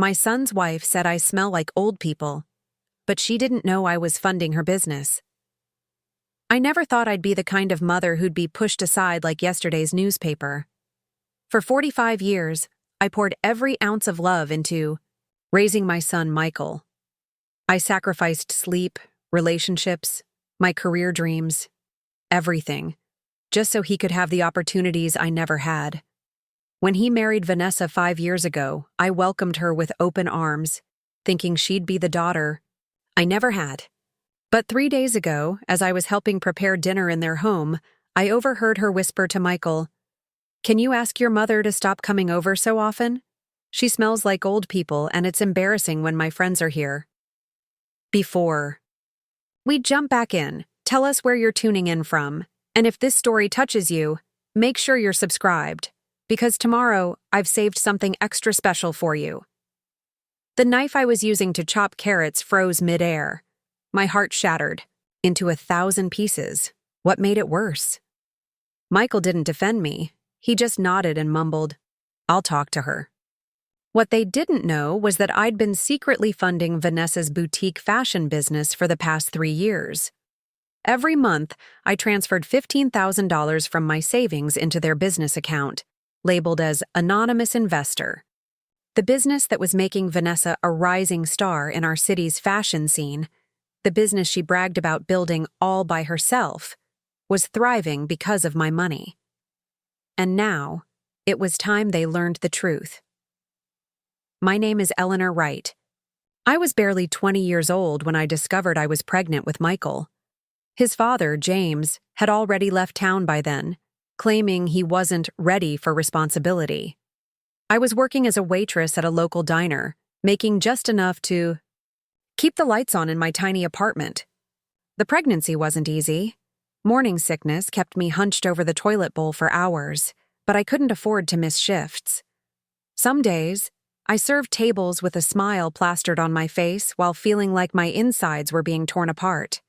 My son's wife said I smell like old people, but she didn't know I was funding her business. I never thought I'd be the kind of mother who'd be pushed aside like yesterday's newspaper. For 45 years, I poured every ounce of love into raising my son, Michael. I sacrificed sleep, relationships, my career dreams, everything, just so he could have the opportunities I never had. When he married Vanessa 5 years ago, I welcomed her with open arms, thinking she'd be the daughter I never had. But 3 days ago, as I was helping prepare dinner in their home, I overheard her whisper to Michael, "Can you ask your mother to stop coming over so often? She smells like old people, and it's embarrassing when my friends are here." Before we jump back in, tell us where you're tuning in from, and if this story touches you, make sure you're subscribed, because tomorrow I've saved something extra special for you. The knife I was using to chop carrots froze mid-air. My heart shattered into 1,000 pieces. What made it worse? Michael didn't defend me. He just nodded and mumbled, "I'll talk to her." What they didn't know was that I'd been secretly funding Vanessa's boutique fashion business for the past 3 years. Every month, I transferred $15,000 from my savings into their business account, labeled as Anonymous Investor. The business that was making Vanessa a rising star in our city's fashion scene, the business she bragged about building all by herself, was thriving because of my money. And now, it was time they learned the truth. My name is Eleanor Wright. I was barely 20 years old when I discovered I was pregnant with Michael. His father, James, had already left town by then, claiming he wasn't ready for responsibility. I was working as a waitress at a local diner, making just enough to keep the lights on in my tiny apartment. The pregnancy wasn't easy. Morning sickness kept me hunched over the toilet bowl for hours, but I couldn't afford to miss shifts. Some days, I served tables with a smile plastered on my face while feeling like my insides were being torn apart.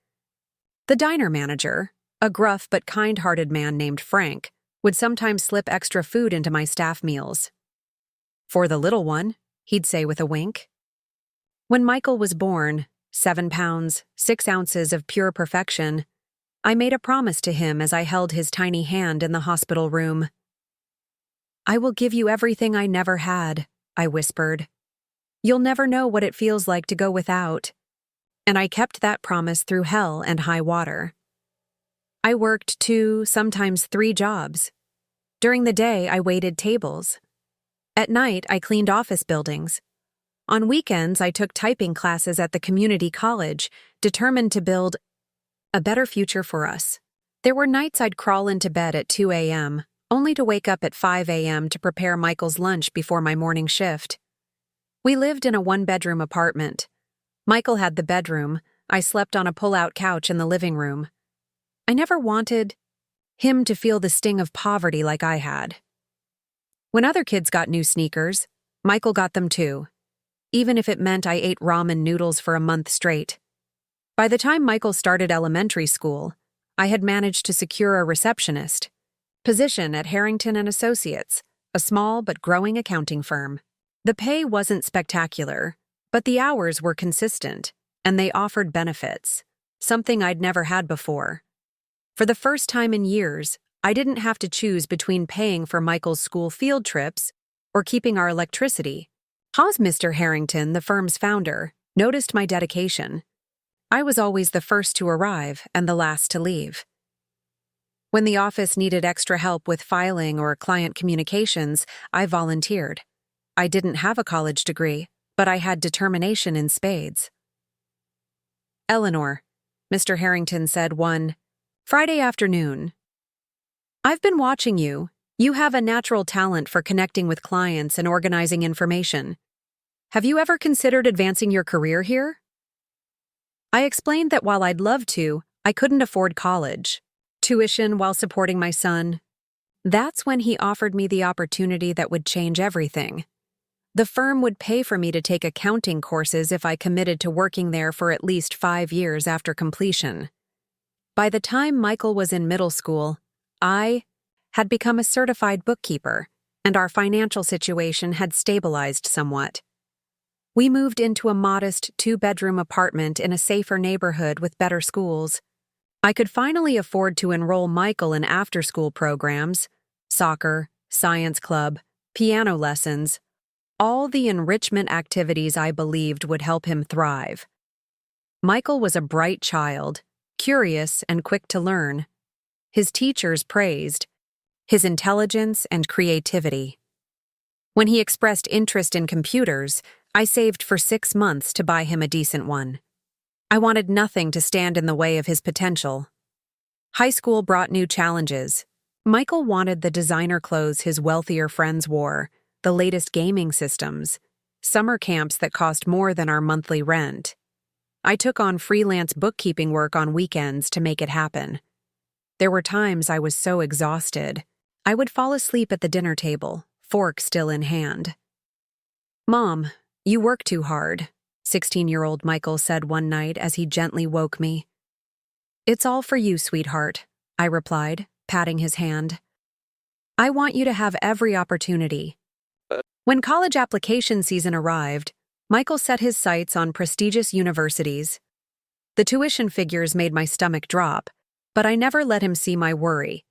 The diner manager, a gruff but kind-hearted man named Frank, would sometimes slip extra food into my staff meals. "For the little one," he'd say with a wink. When Michael was born, 7 pounds, 6 ounces of pure perfection, I made a promise to him as I held his tiny hand in the hospital room. "I will give you everything I never had," I whispered. "You'll never know what it feels like to go without." And I kept that promise through hell and high water. I worked 2, sometimes 3 jobs. During the day, I waited tables. At night, I cleaned office buildings. On weekends, I took typing classes at the community college, determined to build a better future for us. There were nights I'd crawl into bed at 2 a.m., only to wake up at 5 a.m. to prepare Michael's lunch before my morning shift. We lived in a 1-bedroom apartment. Michael had the bedroom. I slept on a pull-out couch in the living room. I never wanted him to feel the sting of poverty like I had. When other kids got new sneakers, Michael got them too, even if it meant I ate ramen noodles for a month straight. By the time Michael started elementary school, I had managed to secure a receptionist position at Harrington and Associates, a small but growing accounting firm. The pay wasn't spectacular, but the hours were consistent, and they offered benefits, something I'd never had before. For the first time in years, I didn't have to choose between paying for Michael's school field trips or keeping our electricity. Mr. Harrington, the firm's founder, noticed my dedication. I was always the first to arrive and the last to leave. When the office needed extra help with filing or client communications, I volunteered. I didn't have a college degree, but I had determination in spades. "Eleanor," Mr. Harrington said one Friday afternoon, "I've been watching you. You have a natural talent for connecting with clients and organizing information. Have you ever considered advancing your career here?" I explained that while I'd love to, I couldn't afford college, tuition while supporting my son. That's when he offered me the opportunity that would change everything. The firm would pay for me to take accounting courses if I committed to working there for at least 5 years after completion. By the time Michael was in middle school, I had become a certified bookkeeper, and our financial situation had stabilized somewhat. We moved into a modest two-bedroom apartment in a safer neighborhood with better schools. I could finally afford to enroll Michael in after-school programs, soccer, science club, piano lessons, all the enrichment activities I believed would help him thrive. Michael was a bright child, curious and quick to learn. His teachers praised his intelligence and creativity. When he expressed interest in computers, I saved for 6 months to buy him a decent one. I wanted nothing to stand in the way of his potential. High school brought new challenges. Michael wanted the designer clothes his wealthier friends wore, the latest gaming systems, summer camps that cost more than our monthly rent. I took on freelance bookkeeping work on weekends to make it happen. There were times I was so exhausted, I would fall asleep at the dinner table, fork still in hand. "Mom, you work too hard," 16-year-old Michael said one night as he gently woke me. "It's all for you, sweetheart," I replied, patting his hand. "I want you to have every opportunity." When college application season arrived, Michael set his sights on prestigious universities. The tuition figures made my stomach drop, but I never let him see my worry.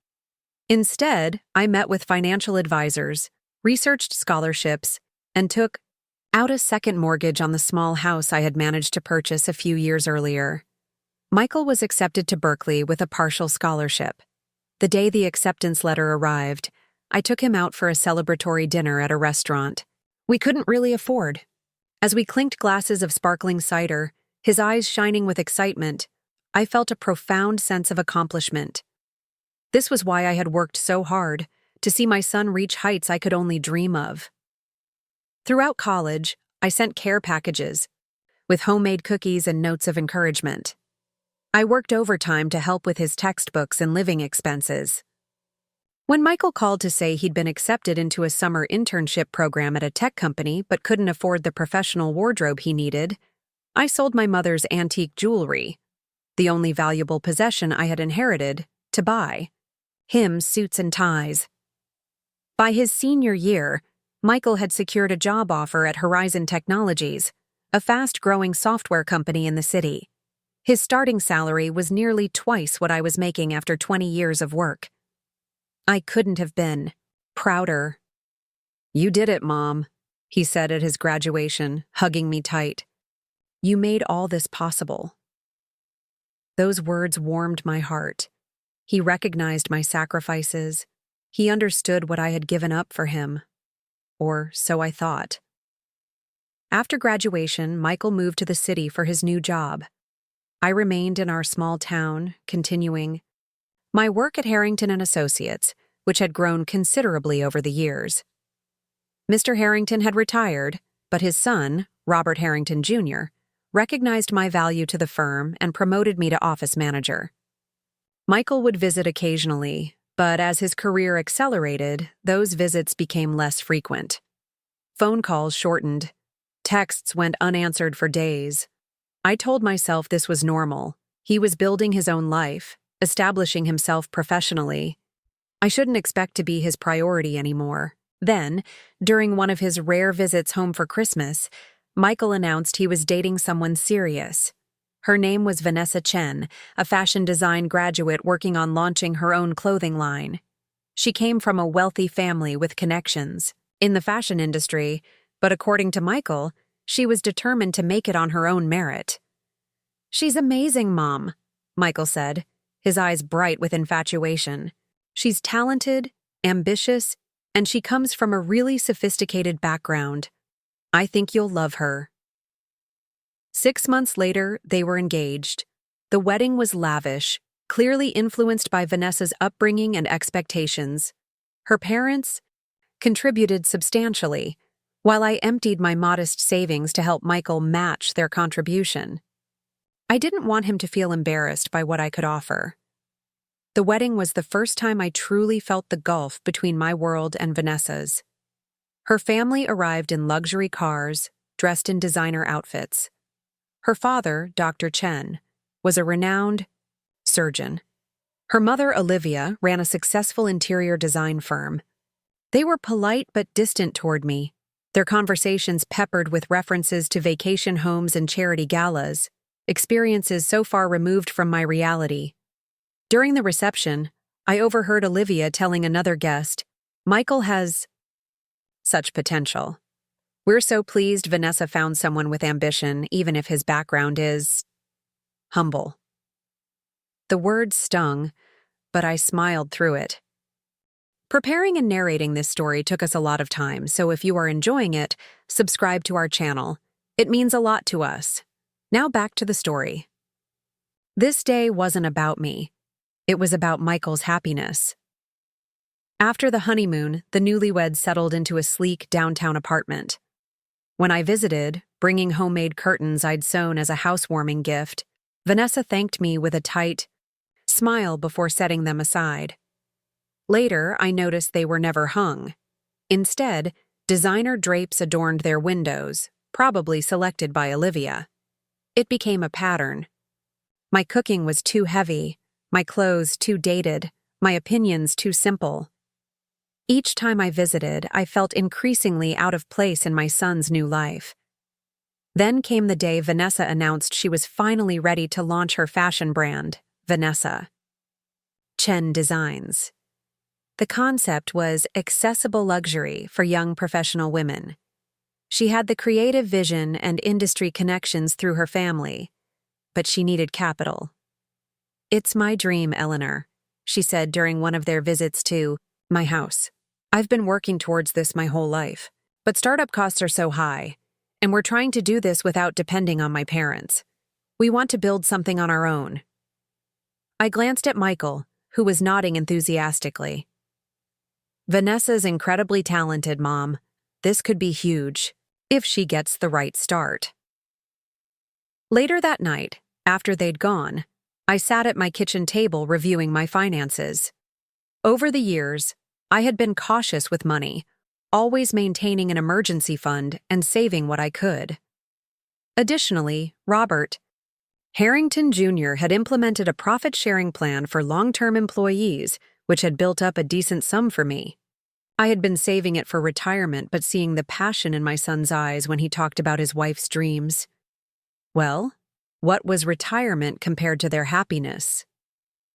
Instead, I met with financial advisors, researched scholarships, and took out a second mortgage on the small house I had managed to purchase a few years earlier. Michael was accepted to Berkeley with a partial scholarship. The day the acceptance letter arrived, I took him out for a celebratory dinner at a restaurant we couldn't really afford. As we clinked glasses of sparkling cider, his eyes shining with excitement, I felt a profound sense of accomplishment. This was why I had worked so hard, to see my son reach heights I could only dream of. Throughout college, I sent care packages, with homemade cookies and notes of encouragement. I worked overtime to help with his textbooks and living expenses. When Michael called to say he'd been accepted into a summer internship program at a tech company but couldn't afford the professional wardrobe he needed, I sold my mother's antique jewelry, the only valuable possession I had inherited, to buy him suits and ties. By his senior year, Michael had secured a job offer at Horizon Technologies, a fast-growing software company in the city. His starting salary was nearly twice what I was making after 20 years of work. I couldn't have been prouder. "You did it, Mom," he said at his graduation, hugging me tight. "You made all this possible." Those words warmed my heart. He recognized my sacrifices. He understood what I had given up for him. Or so I thought. After graduation, Michael moved to the city for his new job. I remained in our small town, continuing my work at Harrington and Associates, which had grown considerably over the years. Mr. Harrington had retired, but his son, Robert Harrington Jr., recognized my value to the firm and promoted me to office manager. Michael would visit occasionally, but as his career accelerated, those visits became less frequent. Phone calls shortened. Texts went unanswered for days. I told myself this was normal. He was building his own life, establishing himself professionally. I shouldn't expect to be his priority anymore. Then, during one of his rare visits home for Christmas, Michael announced he was dating someone serious. Her name was Vanessa Chen, a fashion design graduate working on launching her own clothing line. She came from a wealthy family with connections in the fashion industry, but according to Michael, she was determined to make it on her own merit. "She's amazing, Mom," Michael said, his eyes bright with infatuation. "She's talented, ambitious, and she comes from a really sophisticated background. I think you'll love her." 6 months later, they were engaged. The wedding was lavish, clearly influenced by Vanessa's upbringing and expectations. Her parents contributed substantially, while I emptied my modest savings to help Michael match their contribution. I didn't want him to feel embarrassed by what I could offer. The wedding was the first time I truly felt the gulf between my world and Vanessa's. Her family arrived in luxury cars, dressed in designer outfits. Her father, Dr. Chen, was a renowned surgeon. Her mother, Olivia, ran a successful interior design firm. They were polite but distant toward me, their conversations peppered with references to vacation homes and charity galas, experiences so far removed from my reality. During the reception, I overheard Olivia telling another guest, "Michael has such potential. We're so pleased Vanessa found someone with ambition, even if his background is humble." The words stung, but I smiled through it. Preparing and narrating this story took us a lot of time, so if you are enjoying it, subscribe to our channel. It means a lot to us. Now back to the story. This day wasn't about me. It was about Michael's happiness. After the honeymoon, the newlyweds settled into a sleek downtown apartment. When I visited, bringing homemade curtains I'd sewn as a housewarming gift, Vanessa thanked me with a tight smile before setting them aside. Later, I noticed they were never hung. Instead, designer drapes adorned their windows, probably selected by Olivia. It became a pattern. My cooking was too heavy, my clothes too dated, my opinions too simple. Each time I visited, I felt increasingly out of place in my son's new life. Then came the day Vanessa announced she was finally ready to launch her fashion brand, Vanessa Chen Designs. The concept was accessible luxury for young professional women. She had the creative vision and industry connections through her family, but she needed capital. "It's my dream, Eleanor," she said during one of their visits to my house. "I've been working towards this my whole life, but startup costs are so high, and we're trying to do this without depending on my parents. We want to build something on our own." I glanced at Michael, who was nodding enthusiastically. "Vanessa's incredibly talented, Mom. This could be huge, if she gets the right start." Later that night, after they'd gone, I sat at my kitchen table reviewing my finances. Over the years, I had been cautious with money, always maintaining an emergency fund and saving what I could. Additionally, Robert Harrington Jr. had implemented a profit-sharing plan for long-term employees, which had built up a decent sum for me. I had been saving it for retirement, but seeing the passion in my son's eyes when he talked about his wife's dreams. Well, what was retirement compared to their happiness?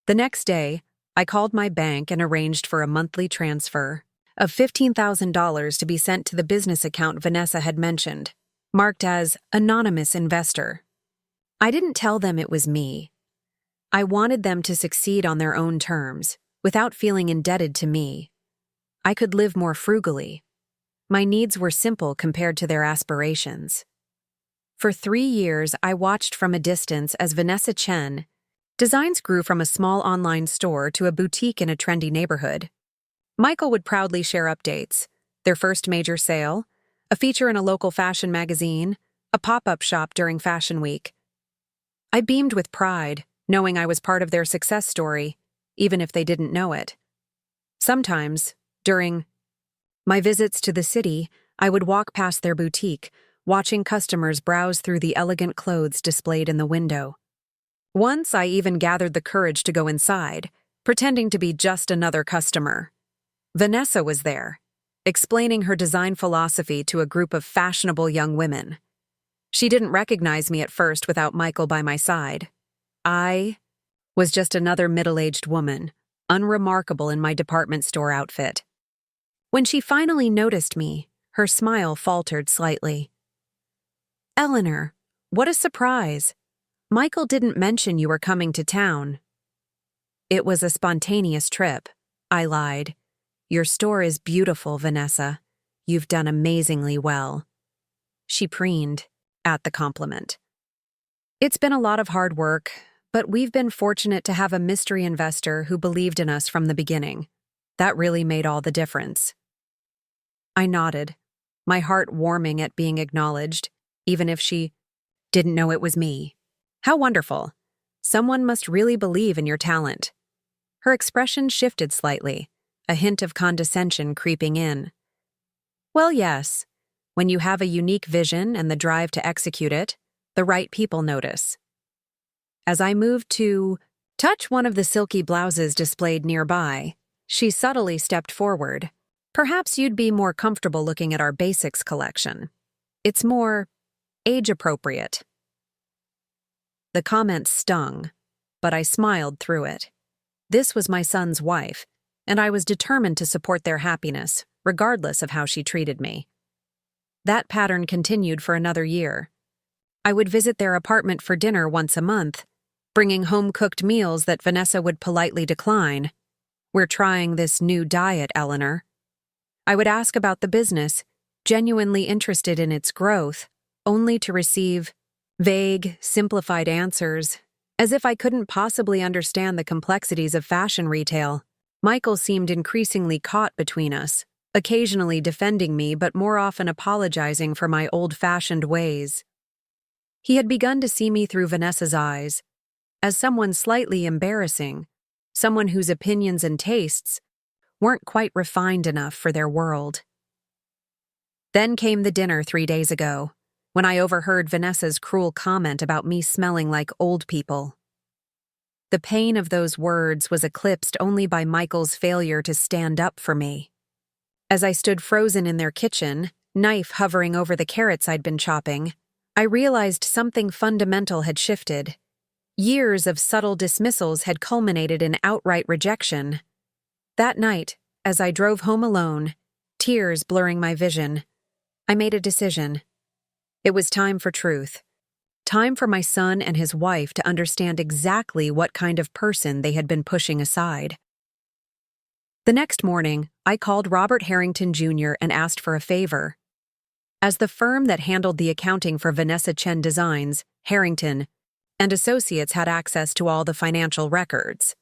The next day, I called my bank and arranged for a monthly transfer of $15,000 to be sent to the business account Vanessa had mentioned, marked as Anonymous Investor. I didn't tell them it was me. I wanted them to succeed on their own terms, without feeling indebted to me. I could live more frugally. My needs were simple compared to their aspirations. For 3 years, I watched from a distance as Vanessa Chen Designs grew from a small online store to a boutique in a trendy neighborhood. Michael would proudly share updates: their first major sale, a feature in a local fashion magazine, a pop-up shop during Fashion Week. I beamed with pride, knowing I was part of their success story, even if they didn't know it. Sometimes, during my visits to the city, I would walk past their boutique, watching customers browse through the elegant clothes displayed in the window. Once I even gathered the courage to go inside, pretending to be just another customer. Vanessa was there, explaining her design philosophy to a group of fashionable young women. She didn't recognize me at first without Michael by my side. I was just another middle-aged woman, unremarkable in my department store outfit. When she finally noticed me, her smile faltered slightly. "Eleanor, what a surprise! Michael didn't mention you were coming to town." "It was a spontaneous trip," I lied. "Your store is beautiful, Vanessa. You've done amazingly well." She preened at the compliment. "It's been a lot of hard work, but we've been fortunate to have a mystery investor who believed in us from the beginning. That really made all the difference." I nodded, my heart warming at being acknowledged, even if she didn't know it was me. How wonderful. Someone must really believe in your talent. Her expression shifted slightly, a hint of condescension creeping in. "Well, yes. When you have a unique vision and the drive to execute it, the right people notice." As I moved to touch one of the silky blouses displayed nearby, she subtly stepped forward, Perhaps you'd be more comfortable looking at our basics collection. It's more age-appropriate." The comment stung, but I smiled through it. This was my son's wife, and I was determined to support their happiness, regardless of how she treated me. That pattern continued for another year. I would visit their apartment for dinner once a month, bringing home-cooked meals that Vanessa would politely decline. "We're trying this new diet, Eleanor." I would ask about the business, genuinely interested in its growth, only to receive vague, simplified answers, as if I couldn't possibly understand the complexities of fashion retail. Michael seemed increasingly caught between us, occasionally defending me but more often apologizing for my old-fashioned ways. He had begun to see me through Vanessa's eyes, as someone slightly embarrassing, someone whose opinions and tastes weren't quite refined enough for their world. Then came the dinner 3 days ago, when I overheard Vanessa's cruel comment about me smelling like old people. The pain of those words was eclipsed only by Michael's failure to stand up for me. As I stood frozen in their kitchen, knife hovering over the carrots I'd been chopping, I realized something fundamental had shifted. Years of subtle dismissals had culminated in outright rejection. That night, as I drove home alone, tears blurring my vision, I made a decision. It was time for truth. Time for my son and his wife to understand exactly what kind of person they had been pushing aside. The next morning, I called Robert Harrington Jr. and asked for a favor. As the firm that handled the accounting for Vanessa Chen Designs, Harrington and Associates had access to all the financial records,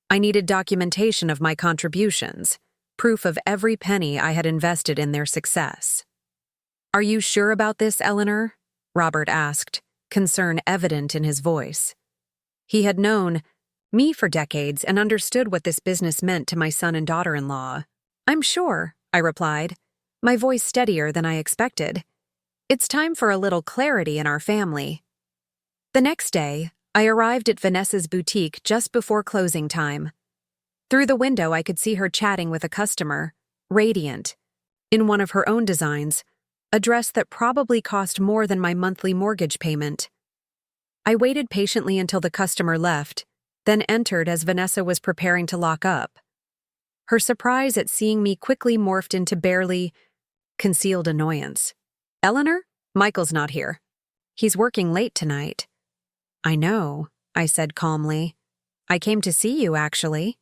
I needed documentation of my contributions, proof of every penny I had invested in their success. "Are you sure about this, Eleanor?" Robert asked, concern evident in his voice. He had known me for decades and understood what this business meant to my son and daughter-in-law. "I'm sure," I replied, my voice steadier than I expected. "It's time for a little clarity in our family." The next day, I arrived at Vanessa's boutique just before closing time. Through the window, I could see her chatting with a customer, radiant, in one of her own designs, a dress that probably cost more than my monthly mortgage payment. I waited patiently until the customer left, then entered as Vanessa was preparing to lock up. Her surprise at seeing me quickly morphed into barely concealed annoyance. "Eleanor, Michael's not here. He's working late tonight." "I know," I said calmly. "I came to see you, actually."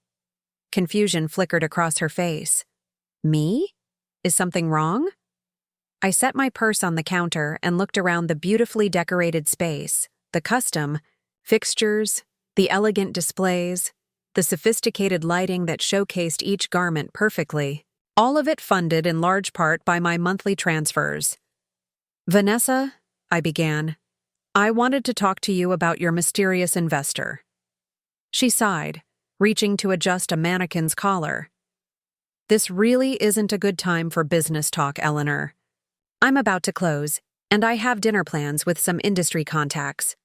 Confusion flickered across her face. "Me? Is something wrong?" I set my purse on the counter and looked around the beautifully decorated space, the custom fixtures, the elegant displays, the sophisticated lighting that showcased each garment perfectly, all of it funded in large part by my monthly transfers. "Vanessa," I began, "I wanted to talk to you about your mysterious investor." She sighed, reaching to adjust a mannequin's collar. "This really isn't a good time for business talk, Eleanor. I'm about to close, and I have dinner plans with some industry contacts."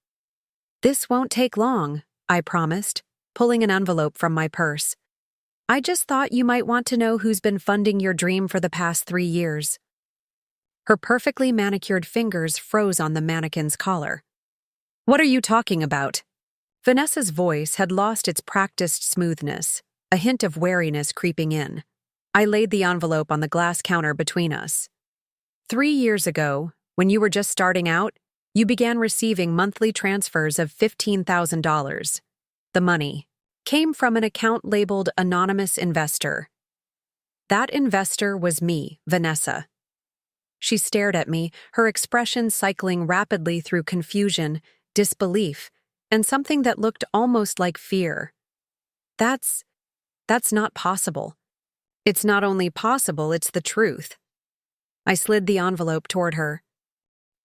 "This won't take long," I promised, pulling an envelope from my purse. "I just thought you might want to know who's been funding your dream for the past 3 years. Her perfectly manicured fingers froze on the mannequin's collar. "What are you talking about?" Vanessa's voice had lost its practiced smoothness, a hint of wariness creeping in. I laid the envelope on the glass counter between us. 3 years ago, when you were just starting out, you began receiving monthly transfers of $15,000. The money came from an account labeled Anonymous Investor. That investor was me, Vanessa. She stared at me, her expression cycling rapidly through confusion, disbelief, and something that looked almost like fear. That's not possible. It's not only possible, it's the truth." I slid the envelope toward her.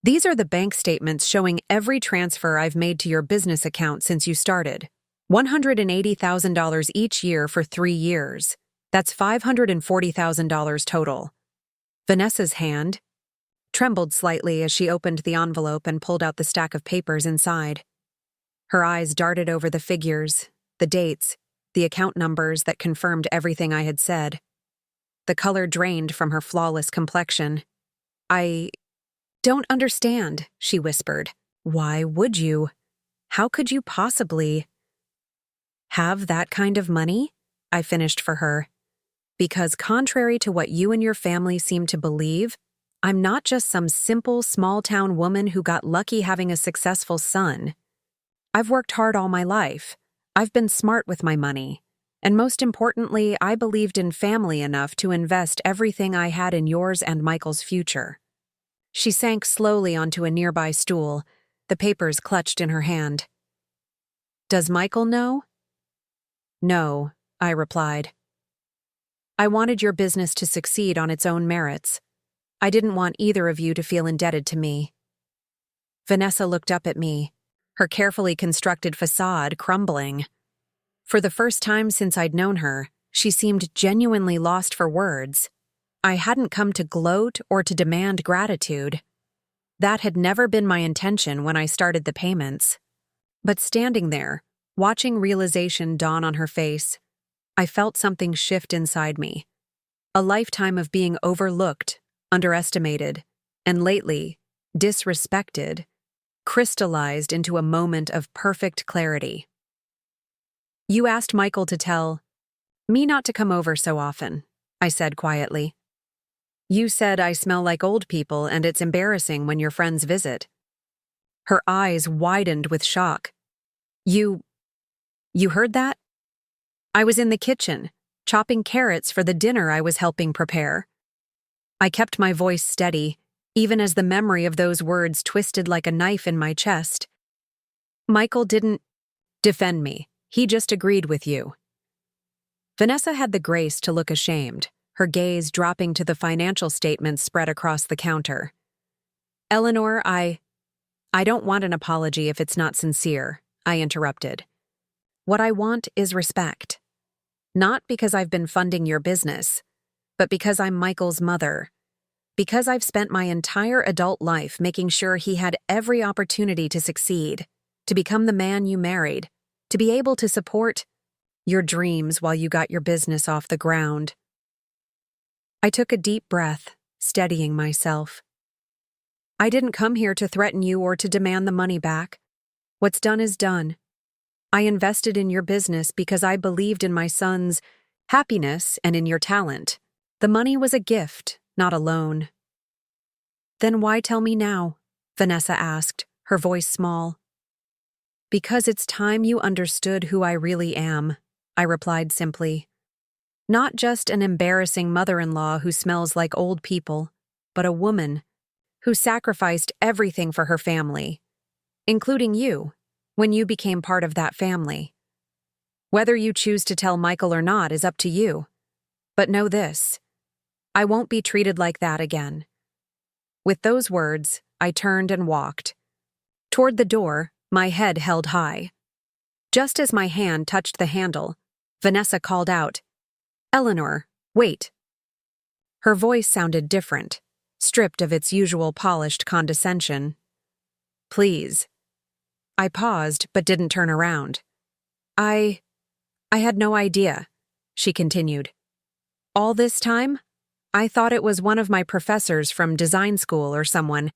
"These are the bank statements showing every transfer I've made to your business account since you started. $180,000 each year for 3 years. That's $540,000 total." Vanessa's hand trembled slightly as she opened the envelope and pulled out the stack of papers inside. Her eyes darted over the figures, the dates, the account numbers that confirmed everything I had said. the color drained from her flawless complexion. "I don't understand," she whispered. "Why would you? How could you possibly have that kind of money?" I finished for her. "Because contrary to what you and your family seem to believe, I'm not just some simple small-town woman who got lucky having a successful son. I've worked hard all my life. I've been smart with my money. And most importantly, I believed in family enough to invest everything I had in yours and Michael's future." She sank slowly onto a nearby stool, the papers clutched in her hand. "Does Michael know?" "No," I replied. "I wanted your business to succeed on its own merits. I didn't want either of you to feel indebted to me." Vanessa looked up at me, her carefully constructed facade crumbling. For the first time since I'd known her, she seemed genuinely lost for words. I hadn't come to gloat or to demand gratitude. That had never been my intention when I started the payments. But standing there, watching realization dawn on her face, I felt something shift inside me. A lifetime of being overlooked, underestimated, and lately, disrespected, crystallized into a moment of perfect clarity. "You asked Michael to tell me not to come over so often," I said quietly. "You said I smell like old people and it's embarrassing when your friends visit." Her eyes widened with shock. You heard that?" "I was in the kitchen, chopping carrots for the dinner I was helping prepare." I kept my voice steady, even as the memory of those words twisted like a knife in my chest. "Michael didn't defend me. He just agreed with you." Vanessa had the grace to look ashamed, her gaze dropping to the financial statements spread across the counter. "Eleanor, I don't want an apology if it's not sincere," I interrupted. "What I want is respect. Not because I've been funding your business, but because I'm Michael's mother. Because I've spent my entire adult life making sure he had every opportunity to succeed, to become the man you married, to be able to support your dreams while you got your business off the ground." I took a deep breath, steadying myself. "I didn't come here to threaten you or to demand the money back. What's done is done. I invested in your business because I believed in my son's happiness and in your talent. The money was a gift, not a loan." "Then why tell me now?" Vanessa asked, her voice small. "Because it's time you understood who I really am," I replied simply. "Not just an embarrassing mother-in-law who smells like old people, but a woman who sacrificed everything for her family, including you, when you became part of that family. Whether you choose to tell Michael or not is up to you. But know this, I won't be treated like that again." With those words, I turned and walked. Toward the door, my head held high. Just as my hand touched the handle, Vanessa called out, "Eleanor, wait." Her voice sounded different, stripped of its usual polished condescension. "Please." I paused but didn't turn around. I had no idea," she continued. "All this time, I thought it was one of my professors from design school or someone.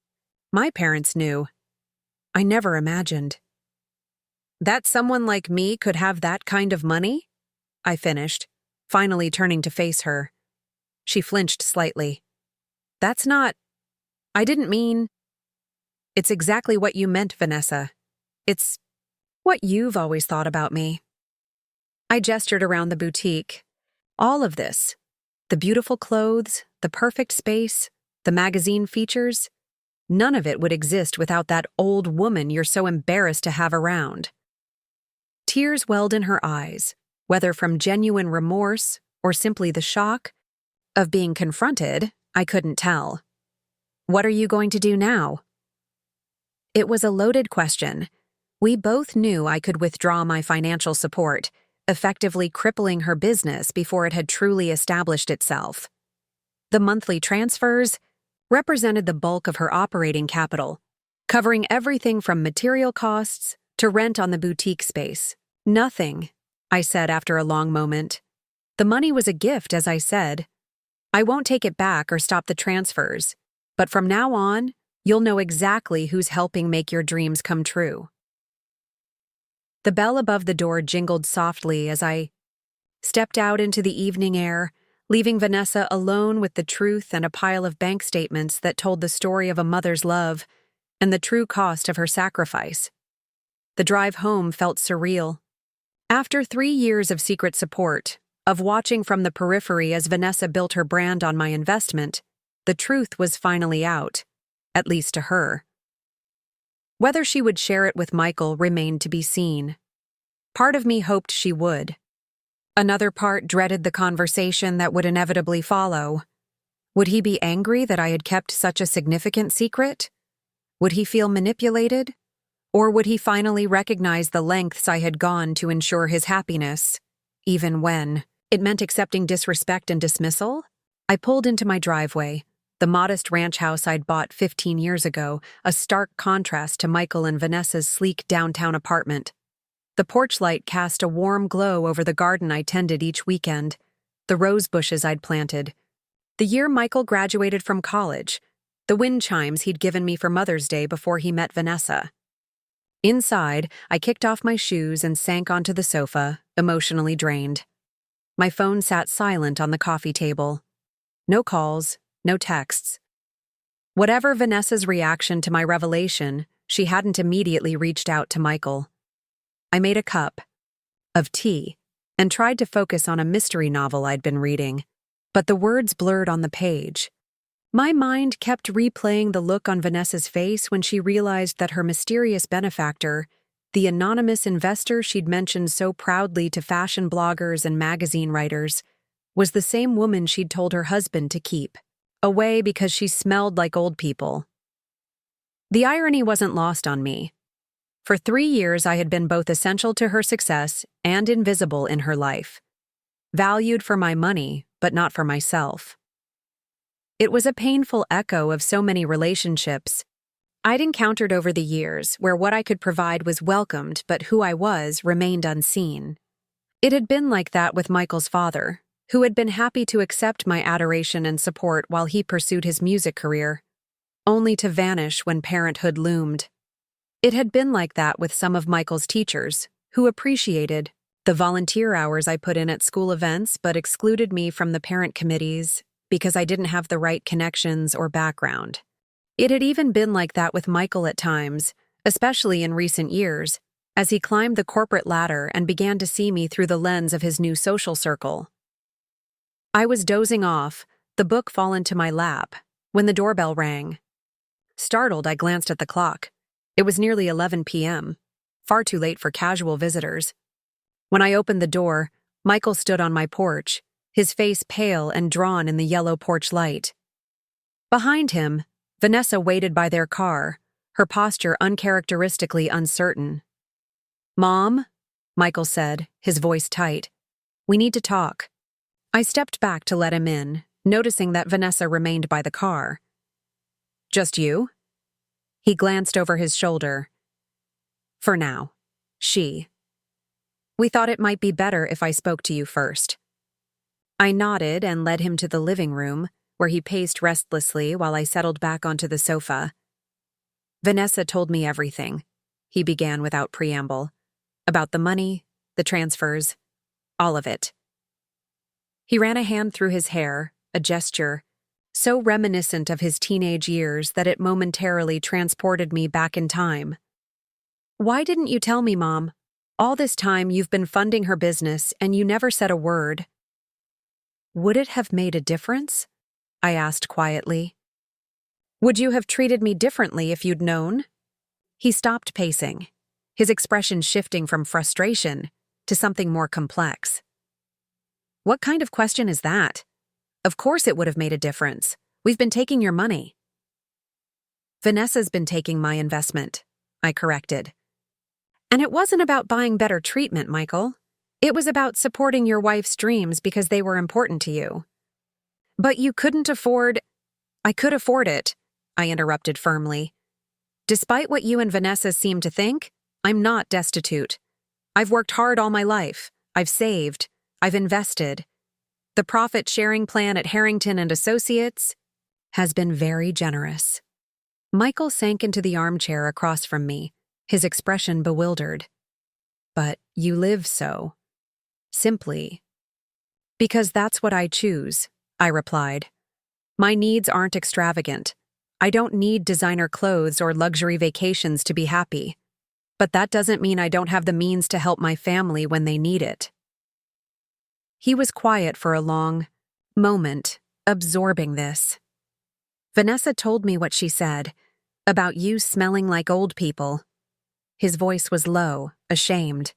My parents knew. I never imagined that someone like me could have that kind of money?" I finished, finally turning to face her. She flinched slightly. "That's not... I didn't mean..." "It's exactly what you meant, Vanessa. It's what you've always thought about me." I gestured around the boutique. All of this, the beautiful clothes, the perfect space, the magazine features, none of it would exist without that old woman you're so embarrassed to have around. Tears welled in her eyes, whether from genuine remorse or simply the shock of being confronted, I couldn't tell. "What are you going to do now?" It was a loaded question. We both knew I could withdraw my financial support, effectively crippling her business before it had truly established itself. The monthly transfers represented the bulk of her operating capital, covering everything from material costs to rent on the boutique space. "Nothing," I said after a long moment. "The money was a gift, as I said. I won't take it back or stop the transfers, but from now on, you'll know exactly who's helping make your dreams come true." The bell above the door jingled softly as I stepped out into the evening air, leaving Vanessa alone with the truth and a pile of bank statements that told the story of a mother's love and the true cost of her sacrifice. The drive home felt surreal. After 3 years of secret support, of watching from the periphery as Vanessa built her brand on my investment, the truth was finally out, at least to her. Whether she would share it with Michael remained to be seen. Part of me hoped she would. Another part dreaded the conversation that would inevitably follow. Would he be angry that I had kept such a significant secret? Would he feel manipulated? Or would he finally recognize the lengths I had gone to ensure his happiness, even when it meant accepting disrespect and dismissal? I pulled into my driveway, the modest ranch house I'd bought 15 years ago, a stark contrast to Michael and Vanessa's sleek downtown apartment. The porch light cast a warm glow over the garden I tended each weekend, the rose bushes I'd planted, the year Michael graduated from college, the wind chimes he'd given me for Mother's Day before he met Vanessa. Inside, I kicked off my shoes and sank onto the sofa, emotionally drained. My phone sat silent on the coffee table. No calls, no texts. Whatever Vanessa's reaction to my revelation, she hadn't immediately reached out to Michael. I made a cup of tea and tried to focus on a mystery novel I'd been reading, but the words blurred on the page. My mind kept replaying the look on Vanessa's face when she realized that her mysterious benefactor, the anonymous investor she'd mentioned so proudly to fashion bloggers and magazine writers, was the same woman she'd told her husband to keep away because she smelled like old people. The irony wasn't lost on me. For 3 years, I had been both essential to her success and invisible in her life. Valued for my money, but not for myself. It was a painful echo of so many relationships I'd encountered over the years where what I could provide was welcomed, but who I was remained unseen. It had been like that with Michael's father, who had been happy to accept my adoration and support while he pursued his music career, only to vanish when parenthood loomed. It had been like that with some of Michael's teachers, who appreciated the volunteer hours I put in at school events but excluded me from the parent committees because I didn't have the right connections or background. It had even been like that with Michael at times, especially in recent years, as he climbed the corporate ladder and began to see me through the lens of his new social circle. I was dozing off, the book fallen to my lap, when the doorbell rang. Startled, I glanced at the clock. It was nearly 11 p.m., far too late for casual visitors. When I opened the door, Michael stood on my porch, his face pale and drawn in the yellow porch light. Behind him, Vanessa waited by their car, her posture uncharacteristically uncertain. "Mom," Michael said, his voice tight. "We need to talk." I stepped back to let him in, noticing that Vanessa remained by the car. "Just you?" He glanced over his shoulder. "For now. We thought it might be better if I spoke to you first." I nodded and led him to the living room, where he paced restlessly while I settled back onto the sofa. "Vanessa told me everything," he began without preamble. "About the money, the transfers, all of it." He ran a hand through his hair, a gesture so reminiscent of his teenage years that it momentarily transported me back in time. "Why didn't you tell me, Mom? All this time you've been funding her business and you never said a word." "Would it have made a difference?" I asked quietly. "Would you have treated me differently if you'd known?" He stopped pacing, his expression shifting from frustration to something more complex. "What kind of question is that? Of course it would have made a difference. We've been taking your money." "Vanessa's been taking my investment," I corrected. "And it wasn't about buying better treatment, Michael. It was about supporting your wife's dreams because they were important to you." "But you couldn't afford—" "I could afford it," I interrupted firmly. "Despite what you and Vanessa seem to think, I'm not destitute. I've worked hard all my life. I've saved. I've invested. The profit-sharing plan at Harrington and Associates has been very generous. Michael sank into the armchair across from me, his expression bewildered. But you live so. Simply. Because that's what I choose, I replied. My needs aren't extravagant. I don't need designer clothes or luxury vacations to be happy. But that doesn't mean I don't have the means to help my family when they need it. He was quiet for a long moment, absorbing this. Vanessa told me what she said, about you smelling like old people. His voice was low, ashamed.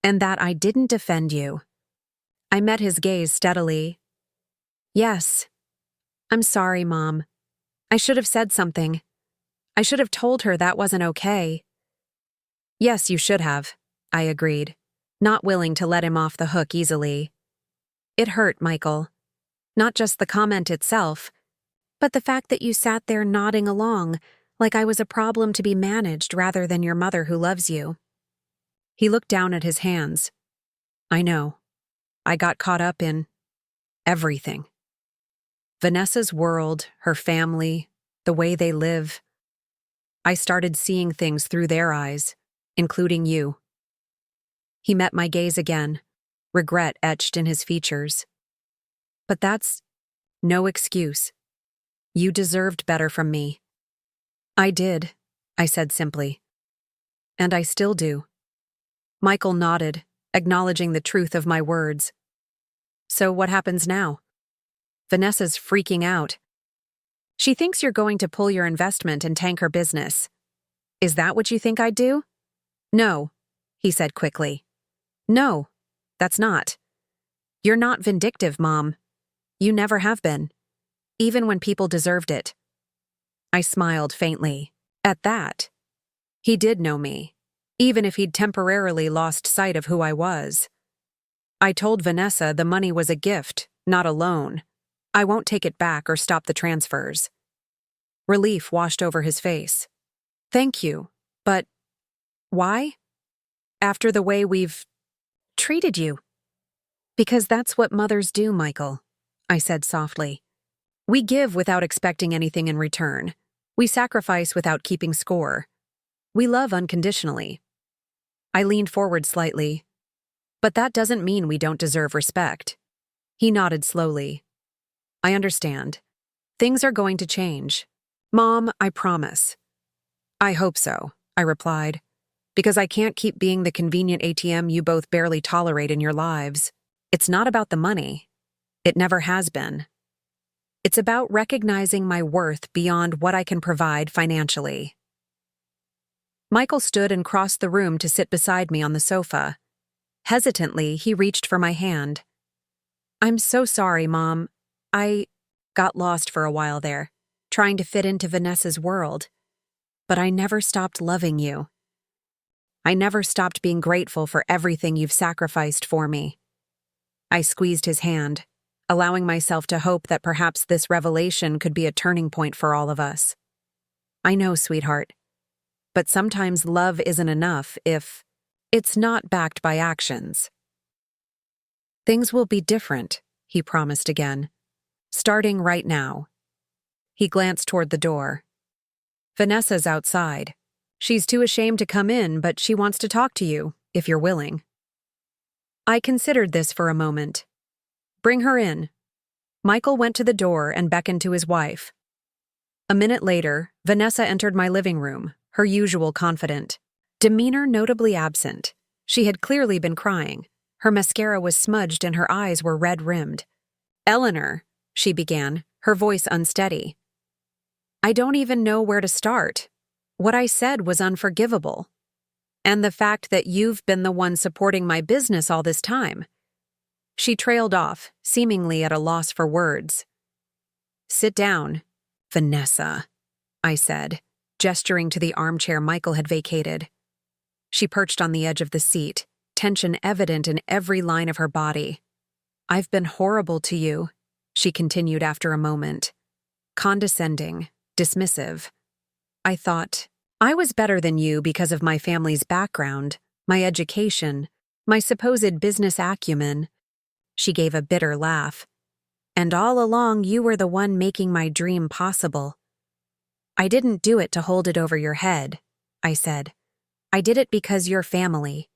And that I didn't defend you. I met his gaze steadily. Yes. I'm sorry, Mom. I should have said something. I should have told her that wasn't okay. Yes, you should have, I agreed, not willing to let him off the hook easily. It hurt, Michael. Not just the comment itself, but the fact that you sat there nodding along, like I was a problem to be managed rather than your mother who loves you. He looked down at his hands. I know. I got caught up in everything. Vanessa's world, her family, the way they live. I started seeing things through their eyes, including you. He met my gaze again, regret etched in his features. But that's no excuse. You deserved better from me. I did, I said simply. And I still do. Michael nodded, acknowledging the truth of my words. So what happens now? Vanessa's freaking out. She thinks you're going to pull your investment and tank her business. Is that what you think I'd do? No, he said quickly. No, that's not. You're not vindictive, Mom. You never have been, even when people deserved it. I smiled faintly. At that, he did know me, even if he'd temporarily lost sight of who I was. I told Vanessa the money was a gift, not a loan. I won't take it back or stop the transfers. Relief washed over his face. Thank you, but why? After the way we've treated you. Because that's what mothers do, Michael, I said softly. We give without expecting anything in return. We sacrifice without keeping score. We love unconditionally. I leaned forward slightly. But that doesn't mean we don't deserve respect. He nodded slowly. I understand. Things are going to change. Mom, I promise. I hope so, I replied, because I can't keep being the convenient ATM you both barely tolerate in your lives. It's not about the money. It never has been. It's about recognizing my worth beyond what I can provide financially. Michael stood and crossed the room to sit beside me on the sofa. Hesitantly, he reached for my hand. I'm so sorry, Mom. I got lost for a while there, trying to fit into Vanessa's world. But I never stopped loving you. I never stopped being grateful for everything you've sacrificed for me. I squeezed his hand, allowing myself to hope that perhaps this revelation could be a turning point for all of us. I know, sweetheart, but sometimes love isn't enough if it's not backed by actions. Things will be different, he promised again, starting right now. He glanced toward the door. Vanessa's outside. She's too ashamed to come in, but she wants to talk to you, if you're willing. I considered this for a moment. Bring her in. Michael went to the door and beckoned to his wife. A minute later, Vanessa entered my living room, her usual confident, demeanor notably absent. She had clearly been crying. Her mascara was smudged and her eyes were red-rimmed. Eleanor, she began, her voice unsteady. I don't even know where to start. What I said was unforgivable. And the fact that you've been the one supporting my business all this time. She trailed off, seemingly at a loss for words. Sit down, Vanessa, I said, gesturing to the armchair Michael had vacated. She perched on the edge of the seat, tension evident in every line of her body. I've been horrible to you, she continued after a moment. Condescending, dismissive. I thought, I was better than you because of my family's background, my education, my supposed business acumen. She gave a bitter laugh. And all along you were the one making my dream possible. I didn't do it to hold it over your head, I said. I did it because you're family.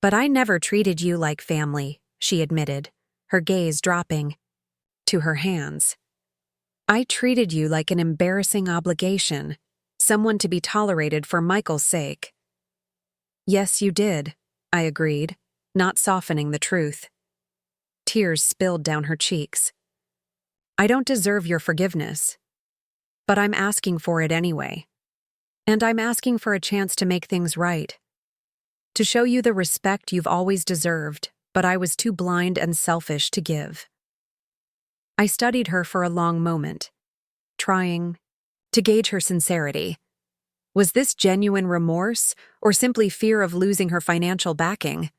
But I never treated you like family, she admitted, her gaze dropping to her hands. I treated you like an embarrassing obligation, someone to be tolerated for Michael's sake. Yes, you did, I agreed, not softening the truth. Tears spilled down her cheeks. I don't deserve your forgiveness, but I'm asking for it anyway. And I'm asking for a chance to make things right. To show you the respect you've always deserved, but I was too blind and selfish to give. I studied her for a long moment, trying to gauge her sincerity. Was this genuine remorse, or simply fear of losing her financial backing?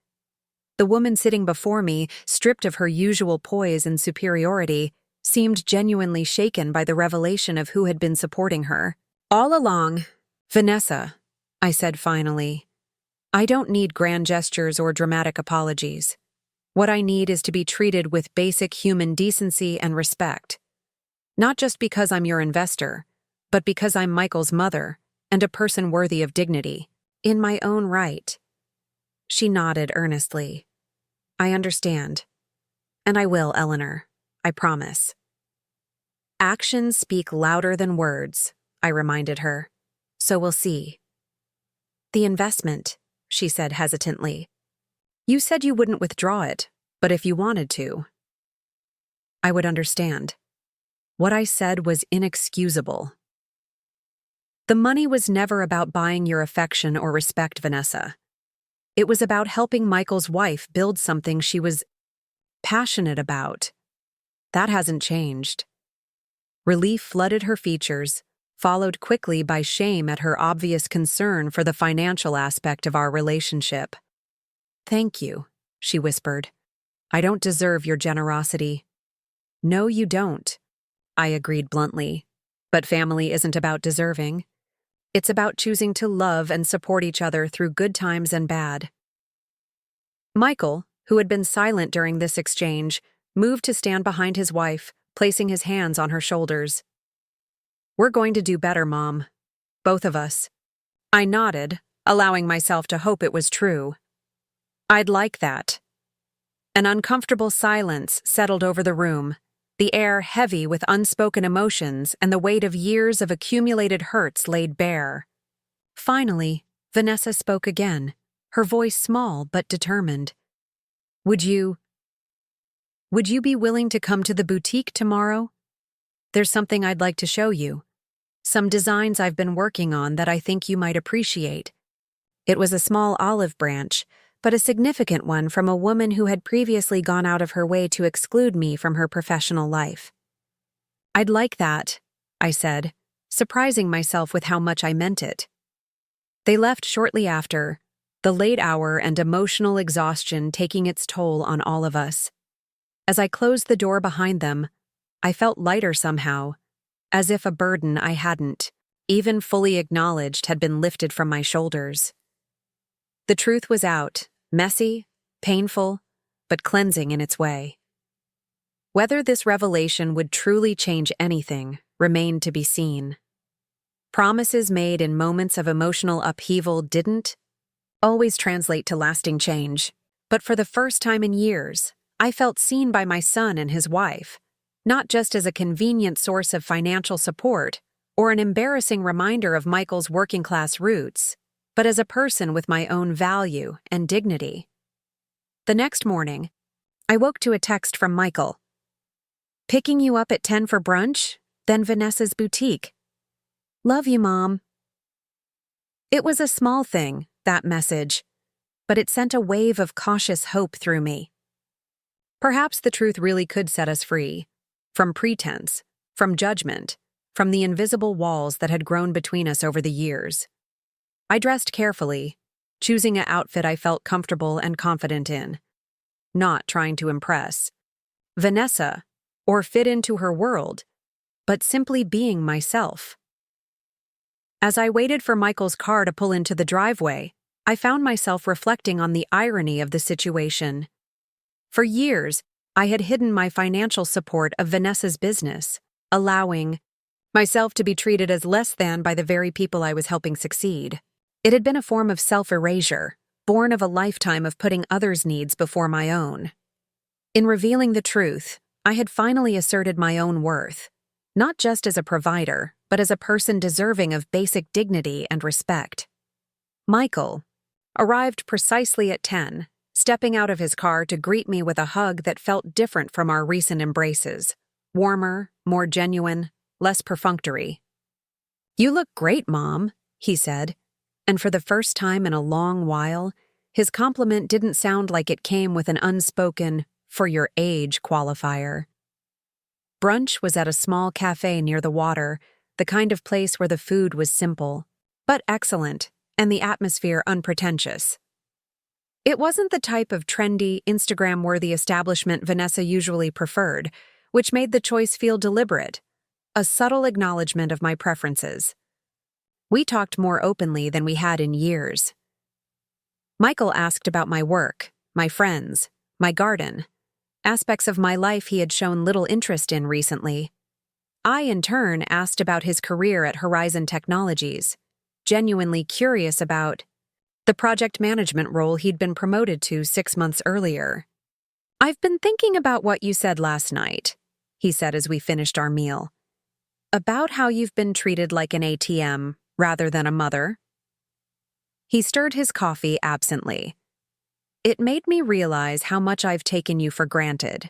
The woman sitting before me, stripped of her usual poise and superiority, seemed genuinely shaken by the revelation of who had been supporting her. All along, Vanessa, I said finally, I don't need grand gestures or dramatic apologies. What I need is to be treated with basic human decency and respect. Not just because I'm your investor, but because I'm Michael's mother and a person worthy of dignity, in my own right. She nodded earnestly. I understand. And I will, Eleanor. I promise. Actions speak louder than words, I reminded her. So we'll see. The investment, she said hesitantly. You said you wouldn't withdraw it, but if you wanted to, I would understand. What I said was inexcusable. The money was never about buying your affection or respect, Vanessa. It was about helping Michael's wife build something she was passionate about. That hasn't changed. Relief flooded her features, followed quickly by shame at her obvious concern for the financial aspect of our relationship. Thank you, she whispered. I don't deserve your generosity. No, you don't, I agreed bluntly. But family isn't about deserving. It's about choosing to love and support each other through good times and bad. Michael, who had been silent during this exchange, moved to stand behind his wife, placing his hands on her shoulders. We're going to do better, Mom. Both of us. I nodded, allowing myself to hope it was true. I'd like that. An uncomfortable silence settled over the room, the air heavy with unspoken emotions and the weight of years of accumulated hurts laid bare. Finally, Vanessa spoke again, her voice small but determined. Would you be willing to come to the boutique tomorrow? There's something I'd like to show you. Some designs I've been working on that I think you might appreciate. It was a small olive branch, but a significant one from a woman who had previously gone out of her way to exclude me from her professional life. I'd like that, I said, surprising myself with how much I meant it. They left shortly after, the late hour and emotional exhaustion taking its toll on all of us. As I closed the door behind them, I felt lighter somehow, as if a burden I hadn't even fully acknowledged had been lifted from my shoulders. The truth was out, messy, painful, but cleansing in its way. Whether this revelation would truly change anything remained to be seen. Promises made in moments of emotional upheaval didn't always translate to lasting change, but for the first time in years, I felt seen by my son and his wife, not just as a convenient source of financial support or an embarrassing reminder of Michael's working-class roots, but as a person with my own value and dignity. The next morning, I woke to a text from Michael. Picking you up at 10 for brunch, then Vanessa's boutique. Love you, Mom. It was a small thing, that message, but it sent a wave of cautious hope through me. Perhaps the truth really could set us free, from pretense, from judgment, from the invisible walls that had grown between us over the years. I dressed carefully, choosing an outfit I felt comfortable and confident in, not trying to impress Vanessa or fit into her world, but simply being myself. As I waited for Michael's car to pull into the driveway, I found myself reflecting on the irony of the situation. For years, I had hidden my financial support of Vanessa's business, allowing myself to be treated as less than by the very people I was helping succeed. It had been a form of self-erasure, born of a lifetime of putting others' needs before my own. In revealing the truth, I had finally asserted my own worth, not just as a provider, but as a person deserving of basic dignity and respect. Michael arrived precisely at 10, stepping out of his car to greet me with a hug that felt different from our recent embraces, warmer, more genuine, less perfunctory. "You look great, Mom," he said, and for the first time in a long while, his compliment didn't sound like it came with an unspoken, "for your age" qualifier. Brunch was at a small cafe near the water, the kind of place where the food was simple, but excellent, and the atmosphere unpretentious. It wasn't the type of trendy, Instagram-worthy establishment Vanessa usually preferred, which made the choice feel deliberate, a subtle acknowledgement of my preferences. We talked more openly than we had in years. Michael asked about my work, my friends, my garden, aspects of my life he had shown little interest in recently. I, in turn, asked about his career at Horizon Technologies, genuinely curious about the project management role he'd been promoted to 6 months earlier. "I've been thinking about what you said last night," he said as we finished our meal. "About how you've been treated like an ATM rather than a mother." He stirred his coffee absently. "It made me realize how much I've taken you for granted.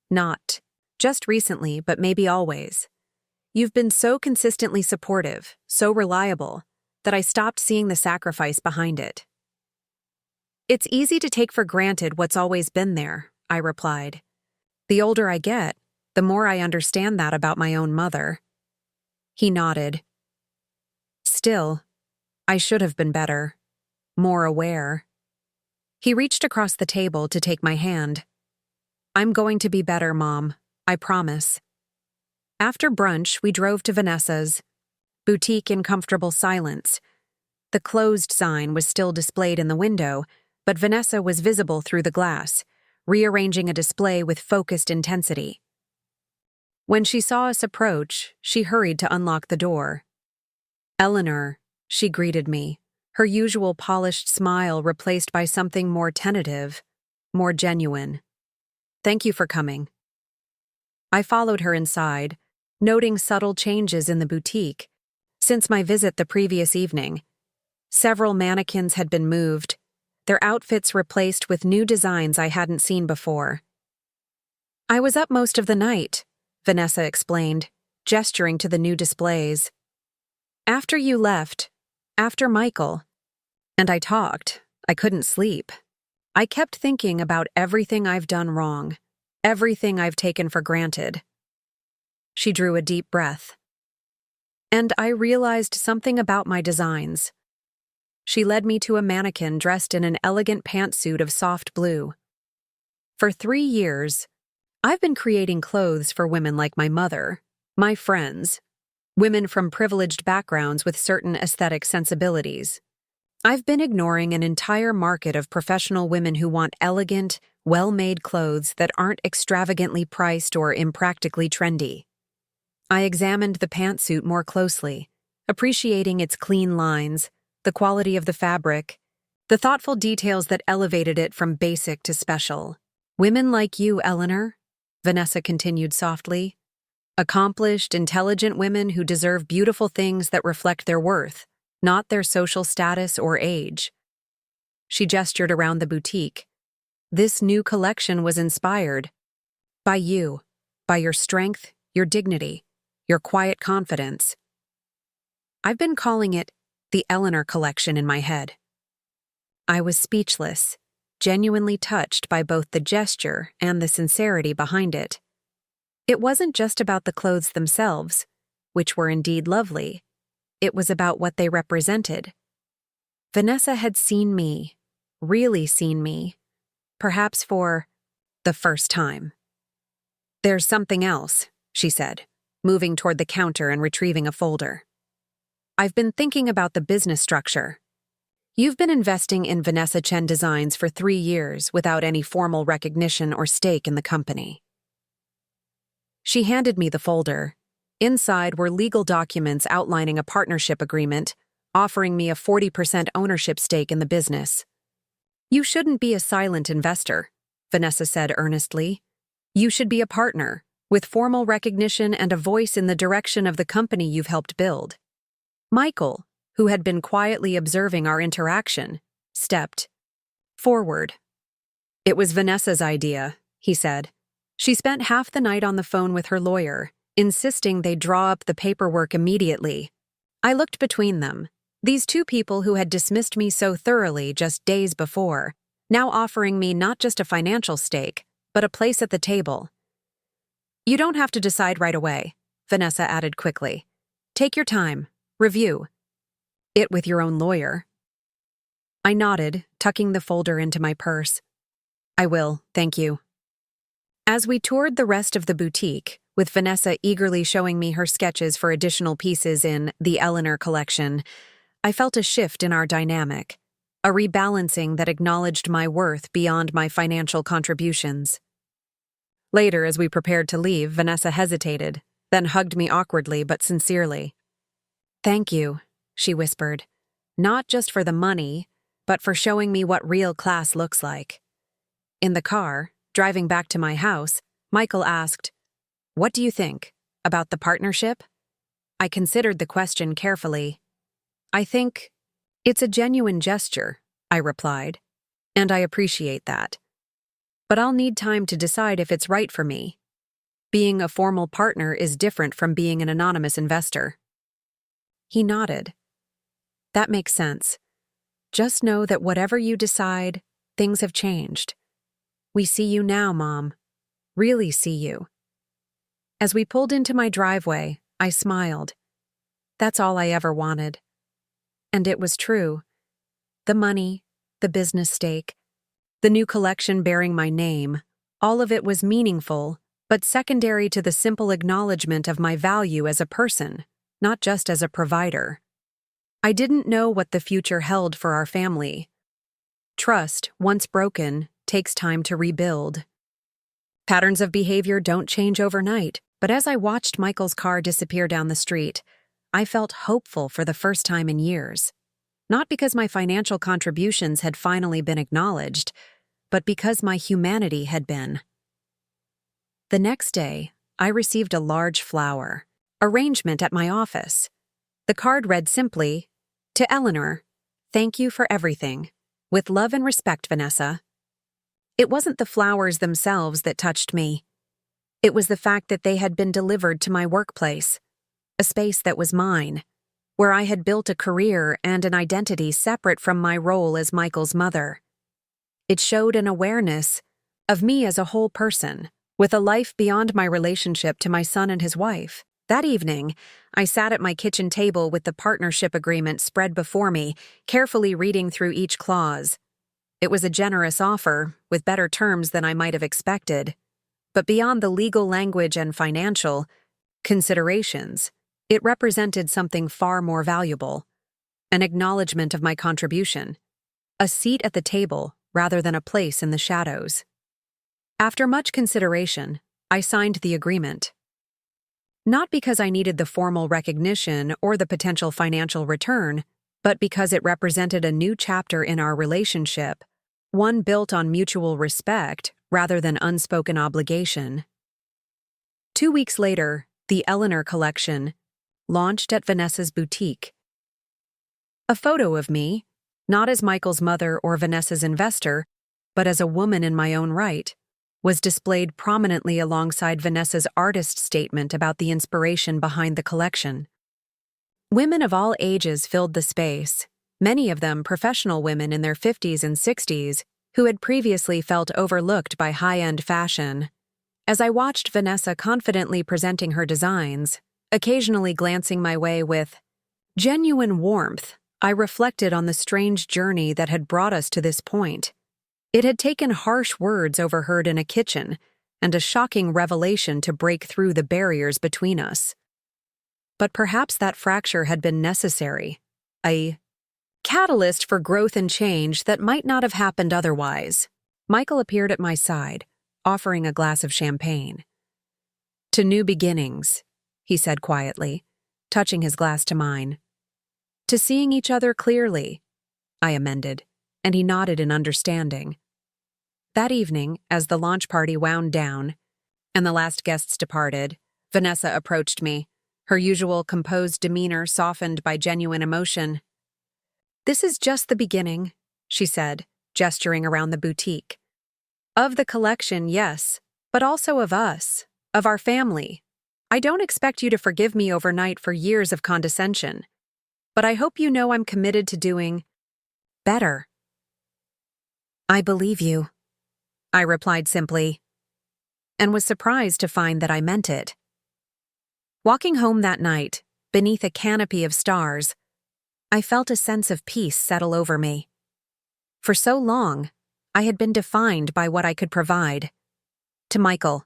Not just recently, but maybe always. You've been so consistently supportive, so reliable, that I stopped seeing the sacrifice behind it." "It's easy to take for granted what's always been there," I replied. "The older I get, the more I understand that about my own mother." He nodded. "Still, I should have been better, more aware." He reached across the table to take my hand. "I'm going to be better, Mom, I promise." After brunch, we drove to Vanessa's boutique in comfortable silence. The closed sign was still displayed in the window, but Vanessa was visible through the glass, rearranging a display with focused intensity. When she saw us approach, she hurried to unlock the door. "Eleanor," she greeted me, her usual polished smile replaced by something more tentative, more genuine. "Thank you for coming." I followed her inside, noting subtle changes in the boutique since my visit the previous evening. Several mannequins had been moved, their outfits replaced with new designs I hadn't seen before. "I was up most of the night," Vanessa explained, gesturing to the new displays. "After you left, after Michael, and I talked, I couldn't sleep. I kept thinking about everything I've done wrong, everything I've taken for granted." She drew a deep breath. "And I realized something about my designs." She led me to a mannequin dressed in an elegant pantsuit of soft blue. "For 3 years, I've been creating clothes for women like my mother, my friends, women from privileged backgrounds with certain aesthetic sensibilities. I've been ignoring an entire market of professional women who want elegant, well-made clothes that aren't extravagantly priced or impractically trendy." I examined the pantsuit more closely, appreciating its clean lines, the quality of the fabric, the thoughtful details that elevated it from basic to special. "Women like you, Eleanor," Vanessa continued softly. "Accomplished, intelligent women who deserve beautiful things that reflect their worth, not their social status or age." She gestured around the boutique. "This new collection was inspired by you, by your strength, your dignity, your quiet confidence." I've been calling it the Eleanor Collection in my head. I was speechless, genuinely touched by both the gesture and the sincerity behind it. It wasn't just about the clothes themselves, which were indeed lovely. It was about what they represented. Vanessa had seen me, really seen me, perhaps for the first time. "There's something else," she said, moving toward the counter and retrieving a folder. "I've been thinking about the business structure. You've been investing in Vanessa Chen Designs for 3 years without any formal recognition or stake in the company. She handed me the folder. Inside were legal documents outlining a partnership agreement, offering me a 40% ownership stake in the business. You shouldn't be a silent investor, Vanessa said earnestly. You should be a partner, with formal recognition and a voice in the direction of the company you've helped build. Michael, who had been quietly observing our interaction, stepped forward. It was Vanessa's idea, he said. She spent half the night on the phone with her lawyer, insisting they draw up the paperwork immediately. I looked between them. These two people who had dismissed me so thoroughly just days before, now offering me not just a financial stake, but a place at the table. You don't have to decide right away, Vanessa added quickly. Take your time. Review it with your own lawyer. I nodded, tucking the folder into my purse. I will, thank you. As we toured the rest of the boutique, with Vanessa eagerly showing me her sketches for additional pieces in the Eleanor collection, I felt a shift in our dynamic, a rebalancing that acknowledged my worth beyond my financial contributions. Later, as we prepared to leave, Vanessa hesitated, then hugged me awkwardly but sincerely. Thank you, she whispered, not just for the money, but for showing me what real class looks like. In the car, driving back to my house, Michael asked, "What do you think about the partnership?" I considered the question carefully. I think it's a genuine gesture, I replied, and I appreciate that. But I'll need time to decide if it's right for me. Being a formal partner is different from being an anonymous investor. He nodded. That makes sense. Just know that whatever you decide, things have changed. We see you now, Mom. Really see you. As we pulled into my driveway, I smiled. That's all I ever wanted. And it was true. The money, the business stake, the new collection bearing my name, all of it was meaningful, but secondary to the simple acknowledgement of my value as a person, not just as a provider. I didn't know what the future held for our family. Trust, once broken, takes time to rebuild. Patterns of behavior don't change overnight, but as I watched Michael's car disappear down the street, I felt hopeful for the first time in years. Not because my financial contributions had finally been acknowledged, but because my humanity had been. The next day, I received a large flower arrangement at my office. The card read simply, "To Eleanor, thank you for everything. With love and respect, Vanessa." It wasn't the flowers themselves that touched me. It was the fact that they had been delivered to my workplace, a space that was mine, where I had built a career and an identity separate from my role as Michael's mother. It showed an awareness of me as a whole person, with a life beyond my relationship to my son and his wife. That evening, I sat at my kitchen table with the partnership agreement spread before me, carefully reading through each clause. It was a generous offer, with better terms than I might have expected. But beyond the legal language and financial considerations, it represented something far more valuable: an acknowledgement of my contribution, a seat at the table rather than a place in the shadows. After much consideration, I signed the agreement. Not because I needed the formal recognition or the potential financial return, but because it represented a new chapter in our relationship, one built on mutual respect rather than unspoken obligation. 2 weeks later, the Eleanor collection launched at Vanessa's boutique. A photo of me, not as Michael's mother or Vanessa's investor, but as a woman in my own right, was displayed prominently alongside Vanessa's artist statement about the inspiration behind the collection. Women of all ages filled the space, many of them professional women in their 50s and 60s who had previously felt overlooked by high-end fashion. As I watched Vanessa confidently presenting her designs, occasionally glancing my way with genuine warmth, I reflected on the strange journey that had brought us to this point. It had taken harsh words overheard in a kitchen and a shocking revelation to break through the barriers between us. But perhaps that fracture had been necessary, a catalyst for growth and change that might not have happened otherwise. Michael appeared at my side, offering a glass of champagne. "To new beginnings," he said quietly, touching his glass to mine. "To seeing each other clearly," I amended, and he nodded in understanding. That evening, as the launch party wound down and the last guests departed, Vanessa approached me, her usual composed demeanor softened by genuine emotion. "This is just the beginning," she said, gesturing around the boutique. "Of the collection, yes, but also of us, of our family. I don't expect you to forgive me overnight for years of condescension, but I hope you know I'm committed to doing better." "I believe you," I replied simply, and was surprised to find that I meant it. Walking home that night, beneath a canopy of stars, I felt a sense of peace settle over me. For so long, I had been defined by what I could provide. To Michael,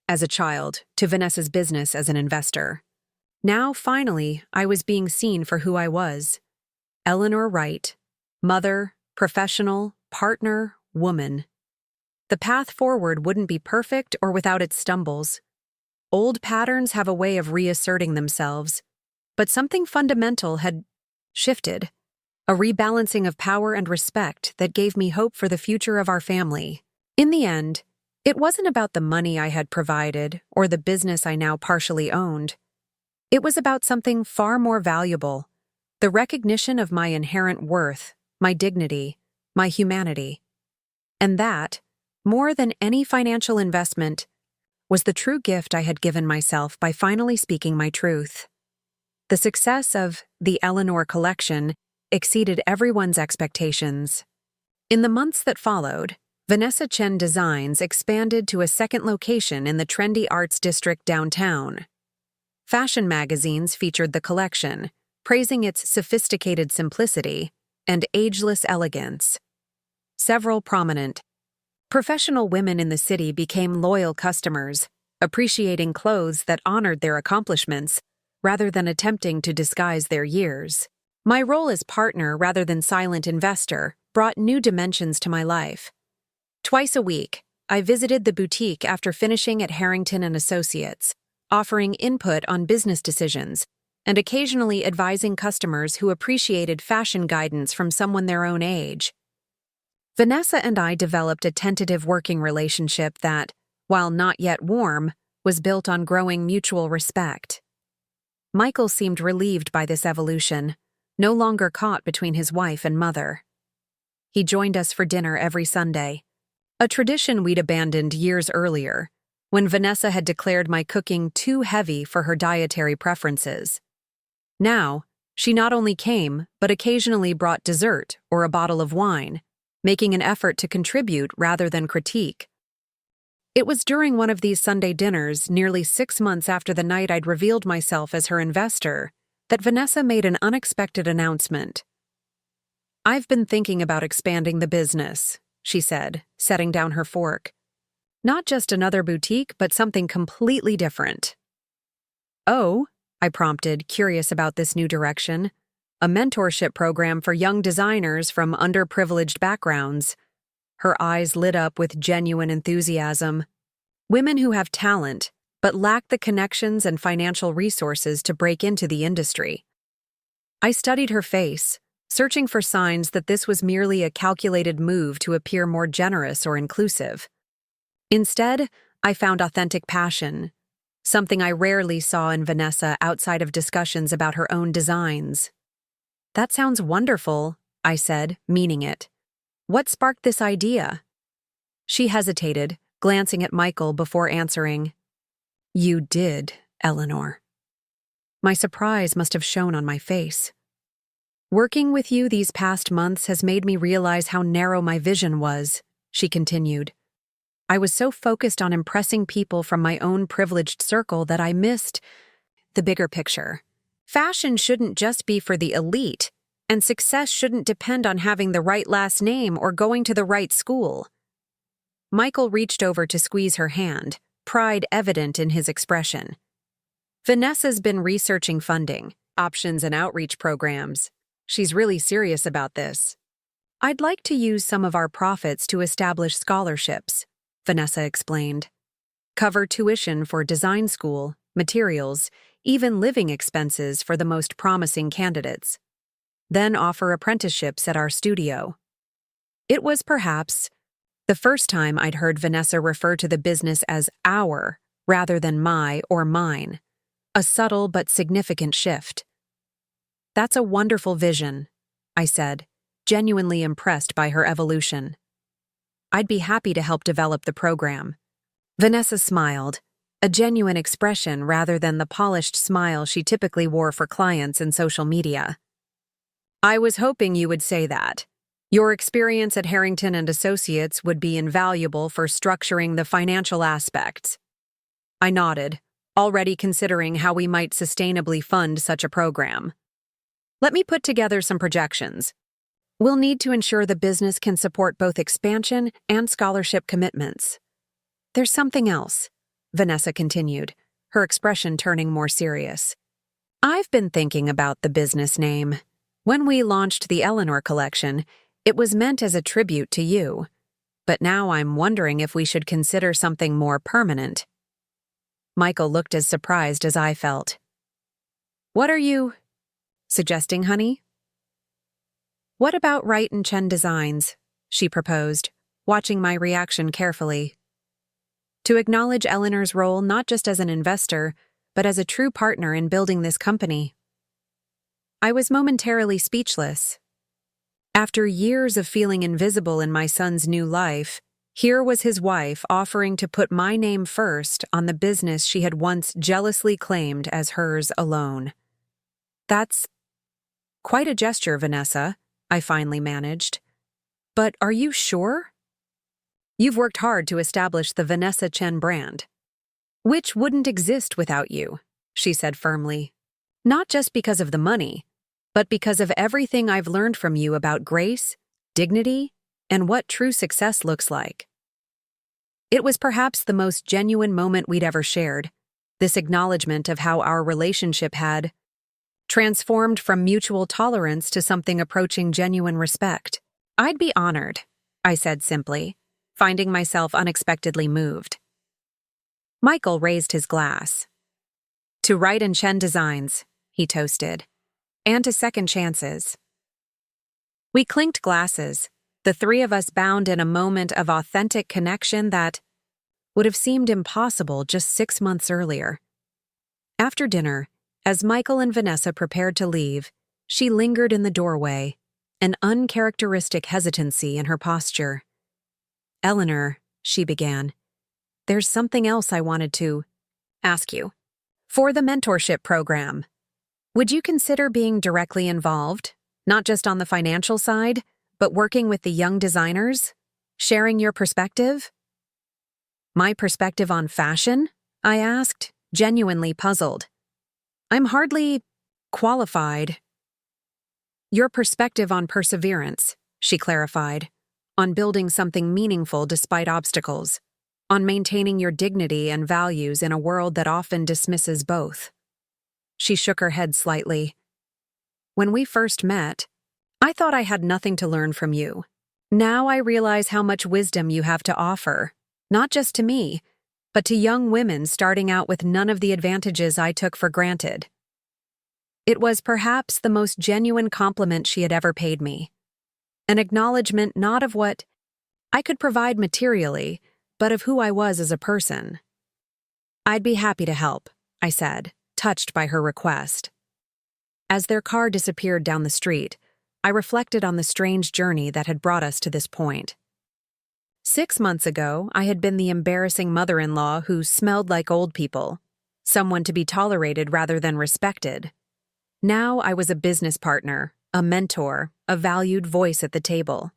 as a child, to Vanessa's business as an investor. Now, finally, I was being seen for who I was. Eleanor Wright, mother, professional, partner, woman. The path forward wouldn't be perfect or without its stumbles. Old patterns have a way of reasserting themselves, but something fundamental had shifted, a rebalancing of power and respect that gave me hope for the future of our family. In the end, it wasn't about the money I had provided or the business I now partially owned. It was about something far more valuable, the recognition of my inherent worth, my dignity, my humanity. And that, more than any financial investment, was the true gift I had given myself by finally speaking my truth. The success of the Eleanor collection exceeded everyone's expectations. In the months that followed, Vanessa Chen Designs expanded to a second location in the trendy arts district downtown. Fashion magazines featured the collection, praising its sophisticated simplicity and ageless elegance. Several prominent, professional women in the city became loyal customers, appreciating clothes that honored their accomplishments rather than attempting to disguise their years. My role as partner rather than silent investor brought new dimensions to my life. Twice a week, I visited the boutique after finishing at Harrington and Associates, offering input on business decisions and occasionally advising customers who appreciated fashion guidance from someone their own age. Vanessa and I developed a tentative working relationship that, while not yet warm, was built on growing mutual respect. Michael seemed relieved by this evolution, no longer caught between his wife and mother. He joined us for dinner every Sunday, a tradition we'd abandoned years earlier, when Vanessa had declared my cooking too heavy for her dietary preferences. Now, she not only came, but occasionally brought dessert or a bottle of wine, making an effort to contribute rather than critique. It was during one of these Sunday dinners, nearly 6 months after the night I'd revealed myself as her investor, that Vanessa made an unexpected announcement. "I've been thinking about expanding the business," she said, setting down her fork. "Not just another boutique, but something completely different." "Oh," I prompted, curious about this new direction. "A mentorship program for young designers from underprivileged backgrounds." Her eyes lit up with genuine enthusiasm. "Women who have talent, but lack the connections and financial resources to break into the industry." I studied her face, searching for signs that this was merely a calculated move to appear more generous or inclusive. Instead, I found authentic passion, something I rarely saw in Vanessa outside of discussions about her own designs. "That sounds wonderful," I said, meaning it. "What sparked this idea?" She hesitated, glancing at Michael before answering. "You did, Eleanor." My surprise must have shown on my face. "Working with you these past months has made me realize how narrow my vision was," she continued. "I was so focused on impressing people from my own privileged circle that I missed the bigger picture. Fashion shouldn't just be for the elite, and success shouldn't depend on having the right last name or going to the right school." Michael reached over to squeeze her hand, pride evident in his expression. "Vanessa's been researching funding, options and outreach programs. She's really serious about this. I'd like to use some of our profits to establish scholarships, Vanessa explained. Cover tuition for design school, materials, even living expenses for the most promising candidates. Then offer apprenticeships at our studio. It was perhaps the first time I'd heard Vanessa refer to the business as our rather than my or mine, a subtle but significant shift. That's a wonderful vision, I said, genuinely impressed by her evolution. I'd be happy to help develop the program. Vanessa smiled, a genuine expression rather than the polished smile she typically wore for clients in social media. I was hoping you would say that. Your experience at Harrington and Associates would be invaluable for structuring the financial aspects. I nodded, already considering how we might sustainably fund such a program. Let me put together some projections. We'll need to ensure the business can support both expansion and scholarship commitments. There's something else, Vanessa continued, her expression turning more serious. I've been thinking about the business name. When we launched the Eleanor collection, it was meant as a tribute to you. But now I'm wondering if we should consider something more permanent. Michael looked as surprised as I felt. What are you suggesting, honey? What about Wright and Chen Designs? She proposed, watching my reaction carefully. To acknowledge Eleanor's role not just as an investor, but as a true partner in building this company. I was momentarily speechless. After years of feeling invisible in my son's new life, here was his wife offering to put my name first on the business she had once jealously claimed as hers alone. That's quite a gesture, Vanessa, I finally managed. But are you sure? You've worked hard to establish the Vanessa Chen brand, which wouldn't exist without you, she said firmly. Not just because of the money, but because of everything I've learned from you about grace, dignity, and what true success looks like. It was perhaps the most genuine moment we'd ever shared, this acknowledgement of how our relationship had transformed from mutual tolerance to something approaching genuine respect. I'd be honored, I said simply, finding myself unexpectedly moved. Michael raised his glass. To Wright and Chen Designs, he toasted, and to second chances. We clinked glasses, the three of us bound in a moment of authentic connection that would have seemed impossible just 6 months earlier. After dinner, as Michael and Vanessa prepared to leave, she lingered in the doorway, an uncharacteristic hesitancy in her posture. Eleanor, she began, there's something else I wanted to ask you. For the mentorship program, would you consider being directly involved, not just on the financial side, but working with the young designers, sharing your perspective? My perspective on fashion? I asked, genuinely puzzled. I'm hardly qualified. Your perspective on perseverance, she clarified, on building something meaningful despite obstacles, on maintaining your dignity and values in a world that often dismisses both. She shook her head slightly. When we first met, I thought I had nothing to learn from you. Now I realize how much wisdom you have to offer, not just to me, but to young women starting out with none of the advantages I took for granted. It was perhaps the most genuine compliment she had ever paid me. An acknowledgement not of what I could provide materially, but of who I was as a person. I'd be happy to help, I said, touched by her request. As their car disappeared down the street, I reflected on the strange journey that had brought us to this point. 6 months ago, I had been the embarrassing mother-in-law who smelled like old people, someone to be tolerated rather than respected. Now I was a business partner, a mentor, a valued voice at the table.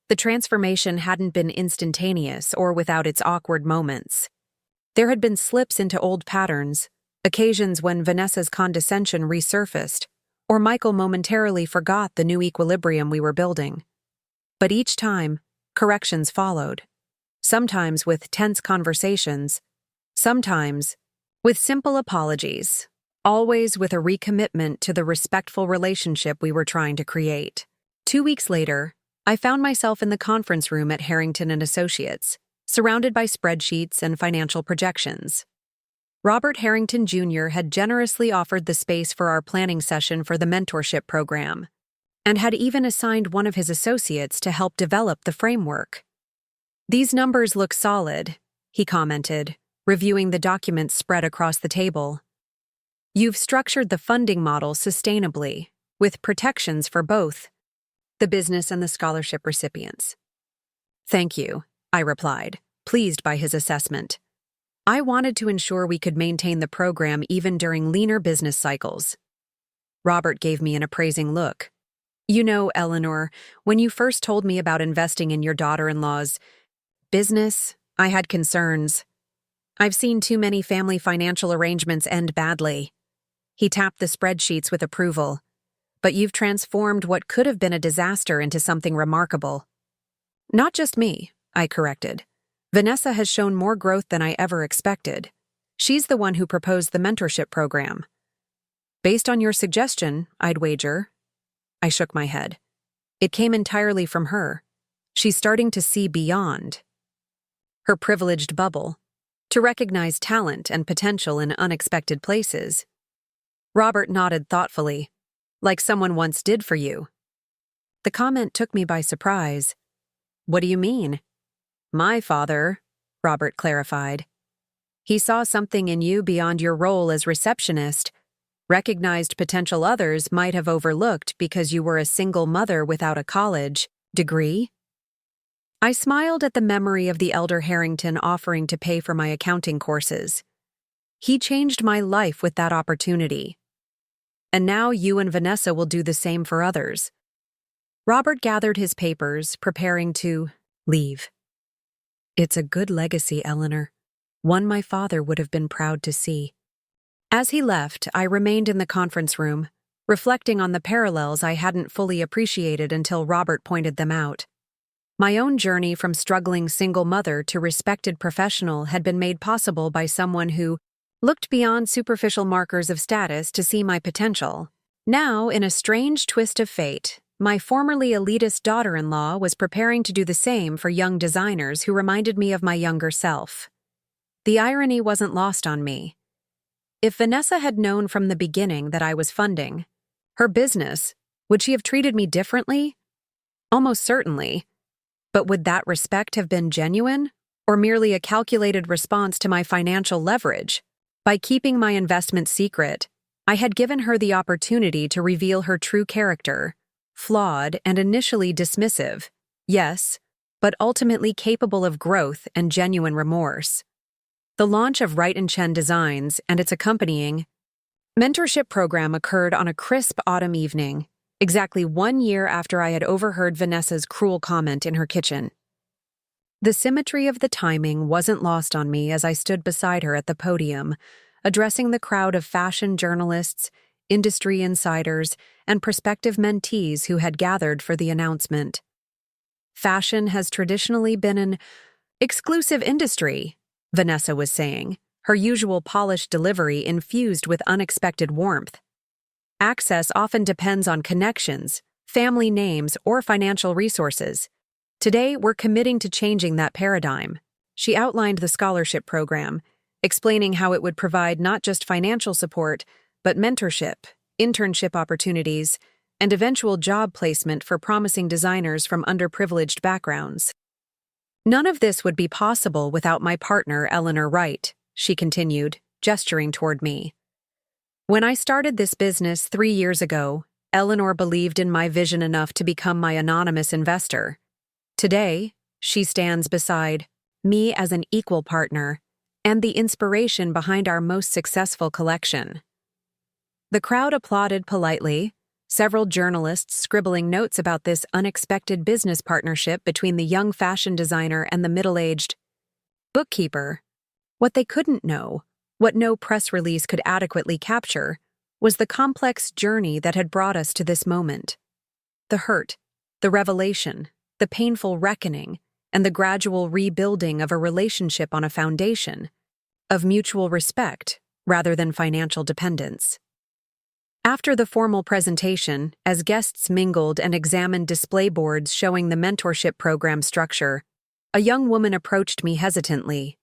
The transformation hadn't been instantaneous or without its awkward moments. There had been slips into old patterns, occasions when Vanessa's condescension resurfaced, or Michael momentarily forgot the new equilibrium we were building. But each time, corrections followed. Sometimes with tense conversations, sometimes with simple apologies, always with a recommitment to the respectful relationship we were trying to create. 2 weeks later, I found myself in the conference room at Harrington and Associates, surrounded by spreadsheets and financial projections. Robert Harrington Jr. had generously offered the space for our planning session for the mentorship program, and had even assigned one of his associates to help develop the framework. "These numbers look solid," he commented, reviewing the documents spread across the table. "You've structured the funding model sustainably, with protections for both the business and the scholarship recipients." "Thank you," I replied, pleased by his assessment. I wanted to ensure we could maintain the program even during leaner business cycles. Robert gave me an appraising look. "You know, Eleanor, when you first told me about investing in your daughter-in-law's business, I had concerns. I've seen too many family financial arrangements end badly." He tapped the spreadsheets with approval. "But you've transformed what could have been a disaster into something remarkable." "Not just me," I corrected. "Vanessa has shown more growth than I ever expected. She's the one who proposed the mentorship program." "Based on your suggestion, I'd wager." I shook my head. "It came entirely from her. She's starting to see beyond her privileged bubble, to recognize talent and potential in unexpected places." Robert nodded thoughtfully, "Like someone once did for you." The comment took me by surprise. "What do you mean?" "My father," Robert clarified. "He saw something in you beyond your role as receptionist, recognized potential others might have overlooked because you were a single mother without a college degree." I smiled at the memory of the elder Harrington offering to pay for my accounting courses. He changed my life with that opportunity. And now you and Vanessa will do the same for others. Robert gathered his papers, preparing to leave. "It's a good legacy, Eleanor. One my father would have been proud to see." As he left, I remained in the conference room, reflecting on the parallels I hadn't fully appreciated until Robert pointed them out. My own journey from struggling single mother to respected professional had been made possible by someone who looked beyond superficial markers of status to see my potential. Now, in a strange twist of fate, my formerly elitist daughter-in-law was preparing to do the same for young designers who reminded me of my younger self. The irony wasn't lost on me. If Vanessa had known from the beginning that I was funding her business, would she have treated me differently? Almost certainly. But would that respect have been genuine, or merely a calculated response to my financial leverage? By keeping my investment secret, I had given her the opportunity to reveal her true character, flawed and initially dismissive, yes, but ultimately capable of growth and genuine remorse. The launch of Wright & Chen Designs and its accompanying mentorship program occurred on a crisp autumn evening, exactly 1 year after I had overheard Vanessa's cruel comment in her kitchen. The symmetry of the timing wasn't lost on me as I stood beside her at the podium, addressing the crowd of fashion journalists, industry insiders, and prospective mentees who had gathered for the announcement. "Fashion has traditionally been an exclusive industry," Vanessa was saying, her usual polished delivery infused with unexpected warmth. "Access often depends on connections, family names, or financial resources. Today, we're committing to changing that paradigm." She outlined the scholarship program, explaining how it would provide not just financial support, but mentorship, internship opportunities, and eventual job placement for promising designers from underprivileged backgrounds. "None of this would be possible without my partner, Eleanor Wright," she continued, gesturing toward me. "When I started this business 3 years ago, Eleanor believed in my vision enough to become my anonymous investor. Today, she stands beside me as an equal partner and the inspiration behind our most successful collection." The crowd applauded politely, several journalists scribbling notes about this unexpected business partnership between the young fashion designer and the middle-aged bookkeeper. What they couldn't know, what no press release could adequately capture, was the complex journey that had brought us to this moment. The hurt, the revelation, the painful reckoning, and the gradual rebuilding of a relationship on a foundation of mutual respect, rather than financial dependence. After the formal presentation, as guests mingled and examined display boards showing the mentorship program structure, a young woman approached me hesitantly.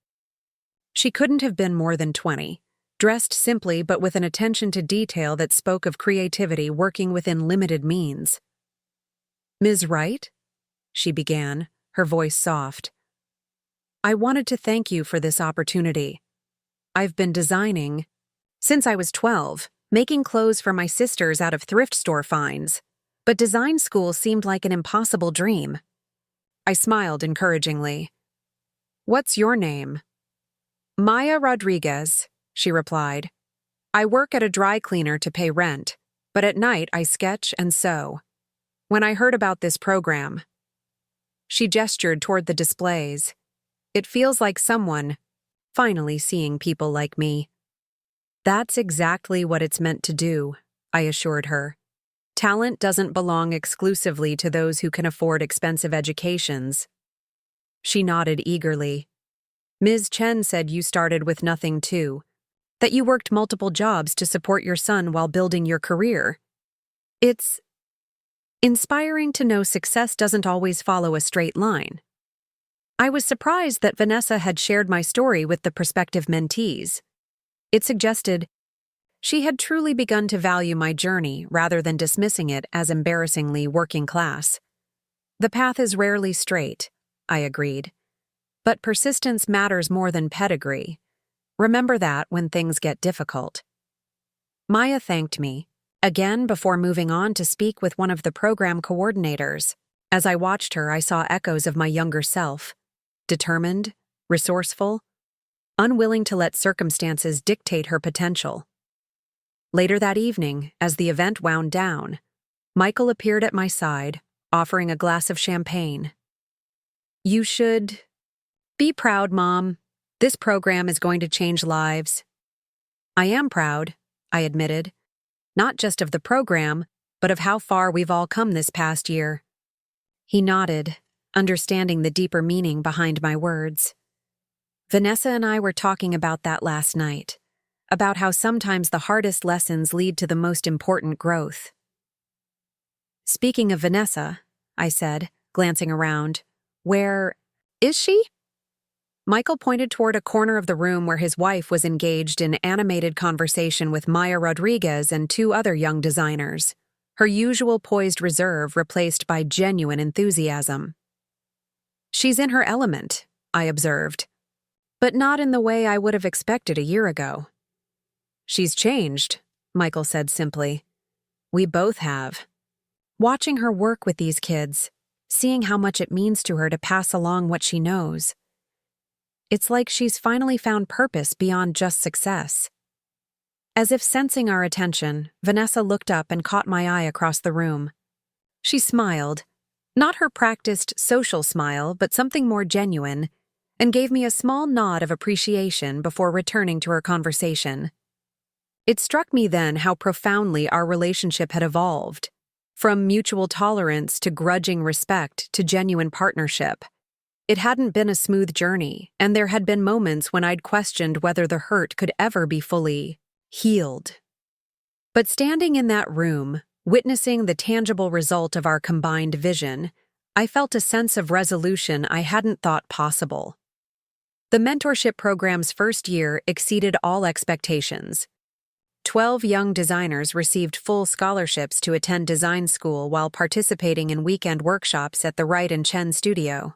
She couldn't have been more than 20, dressed simply but with an attention to detail that spoke of creativity working within limited means. "Ms. Wright?" she began, her voice soft. "I wanted to thank you for this opportunity. I've been designing since I was 12, making clothes for my sisters out of thrift store finds, but design school seemed like an impossible dream." I smiled encouragingly. "What's your name?" "Maya Rodriguez," she replied. "I work at a dry cleaner to pay rent, but at night I sketch and sew. When I heard about this program..." She gestured toward the displays. "It feels like someone finally seeing people like me." "That's exactly what it's meant to do," I assured her. "Talent doesn't belong exclusively to those who can afford expensive educations." She nodded eagerly. "Ms. Chen said you started with nothing too, that you worked multiple jobs to support your son while building your career. It's inspiring to know success doesn't always follow a straight line." I was surprised that Vanessa had shared my story with the prospective mentees. It suggested she had truly begun to value my journey rather than dismissing it as embarrassingly working class. "The path is rarely straight," I agreed. "But persistence matters more than pedigree. Remember that when things get difficult." Maya thanked me, again before moving on to speak with one of the program coordinators. As I watched her, I saw echoes of my younger self. Determined, resourceful, unwilling to let circumstances dictate her potential. Later that evening, as the event wound down, Michael appeared at my side, offering a glass of champagne. "You should be proud, Mom. This program is going to change lives." "I am proud," I admitted, "not just of the program, but of how far we've all come this past year." He nodded, understanding the deeper meaning behind my words. "Vanessa and I were talking about that last night, about how sometimes the hardest lessons lead to the most important growth." "Speaking of Vanessa," I said, glancing around, "where is she?" Michael pointed toward a corner of the room where his wife was engaged in animated conversation with Maya Rodriguez and two other young designers, her usual poised reserve replaced by genuine enthusiasm. "She's in her element," I observed, "but not in the way I would have expected a year ago." "She's changed," Michael said simply. "We both have." Watching her work with these kids, seeing how much it means to her to pass along what she knows. It's like she's finally found purpose beyond just success. As if sensing our attention, Vanessa looked up and caught my eye across the room. She smiled, not her practiced social smile, but something more genuine, and gave me a small nod of appreciation before returning to her conversation. It struck me then how profoundly our relationship had evolved, from mutual tolerance to grudging respect to genuine partnership. It hadn't been a smooth journey, and there had been moments when I'd questioned whether the hurt could ever be fully healed. But standing in that room, witnessing the tangible result of our combined vision, I felt a sense of resolution I hadn't thought possible. The mentorship program's first year exceeded all expectations. 12 young designers received full scholarships to attend design school while participating in weekend workshops at the Wright and Chen studio.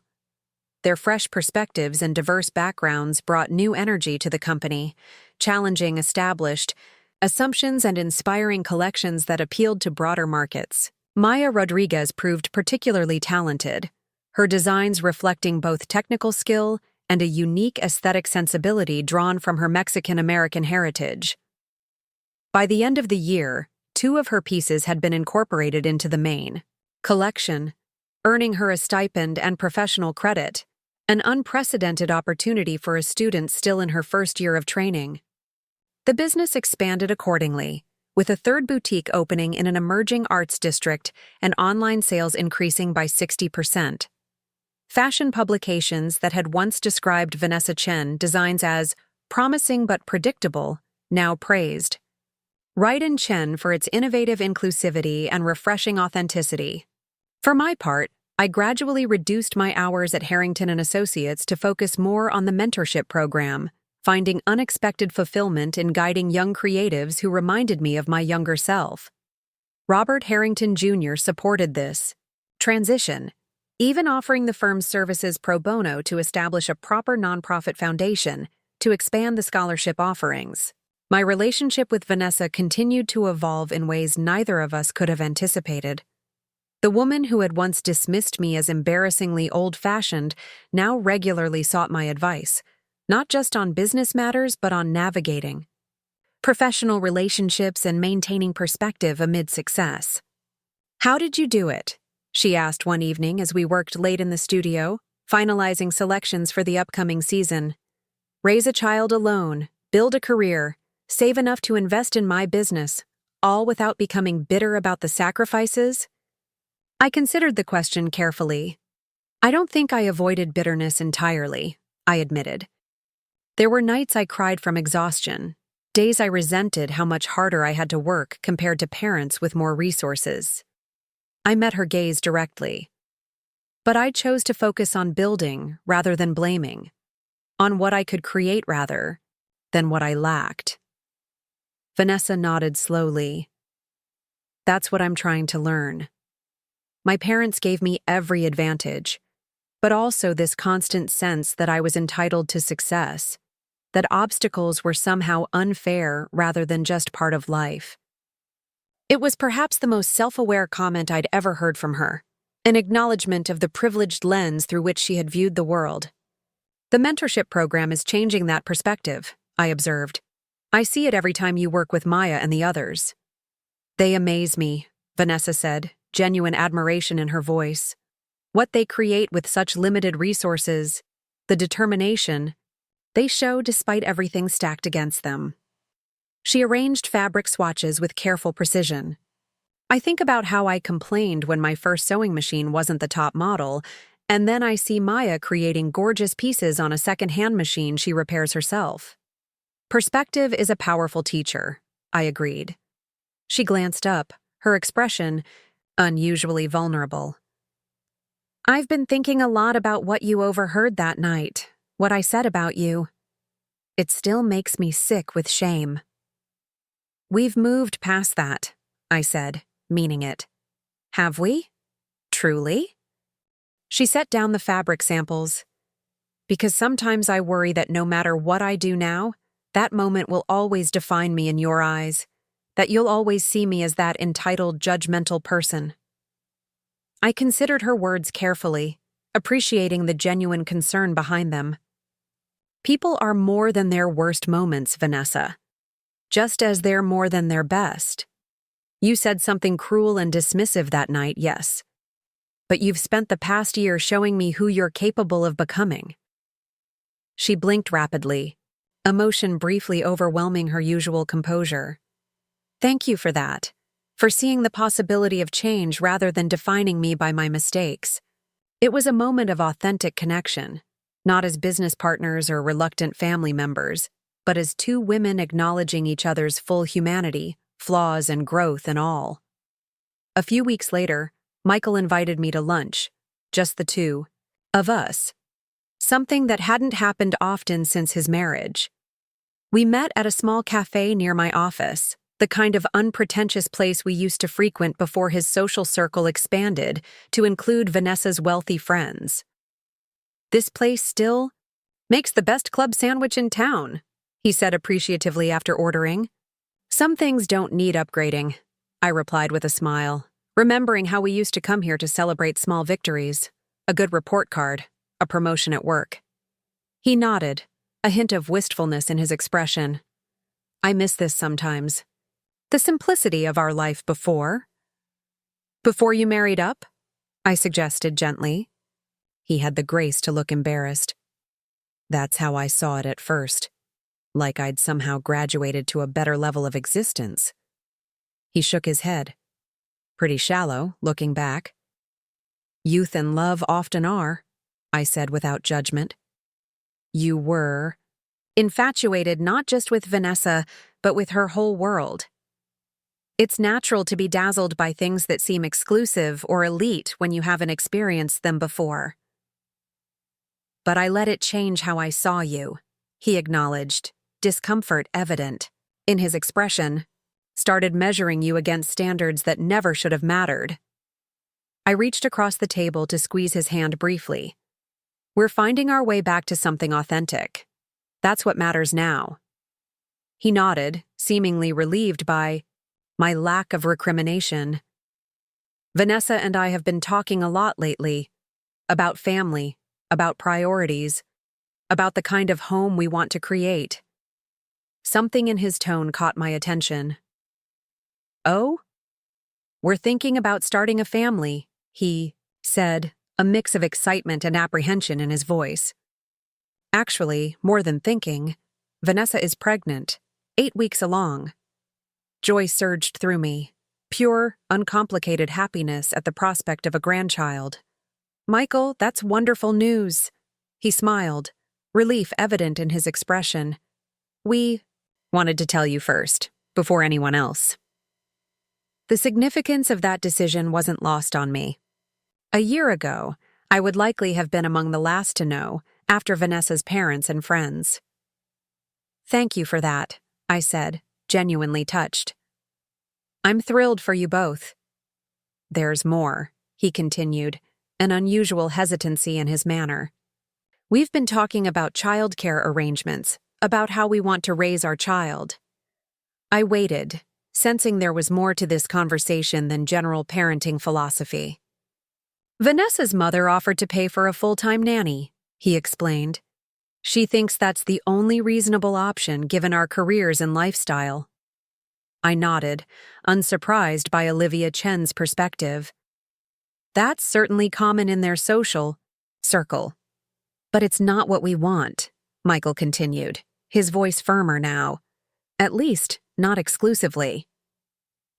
Their fresh perspectives and diverse backgrounds brought new energy to the company, challenging established assumptions and inspiring collections that appealed to broader markets. Maya Rodriguez proved particularly talented, her designs reflecting both technical skill and a unique aesthetic sensibility drawn from her Mexican-American heritage. By the end of the year, 2 of her pieces had been incorporated into the main collection, earning her a stipend and professional credit, an unprecedented opportunity for a student still in her first year of training. The business expanded accordingly, with a 3rd boutique opening in an emerging arts district and online sales increasing by 60%. Fashion publications that had once described Vanessa Chen designs as promising but predictable now praised. Wright and Chen for its innovative inclusivity and refreshing authenticity. For my part, I gradually reduced my hours at Harrington and Associates to focus more on the mentorship program, finding unexpected fulfillment in guiding young creatives who reminded me of my younger self. Robert Harrington Jr. supported this transition, even offering the firm's services pro bono to establish a proper nonprofit foundation to expand the scholarship offerings. My relationship with Vanessa continued to evolve in ways neither of us could have anticipated. The woman who had once dismissed me as embarrassingly old-fashioned now regularly sought my advice, not just on business matters but on navigating professional relationships and maintaining perspective amid success. "How did you do it?" she asked one evening as we worked late in the studio, finalizing selections for the upcoming season. "Raise a child alone, build a career, save enough to invest in my business, all without becoming bitter about the sacrifices?" I considered the question carefully. I don't think I avoided bitterness entirely, I admitted. There were nights I cried from exhaustion, days I resented how much harder I had to work compared to parents with more resources. I met her gaze directly. But I chose to focus on building rather than blaming, on what I could create rather than what I lacked. Vanessa nodded slowly. "That's what I'm trying to learn. My parents gave me every advantage, but also this constant sense that I was entitled to success, that obstacles were somehow unfair rather than just part of life." It was perhaps the most self-aware comment I'd ever heard from her, an acknowledgement of the privileged lens through which she had viewed the world. "The mentorship program is changing that perspective," I observed. "I see it every time you work with Maya and the others." "They amaze me," Vanessa said, genuine admiration in her voice. "What they create with such limited resources, the determination, they show despite everything stacked against them." She arranged fabric swatches with careful precision. I think about how I complained when my first sewing machine wasn't the top model, and then I see Maya creating gorgeous pieces on a second-hand machine she repairs herself. Perspective is a powerful teacher, I agreed. She glanced up, her expression unusually vulnerable. "I've been thinking a lot about what you overheard that night, what I said about you. It still makes me sick with shame." "We've moved past that," I said, meaning it. "Have we? Truly?" She set down the fabric samples. "Because sometimes I worry that no matter what I do now, that moment will always define me in your eyes, that you'll always see me as that entitled, judgmental person." I considered her words carefully, appreciating the genuine concern behind them. People are more than their worst moments, Vanessa. Just as they're more than their best. You said something cruel and dismissive that night, yes. But you've spent the past year showing me who you're capable of becoming. She blinked rapidly, emotion briefly overwhelming her usual composure. "Thank you for that, for seeing the possibility of change rather than defining me by my mistakes." It was a moment of authentic connection, not as business partners or reluctant family members, but as two women acknowledging each other's full humanity, flaws and growth and all. A few weeks later, Michael invited me to lunch, just the two of us, something that hadn't happened often since his marriage. We met at a small cafe near my office, the kind of unpretentious place we used to frequent before his social circle expanded to include Vanessa's wealthy friends. "This place still makes the best club sandwich in town," he said appreciatively after ordering. "Some things don't need upgrading," I replied with a smile, remembering how we used to come here to celebrate small victories, a good report card, a promotion at work. He nodded, a hint of wistfulness in his expression. "I miss this sometimes. The simplicity of our life before." "Before you married up?" I suggested gently. He had the grace to look embarrassed. "That's how I saw it at first, like I'd somehow graduated to a better level of existence." He shook his head. "Pretty shallow, looking back." "Youth and love often are," I said without judgment. "You were infatuated not just with Vanessa, but with her whole world. It's natural to be dazzled by things that seem exclusive or elite when you haven't experienced them before. But I let it change how I saw you, he acknowledged, discomfort evident in his expression, started measuring you against standards that never should have mattered. I reached across the table to squeeze his hand briefly. We're finding our way back to something authentic. That's what matters now. He nodded, seemingly relieved by my lack of recrimination. Vanessa and I have been talking a lot lately about family, about priorities, about the kind of home we want to create. Something in his tone caught my attention. Oh? We're thinking about starting a family, he said, a mix of excitement and apprehension in his voice. Actually, more than thinking, Vanessa is pregnant, 8 weeks along. Joy surged through me, pure, uncomplicated happiness at the prospect of a grandchild. Michael, that's wonderful news. He smiled, relief evident in his expression. We wanted to tell you first, before anyone else. The significance of that decision wasn't lost on me. A year ago, I would likely have been among the last to know, after Vanessa's parents and friends. Thank you for that, I said, genuinely touched. I'm thrilled for you both. There's more, he continued, an unusual hesitancy in his manner. We've been talking about childcare arrangements, about how we want to raise our child. I waited, sensing there was more to this conversation than general parenting philosophy. Vanessa's mother offered to pay for a full-time nanny, he explained. She thinks that's the only reasonable option given our careers and lifestyle. I nodded, unsurprised by Olivia Chen's perspective. That's certainly common in their social circle. But it's not what we want, Michael continued, his voice firmer now. At least, not exclusively.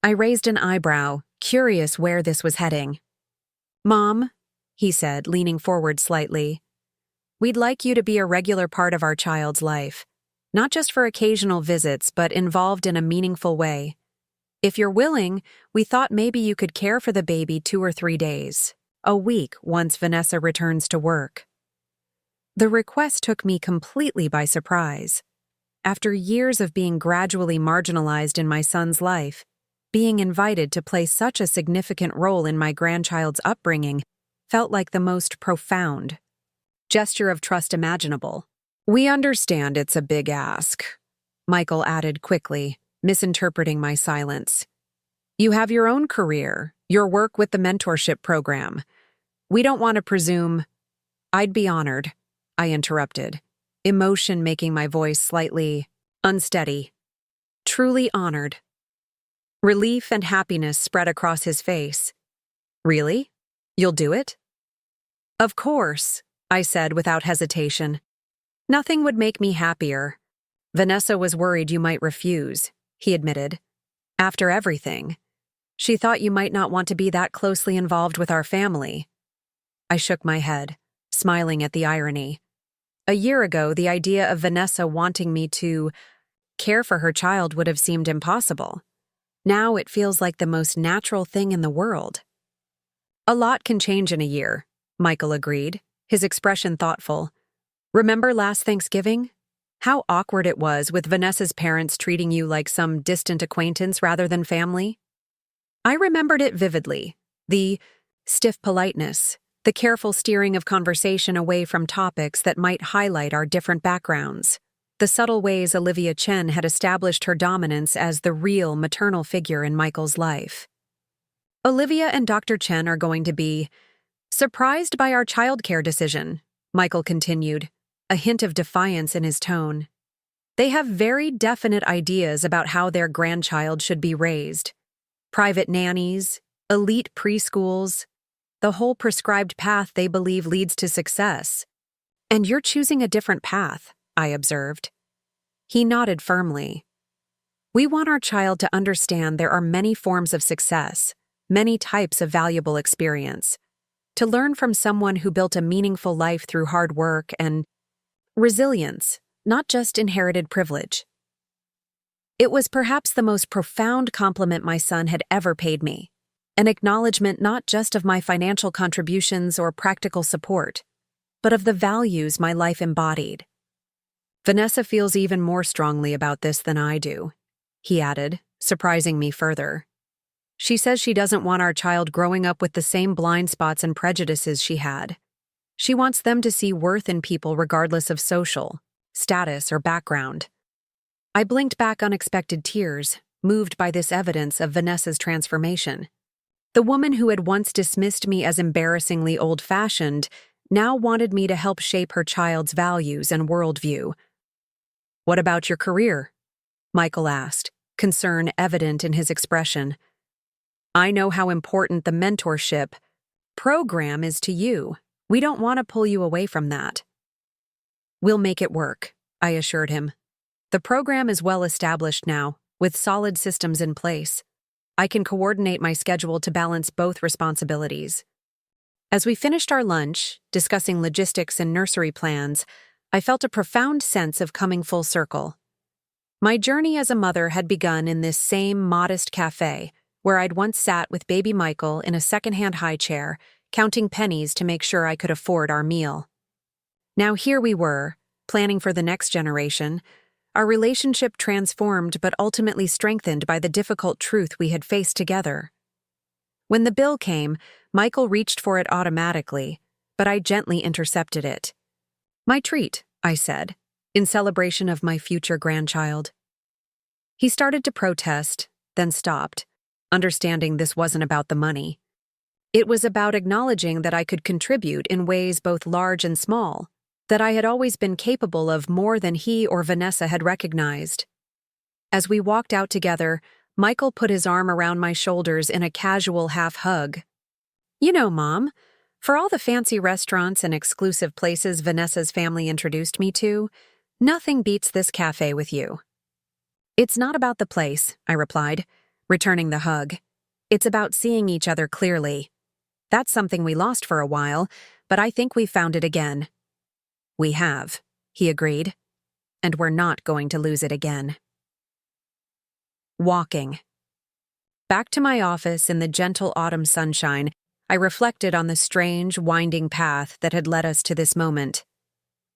I raised an eyebrow, curious where this was heading. Mom, he said, leaning forward slightly, we'd like you to be a regular part of our child's life, not just for occasional visits, but involved in a meaningful way. If you're willing, we thought maybe you could care for the baby 2 or 3 days, a week once Vanessa returns to work. The request took me completely by surprise. After years of being gradually marginalized in my son's life, being invited to play such a significant role in my grandchild's upbringing felt like the most profound gesture of trust imaginable. We understand it's a big ask, Michael added quickly, misinterpreting my silence. You have your own career, your work with the mentorship program. We don't want to presume. I'd be honored, I interrupted, emotion making my voice slightly unsteady. Truly honored. Relief and happiness spread across his face. Really? You'll do it? Of course, I said without hesitation. Nothing would make me happier. Vanessa was worried you might refuse, he admitted. After everything. She thought you might not want to be that closely involved with our family. I shook my head, smiling at the irony. A year ago, the idea of Vanessa wanting me to care for her child would have seemed impossible. Now it feels like the most natural thing in the world. A lot can change in a year, Michael agreed, his expression thoughtful. Remember last Thanksgiving? How awkward it was with Vanessa's parents treating you like some distant acquaintance rather than family? I remembered it vividly, the stiff politeness, the careful steering of conversation away from topics that might highlight our different backgrounds, the subtle ways Olivia Chen had established her dominance as the real maternal figure in Michael's life. Olivia and Dr. Chen are going to be surprised by our childcare decision, Michael continued, a hint of defiance in his tone. They have very definite ideas about how their grandchild should be raised. Private nannies, elite preschools, the whole prescribed path they believe leads to success. And you're choosing a different path, I observed. He nodded firmly. We want our child to understand there are many forms of success, many types of valuable experience. To learn from someone who built a meaningful life through hard work and resilience, not just inherited privilege. It was perhaps the most profound compliment my son had ever paid me, an acknowledgement not just of my financial contributions or practical support, but of the values my life embodied. Vanessa feels even more strongly about this than I do, he added, surprising me further. She says she doesn't want our child growing up with the same blind spots and prejudices she had. She wants them to see worth in people regardless of social status or background. I blinked back unexpected tears, moved by this evidence of Vanessa's transformation. The woman who had once dismissed me as embarrassingly old-fashioned now wanted me to help shape her child's values and worldview. "What about your career?" Michael asked, concern evident in his expression. "I know how important the mentorship program is to you. We don't want to pull you away from that." "We'll make it work," I assured him. "The program is well established now, with solid systems in place. I can coordinate my schedule to balance both responsibilities." As we finished our lunch, discussing logistics and nursery plans, I felt a profound sense of coming full circle. My journey as a mother had begun in this same modest cafe, where I'd once sat with baby Michael in a secondhand high chair, counting pennies to make sure I could afford our meal. Now here we were, planning for the next generation, our relationship transformed but ultimately strengthened by the difficult truth we had faced together. When the bill came, Michael reached for it automatically, but I gently intercepted it. "My treat," I said, in celebration of my future grandchild. He started to protest, then stopped, understanding this wasn't about the money. It was about acknowledging that I could contribute in ways both large and small, that I had always been capable of more than he or Vanessa had recognized. As we walked out together, Michael put his arm around my shoulders in a casual half-hug. "You know, Mom, for all the fancy restaurants and exclusive places Vanessa's family introduced me to, nothing beats this cafe with you." "It's not about the place," I replied, returning the hug. "It's about seeing each other clearly. That's something we lost for a while, but I think we've found it again." "We have," he agreed, "and we're not going to lose it again." Walking. Back to my office in the gentle autumn sunshine, I reflected on the strange, winding path that had led us to this moment.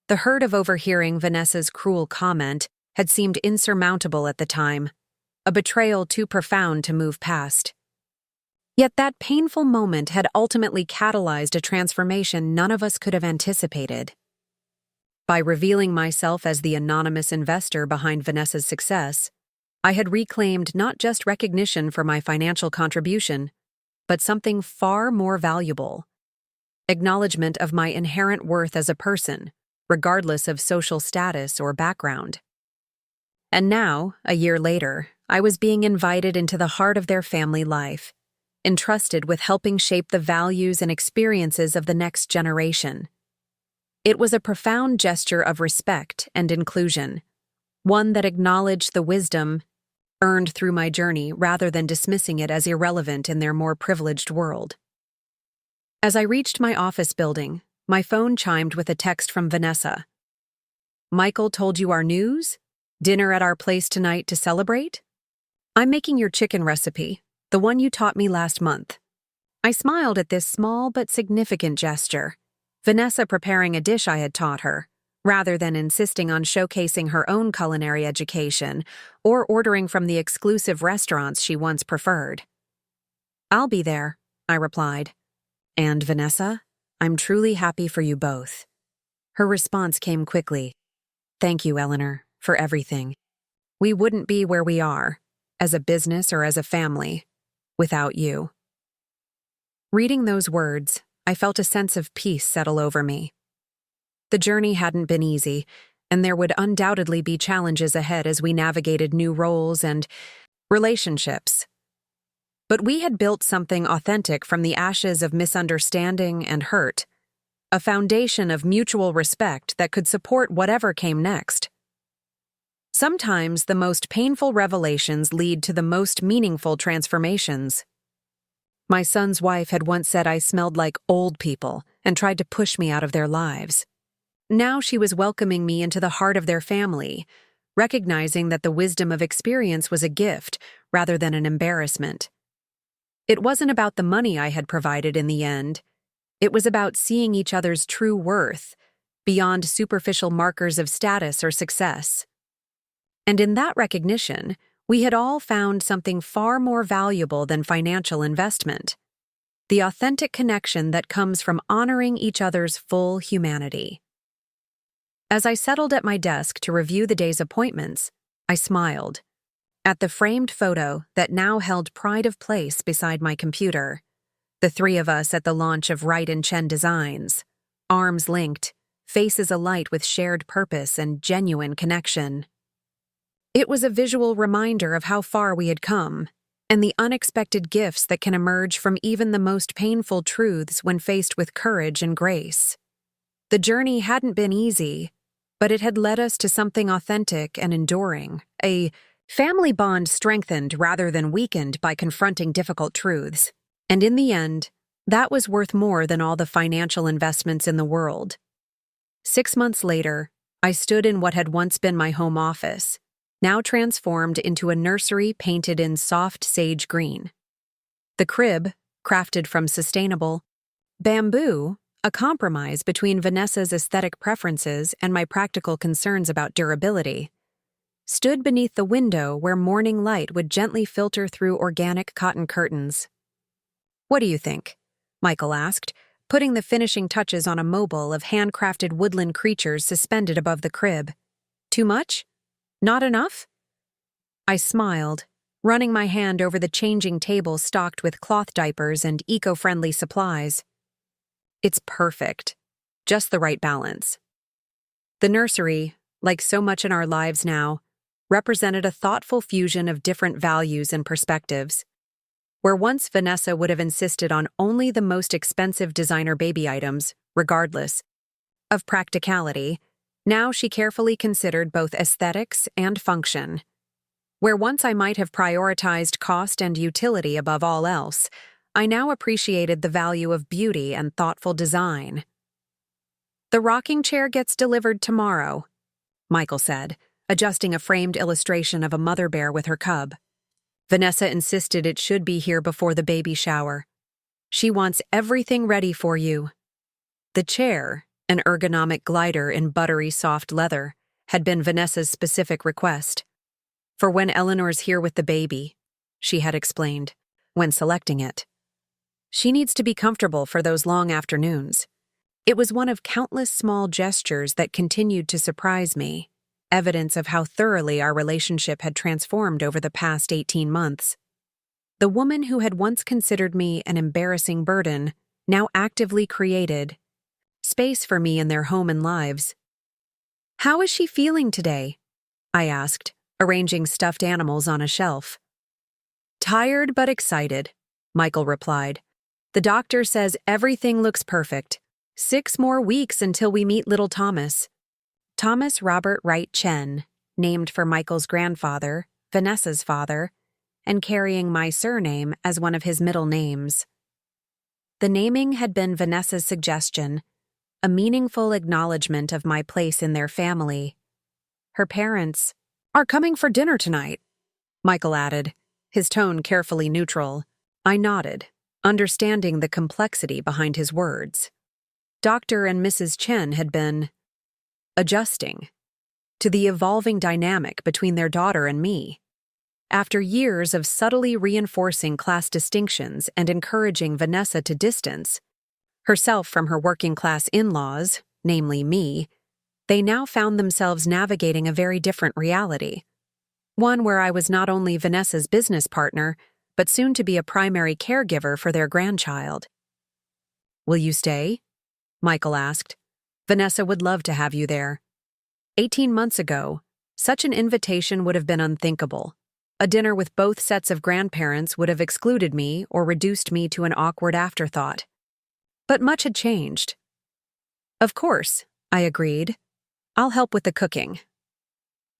The hurt of overhearing Vanessa's cruel comment had seemed insurmountable at the time, a betrayal too profound to move past. Yet that painful moment had ultimately catalyzed a transformation none of us could have anticipated. By revealing myself as the anonymous investor behind Vanessa's success, I had reclaimed not just recognition for my financial contribution, but something far more valuable: acknowledgement of my inherent worth as a person, regardless of social status or background. And now, a year later, I was being invited into the heart of their family life, entrusted with helping shape the values and experiences of the next generation. It was a profound gesture of respect and inclusion, one that acknowledged the wisdom earned through my journey rather than dismissing it as irrelevant in their more privileged world. As I reached my office building, my phone chimed with a text from Vanessa. "Michael told you our news? Dinner at our place tonight to celebrate? I'm making your chicken recipe, the one you taught me last month." I smiled at this small but significant gesture, Vanessa preparing a dish I had taught her, rather than insisting on showcasing her own culinary education or ordering from the exclusive restaurants she once preferred. "I'll be there," I replied. "And Vanessa, I'm truly happy for you both." Her response came quickly. "Thank you, Eleanor, for everything. We wouldn't be where we are, as a business or as a family, without you." Reading those words, I felt a sense of peace settle over me. The journey hadn't been easy, and there would undoubtedly be challenges ahead as we navigated new roles and relationships. But we had built something authentic from the ashes of misunderstanding and hurt, a foundation of mutual respect that could support whatever came next. Sometimes the most painful revelations lead to the most meaningful transformations. My son's wife had once said I smelled like old people and tried to push me out of their lives. Now she was welcoming me into the heart of their family, recognizing that the wisdom of experience was a gift rather than an embarrassment. It wasn't about the money I had provided in the end. It was about seeing each other's true worth, beyond superficial markers of status or success. And in that recognition, we had all found something far more valuable than financial investment: the authentic connection that comes from honoring each other's full humanity. As I settled at my desk to review the day's appointments, I smiled at the framed photo that now held pride of place beside my computer. The three of us at the launch of Wright & Chen Designs, arms linked, faces alight with shared purpose and genuine connection. It was a visual reminder of how far we had come, and the unexpected gifts that can emerge from even the most painful truths when faced with courage and grace. The journey hadn't been easy, but it had led us to something authentic and enduring, a family bond strengthened rather than weakened by confronting difficult truths. And in the end, that was worth more than all the financial investments in the world. 6 months later, I stood in what had once been my home office, now transformed into a nursery painted in soft sage green. The crib, crafted from sustainable bamboo, a compromise between Vanessa's aesthetic preferences and my practical concerns about durability, stood beneath the window where morning light would gently filter through organic cotton curtains. "What do you think?" Michael asked, putting the finishing touches on a mobile of handcrafted woodland creatures suspended above the crib. "Too much? Not enough?" I smiled, running my hand over the changing table stocked with cloth diapers and eco-friendly supplies. "It's perfect. Just the right balance." The nursery, like so much in our lives now, represented a thoughtful fusion of different values and perspectives. Where once Vanessa would have insisted on only the most expensive designer baby items, regardless of practicality, now she carefully considered both aesthetics and function. Where once I might have prioritized cost and utility above all else, I now appreciated the value of beauty and thoughtful design. "The rocking chair gets delivered tomorrow," Michael said, adjusting a framed illustration of a mother bear with her cub. "Vanessa insisted it should be here before the baby shower. She wants everything ready for you." The chair, an ergonomic glider in buttery soft leather, had been Vanessa's specific request. "For when Eleanor's here with the baby," she had explained, when selecting it. "She needs to be comfortable for those long afternoons." It was one of countless small gestures that continued to surprise me, evidence of how thoroughly our relationship had transformed over the past 18 months. The woman who had once considered me an embarrassing burden now actively created space for me in their home and lives. "How is she feeling today?" I asked, arranging stuffed animals on a shelf. "Tired but excited," Michael replied. "The doctor says everything looks perfect. 6 more weeks until we meet little Thomas." Thomas Robert Wright Chen, named for Michael's grandfather, Vanessa's father, and carrying my surname as one of his middle names. The naming had been Vanessa's suggestion, a meaningful acknowledgement of my place in their family. Her parents are coming for dinner tonight, Michael added, his tone carefully neutral. I nodded, understanding the complexity behind his words. Dr. and Mrs. Chen had been adjusting to the evolving dynamic between their daughter and me. After years of subtly reinforcing class distinctions and encouraging Vanessa to distance herself from her working-class in-laws, namely me, they now found themselves navigating a very different reality. One where I was not only Vanessa's business partner, but soon to be a primary caregiver for their grandchild. "Will you stay?" Michael asked. "Vanessa would love to have you there." 18 months ago, such an invitation would have been unthinkable. A dinner with both sets of grandparents would have excluded me or reduced me to an awkward afterthought. But much had changed. "Of course," I agreed. "I'll help with the cooking."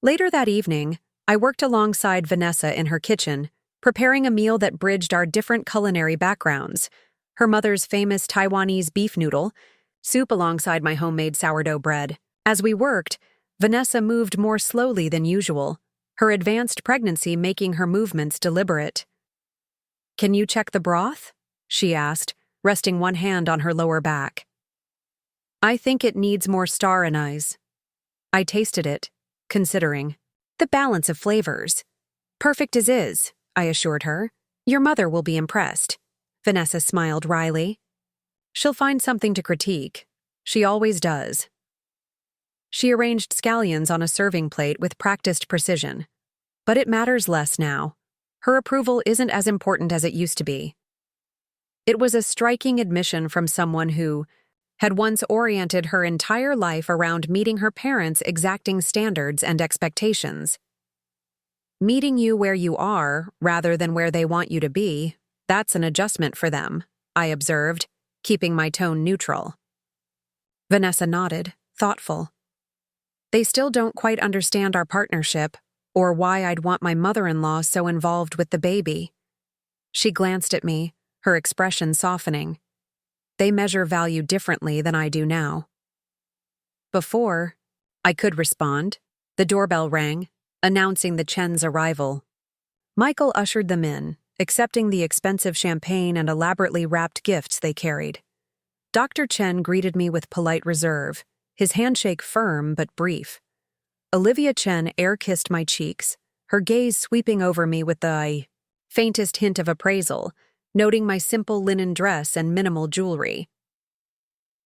Later that evening, I worked alongside Vanessa in her kitchen, preparing a meal that bridged our different culinary backgrounds: her mother's famous Taiwanese beef noodle, soup alongside my homemade sourdough bread. As we worked, Vanessa moved more slowly than usual, her advanced pregnancy making her movements deliberate. "Can you check the broth?" she asked, resting one hand on her lower back. "I think it needs more star anise." I tasted it, considering. "The balance of flavors. Perfect as is," I assured her. "Your mother will be impressed." Vanessa smiled wryly. "She'll find something to critique. She always does." She arranged scallions on a serving plate with practiced precision. But it matters less now. Her approval isn't as important as it used to be. It was a striking admission from someone who had once oriented her entire life around meeting her parents' exacting standards and expectations. Meeting you where you are, rather than where they want you to be, that's an adjustment for them, I observed, keeping my tone neutral. Vanessa nodded, thoughtful. They still don't quite understand our partnership, or why I'd want my mother-in-law so involved with the baby. She glanced at me, her expression softening. They measure value differently than I do now. Before I could respond, the doorbell rang, announcing the Chen's arrival. Michael ushered them in, accepting the expensive champagne and elaborately wrapped gifts they carried. Dr. Chen greeted me with polite reserve, his handshake firm but brief. Olivia Chen air-kissed my cheeks, her gaze sweeping over me with the faintest hint of appraisal, noting my simple linen dress and minimal jewelry.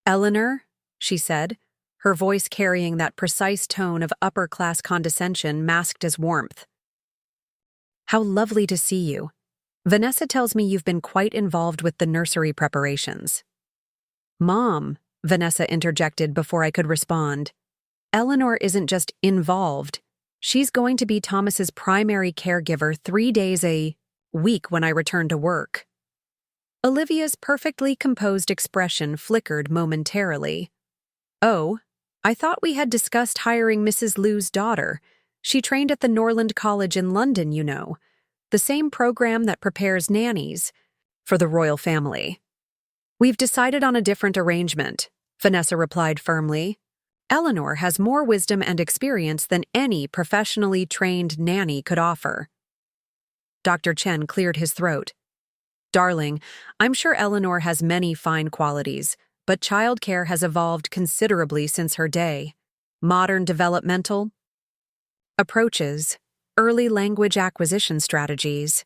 "Eleanor," she said, her voice carrying that precise tone of upper-class condescension masked as warmth. "How lovely to see you. Vanessa tells me you've been quite involved with the nursery preparations." "Mom," Vanessa interjected before I could respond. "Eleanor isn't just involved. She's going to be Thomas's primary caregiver 3 days a week when I return to work." Olivia's perfectly composed expression flickered momentarily. "Oh, I thought we had discussed hiring Mrs. Liu's daughter. She trained at the Norland College in London, you know, the same program that prepares nannies for the royal family." "We've decided on a different arrangement," Vanessa replied firmly. "Eleanor has more wisdom and experience than any professionally trained nanny could offer." Dr. Chen cleared his throat. "Darling, I'm sure Eleanor has many fine qualities, but childcare has evolved considerably since her day. Modern developmental approaches, early language acquisition strategies,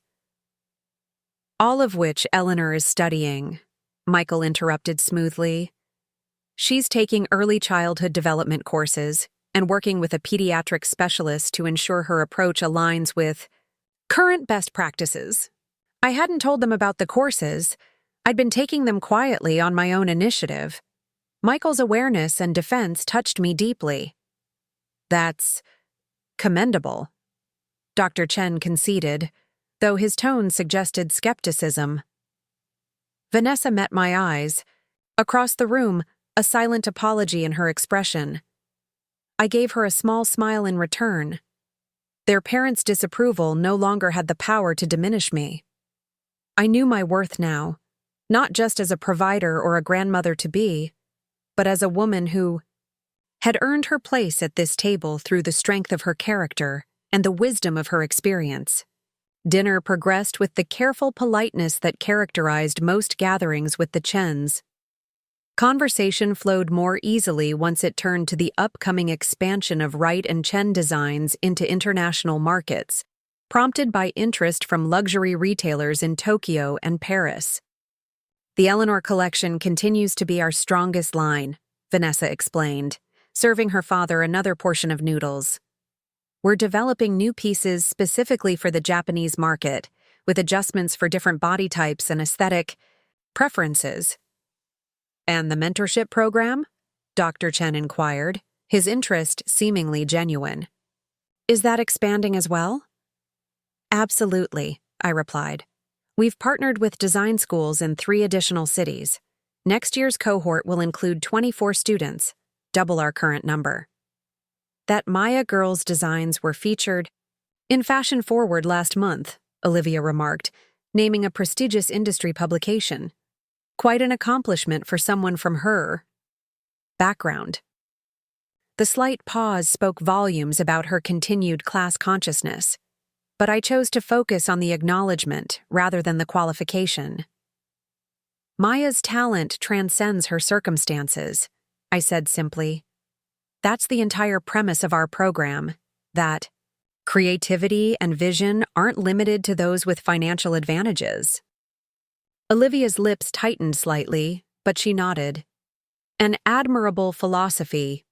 all of which Eleanor is studying," Michael interrupted smoothly. "She's taking early childhood development courses and working with a pediatric specialist to ensure her approach aligns with current best practices. I hadn't told them about the courses. I'd been taking them quietly on my own initiative. Michael's awareness and defense touched me deeply." "That's commendable," Dr. Chen conceded, though his tone suggested skepticism. Vanessa met my eyes. Across the room, a silent apology in her expression. I gave her a small smile in return. Their parents' disapproval no longer had the power to diminish me. I knew my worth now, not just as a provider or a grandmother-to-be, but as a woman who had earned her place at this table through the strength of her character and the wisdom of her experience. Dinner progressed with the careful politeness that characterized most gatherings with the Chens. Conversation flowed more easily once it turned to the upcoming expansion of Wright and Chen designs into international markets, prompted by interest from luxury retailers in Tokyo and Paris. "The Eleanor collection continues to be our strongest line," Vanessa explained, serving her father another portion of noodles. "We're developing new pieces specifically for the Japanese market, with adjustments for different body types and aesthetic preferences." "And the mentorship program?" Dr. Chen inquired, his interest seemingly genuine. "Is that expanding as well?" "Absolutely," I replied. "We've partnered with design schools in 3 additional cities. Next year's cohort will include 24 students, double our current number." "That Maya girl's designs were featured in Fashion Forward last month," Olivia remarked, naming a prestigious industry publication. "Quite an accomplishment for someone from her background. The slight pause spoke volumes about her continued class consciousness, but I chose to focus on the acknowledgement rather than the qualification. Maya's talent transcends her circumstances, I said simply. That's the entire premise of our program, that creativity and vision aren't limited to those with financial advantages. Olivia's lips tightened slightly, but she nodded. An admirable philosophy.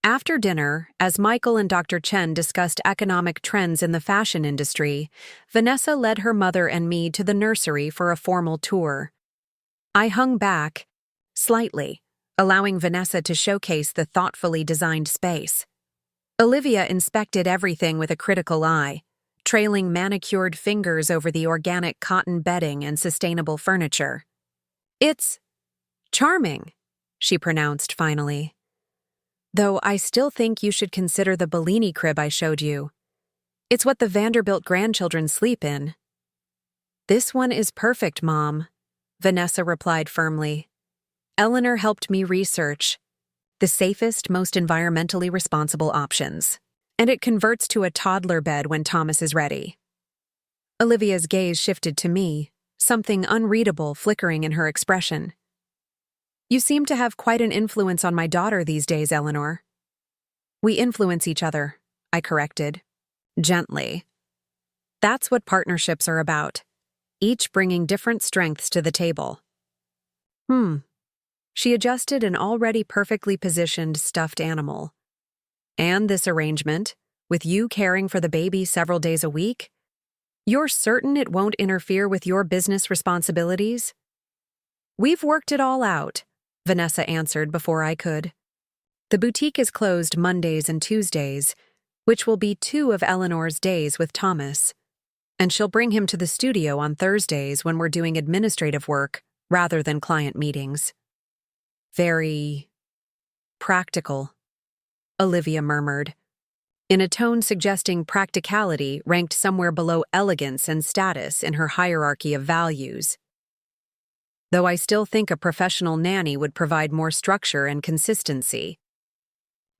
After dinner, as Michael and Dr. Chen discussed economic trends in the fashion industry, Vanessa led her mother and me to the nursery for a formal tour. I hung back, slightly, allowing Vanessa to showcase the thoughtfully designed space. Olivia inspected everything with a critical eye, trailing manicured fingers over the organic cotton bedding and sustainable furniture. "It's charming," she pronounced finally. "Though I still think you should consider the Bellini crib I showed you. It's what the Vanderbilt grandchildren sleep in." "This one is perfect, Mom," Vanessa replied firmly. "Eleanor helped me research the safest, most environmentally responsible options, and it converts to a toddler bed when Thomas is ready." Olivia's gaze shifted to me, something unreadable flickering in her expression. "You seem to have quite an influence on my daughter these days, Eleanor." "We influence each other," I corrected, gently. "That's what partnerships are about, each bringing different strengths to the table." She adjusted an already perfectly positioned stuffed animal. "And this arrangement, with you caring for the baby several days a week? You're certain it won't interfere with your business responsibilities?" "We've worked it all out," Vanessa answered before I could. "The boutique is closed Mondays and Tuesdays, which will be 2 of Eleanor's days with Thomas. And she'll bring him to the studio on Thursdays when we're doing administrative work rather than client meetings." "Very practical," Olivia murmured, in a tone suggesting practicality ranked somewhere below elegance and status in her hierarchy of values. "Though I still think a professional nanny would provide more structure and consistency."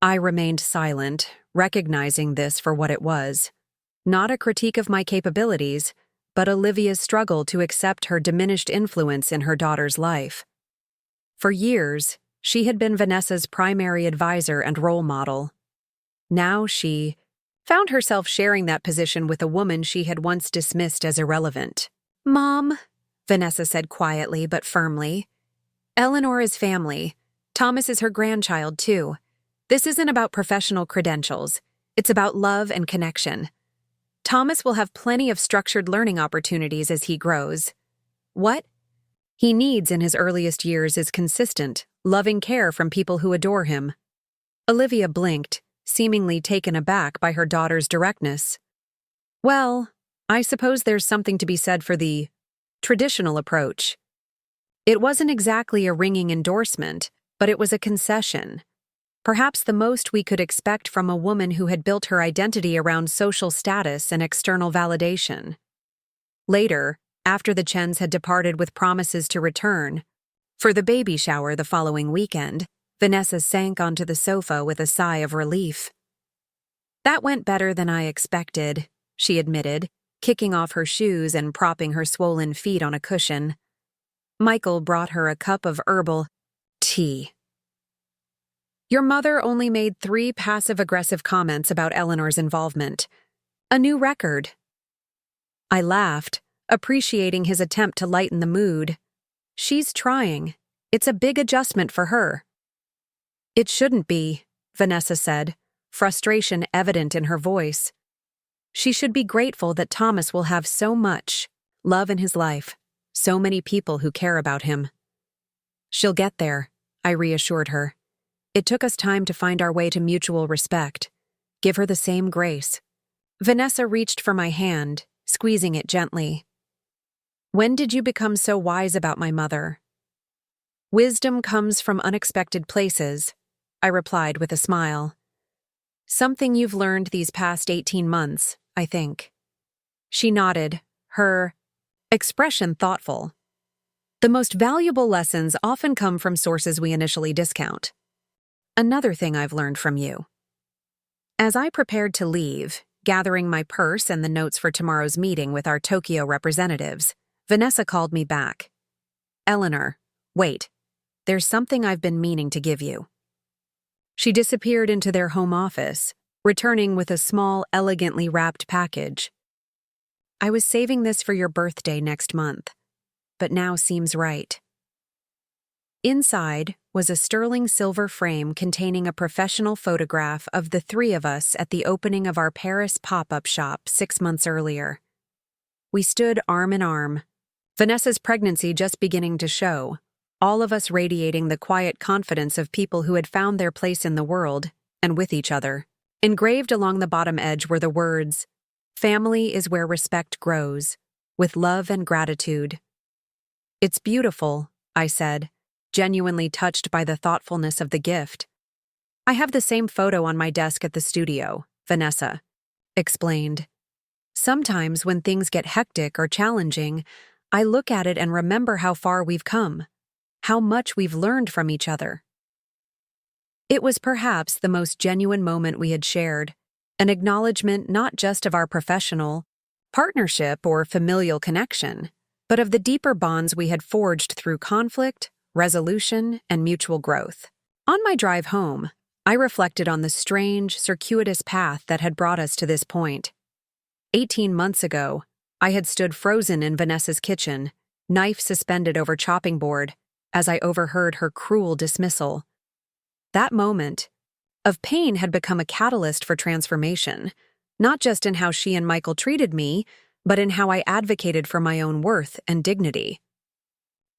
I remained silent, recognizing this for what it was. Not a critique of my capabilities, but Olivia's struggle to accept her diminished influence in her daughter's life. For years, she had been Vanessa's primary advisor and role model. Now she found herself sharing that position with a woman she had once dismissed as irrelevant. "Mom," Vanessa said quietly but firmly, "Eleanor is family. Thomas is her grandchild, too. This isn't about professional credentials. It's about love and connection. Thomas will have plenty of structured learning opportunities as he grows. What he needs in his earliest years is consistent, loving care from people who adore him." Olivia blinked, seemingly taken aback by her daughter's directness. "Well, I suppose there's something to be said for the traditional approach." It wasn't exactly a ringing endorsement, but it was a concession. Perhaps the most we could expect from a woman who had built her identity around social status and external validation. Later, after the Chens had departed with promises to return for the baby shower the following weekend, Vanessa sank onto the sofa with a sigh of relief. "That went better than I expected," she admitted, kicking off her shoes and propping her swollen feet on a cushion. Michael brought her a cup of herbal tea. "Your mother only made 3 passive-aggressive comments about Eleanor's involvement. A new record." I laughed, appreciating his attempt to lighten the mood. "She's trying. It's a big adjustment for her." "It shouldn't be," Vanessa said, frustration evident in her voice. "She should be grateful that Thomas will have so much love in his life, so many people who care about him." "She'll get there," I reassured her. "It took us time to find our way to mutual respect. Give her the same grace." Vanessa reached for my hand, squeezing it gently. "When did you become so wise about my mother?" "Wisdom comes from unexpected places," I replied with a smile. "Something you've learned these past 18 months, I think." She nodded, her expression thoughtful. The most valuable lessons often come from sources we initially discount. Another thing I've learned from you. As I prepared to leave, gathering my purse and the notes for tomorrow's meeting with our Tokyo representatives, Vanessa called me back. Eleanor, wait. There's something I've been meaning to give you. She disappeared into their home office, returning with a small, elegantly wrapped package. I was saving this for your birthday next month, but now seems right. Inside was a sterling silver frame containing a professional photograph of the three of us at the opening of our Paris pop-up shop 6 months earlier. We stood arm in arm, Vanessa's pregnancy just beginning to show, all of us radiating the quiet confidence of people who had found their place in the world and with each other. Engraved along the bottom edge were the words, "Family is where respect grows, with love and gratitude." "It's beautiful," I said, genuinely touched by the thoughtfulness of the gift. "I have the same photo on my desk at the studio," Vanessa explained. "Sometimes when things get hectic or challenging, I look at it and remember how far we've come, how much we've learned from each other." It was perhaps the most genuine moment we had shared, an acknowledgement not just of our professional partnership or familial connection, but of the deeper bonds we had forged through conflict, resolution, and mutual growth. On my drive home, I reflected on the strange, circuitous path that had brought us to this point. 18 months ago, I had stood frozen in Vanessa's kitchen, knife suspended over chopping board, as I overheard her cruel dismissal. That moment of pain had become a catalyst for transformation, not just in how she and Michael treated me, but in how I advocated for my own worth and dignity.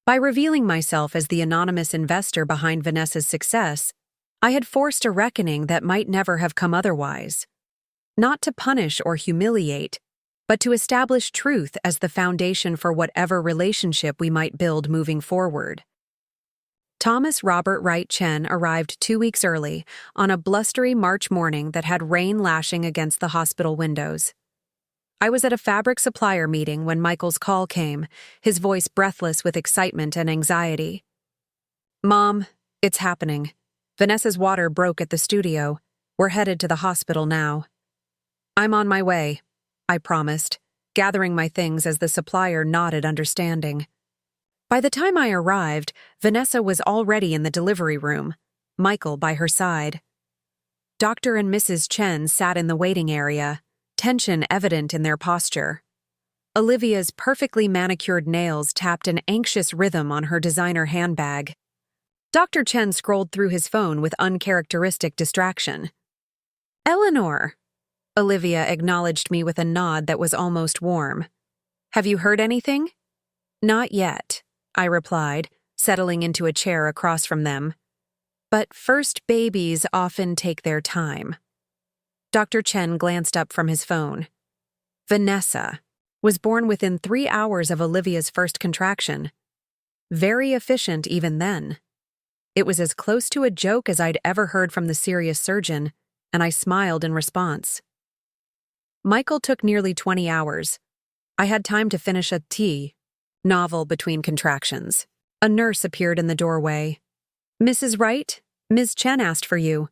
By revealing myself as the anonymous investor behind Vanessa's success, I had forced a reckoning that might never have come otherwise. Not to punish or humiliate, but to establish truth as the foundation for whatever relationship we might build moving forward. Thomas Robert Wright Chen arrived 2 weeks early, on a blustery March morning that had rain lashing against the hospital windows. I was at a fabric supplier meeting when Michael's call came, his voice breathless with excitement and anxiety. "Mom, it's happening. Vanessa's water broke at the studio. We're headed to the hospital now." "I'm on my way," I promised, gathering my things as the supplier nodded understanding. By the time I arrived, Vanessa was already in the delivery room, Michael by her side. Dr. and Mrs. Chen sat in the waiting area, tension evident in their posture. Olivia's perfectly manicured nails tapped an anxious rhythm on her designer handbag. Dr. Chen scrolled through his phone with uncharacteristic distraction. "Eleanor," Olivia acknowledged me with a nod that was almost warm. "Have you heard anything?" "Not yet," I replied, settling into a chair across from them. "But first babies often take their time." Dr. Chen glanced up from his phone. "Vanessa was born within 3 hours of Olivia's first contraction. Very efficient even then." It was as close to a joke as I'd ever heard from the serious surgeon, and I smiled in response. Michael took nearly 20 hours. I had time to finish a tea novel between contractions. A nurse appeared in the doorway. "Mrs. Wright, Ms. Chen asked for you."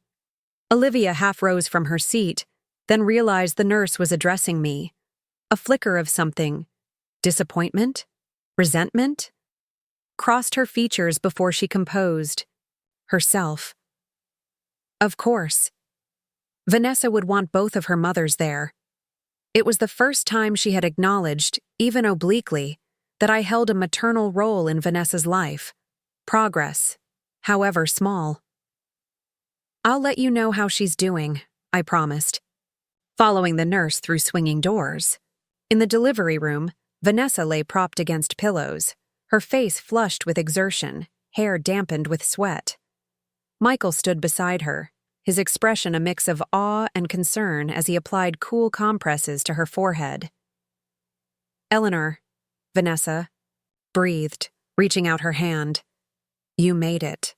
Olivia half rose from her seat, then realized the nurse was addressing me. A flicker of something, disappointment, resentment, crossed her features before she composed herself. Of course. Vanessa would want both of her mothers there. It was the first time she had acknowledged, even obliquely, that I held a maternal role in Vanessa's life. Progress, however small. "I'll let you know how she's doing," I promised, following the nurse through swinging doors. In the delivery room, Vanessa lay propped against pillows, her face flushed with exertion, hair dampened with sweat. Michael stood beside her, his expression a mix of awe and concern as he applied cool compresses to her forehead. "Eleanor," Vanessa breathed, reaching out her hand. "You made it."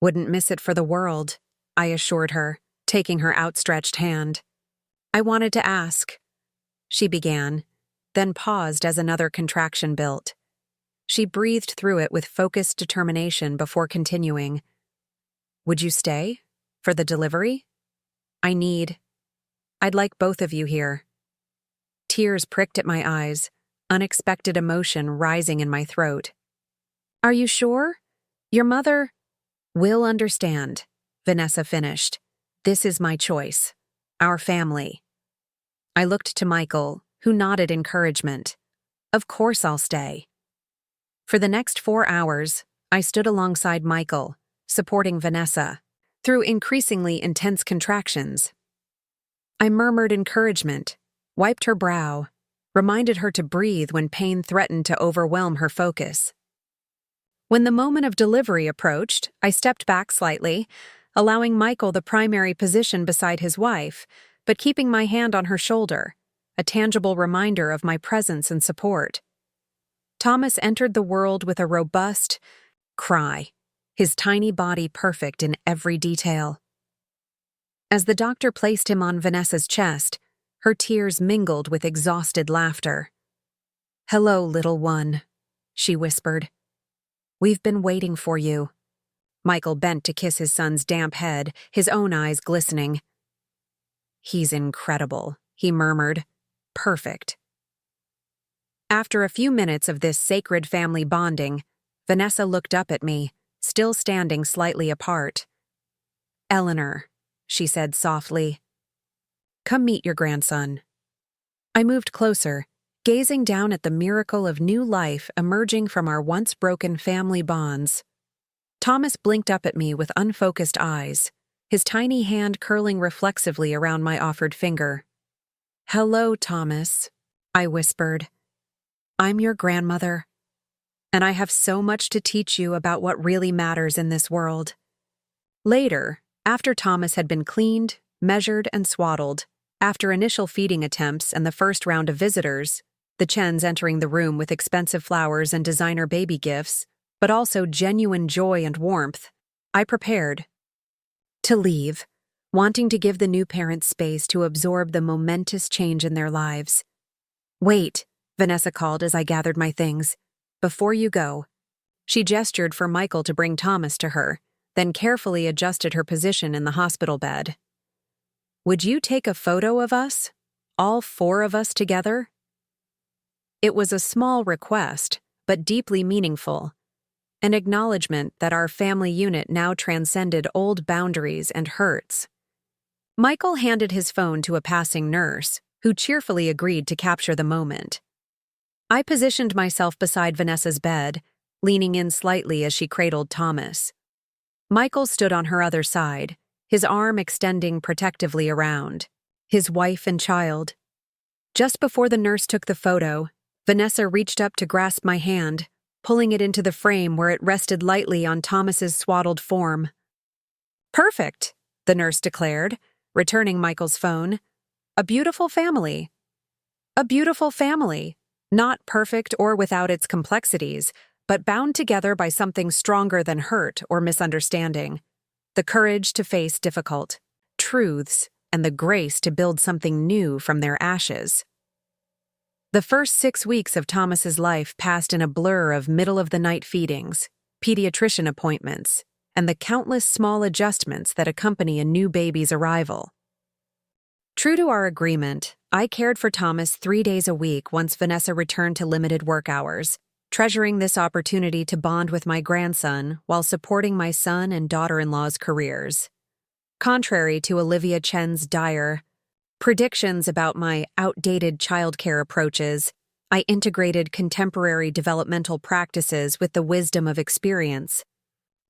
"Wouldn't miss it for the world," I assured her, taking her outstretched hand. "I wanted to ask," she began, then paused as another contraction built. She breathed through it with focused determination before continuing. Would you stay? For the delivery? I'd like both of you here. Tears pricked at my eyes, unexpected emotion rising in my throat. Are you sure? Your mother will understand, Vanessa finished. This is my choice. Our family. I looked to Michael, who nodded encouragement. Of course I'll stay. For the next 4 hours, I stood alongside Michael, supporting Vanessa, through increasingly intense contractions. I murmured encouragement, wiped her brow, reminded her to breathe when pain threatened to overwhelm her focus. When the moment of delivery approached, I stepped back slightly, allowing Michael the primary position beside his wife, but keeping my hand on her shoulder, a tangible reminder of my presence and support. Thomas entered the world with a robust cry, his tiny body perfect in every detail. As the doctor placed him on Vanessa's chest, her tears mingled with exhausted laughter. "Hello, little one," she whispered. "We've been waiting for you." Michael bent to kiss his son's damp head, his own eyes glistening. "He's incredible," he murmured. "Perfect." After a few minutes of this sacred family bonding, Vanessa looked up at me, still standing slightly apart. "Eleanor," she said softly, "come meet your grandson." I moved closer, gazing down at the miracle of new life emerging from our once broken family bonds. Thomas blinked up at me with unfocused eyes, his tiny hand curling reflexively around my offered finger. "Hello, Thomas," I whispered. "I'm your grandmother, and I have so much to teach you about what really matters in this world." Later, after Thomas had been cleaned, measured, and swaddled, after initial feeding attempts and the first round of visitors, the Chens entering the room with expensive flowers and designer baby gifts, but also genuine joy and warmth, I prepared to leave, wanting to give the new parents space to absorb the momentous change in their lives. "Wait," Vanessa called as I gathered my things. "Before you go." She gestured for Michael to bring Thomas to her, then carefully adjusted her position in the hospital bed. "Would you take a photo of us? All 4 of us together?" It was a small request, but deeply meaningful. An acknowledgement that our family unit now transcended old boundaries and hurts. Michael handed his phone to a passing nurse, who cheerfully agreed to capture the moment. I positioned myself beside Vanessa's bed, leaning in slightly as she cradled Thomas. Michael stood on her other side, his arm extending protectively around his wife and child. Just before the nurse took the photo, Vanessa reached up to grasp my hand, pulling it into the frame where it rested lightly on Thomas's swaddled form. "Perfect," the nurse declared, returning Michael's phone. "A beautiful family. A beautiful family, not perfect or without its complexities, but bound together by something stronger than hurt or misunderstanding. The courage to face difficult truths and the grace to build something new from their ashes." The first 6 weeks of Thomas's life passed in a blur of middle-of-the-night feedings, pediatrician appointments, and the countless small adjustments that accompany a new baby's arrival. True to our agreement, I cared for Thomas 3 days a week once Vanessa returned to limited work hours, treasuring this opportunity to bond with my grandson while supporting my son and daughter-in-law's careers. Contrary to Olivia Chen's dire predictions about my outdated childcare approaches, I integrated contemporary developmental practices with the wisdom of experience.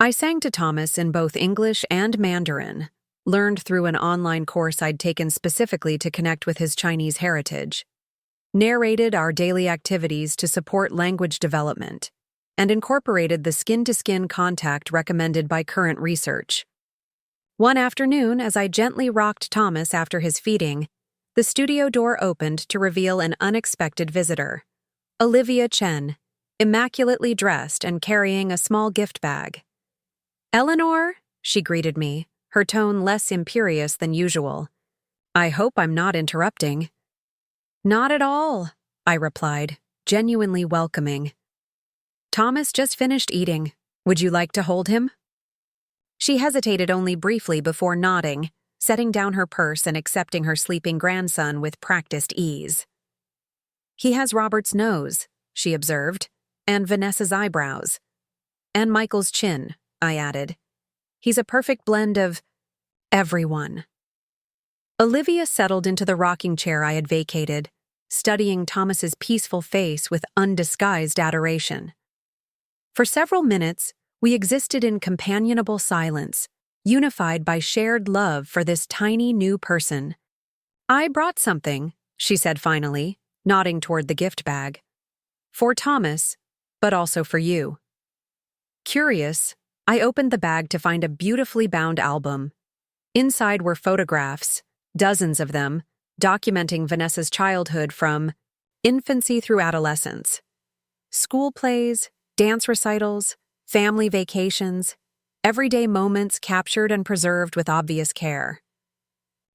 I sang to Thomas in both English and Mandarin, learned through an online course I'd taken specifically to connect with his Chinese heritage, narrated our daily activities to support language development, and incorporated the skin-to-skin contact recommended by current research. One afternoon, as I gently rocked Thomas after his feeding, the studio door opened to reveal an unexpected visitor. Olivia Chen, immaculately dressed and carrying a small gift bag. "Eleanor," she greeted me, her tone less imperious than usual. "I hope I'm not interrupting." "Not at all," I replied, genuinely welcoming. Thomas just finished eating. Would you like to hold him? She hesitated only briefly before nodding, setting down her purse and accepting her sleeping grandson with practiced ease. He has Robert's nose, she observed, and Vanessa's eyebrows. And Michael's chin, I added. He's a perfect blend of everyone. Olivia settled into the rocking chair I had vacated, studying Thomas's peaceful face with undisguised adoration. For several minutes, we existed in companionable silence, unified by shared love for this tiny new person. I brought something, she said finally, nodding toward the gift bag. For Thomas, but also for you. Curious, I opened the bag to find a beautifully bound album. Inside were photographs, dozens of them, documenting Vanessa's childhood from infancy through adolescence. School plays, dance recitals, family vacations, everyday moments captured and preserved with obvious care.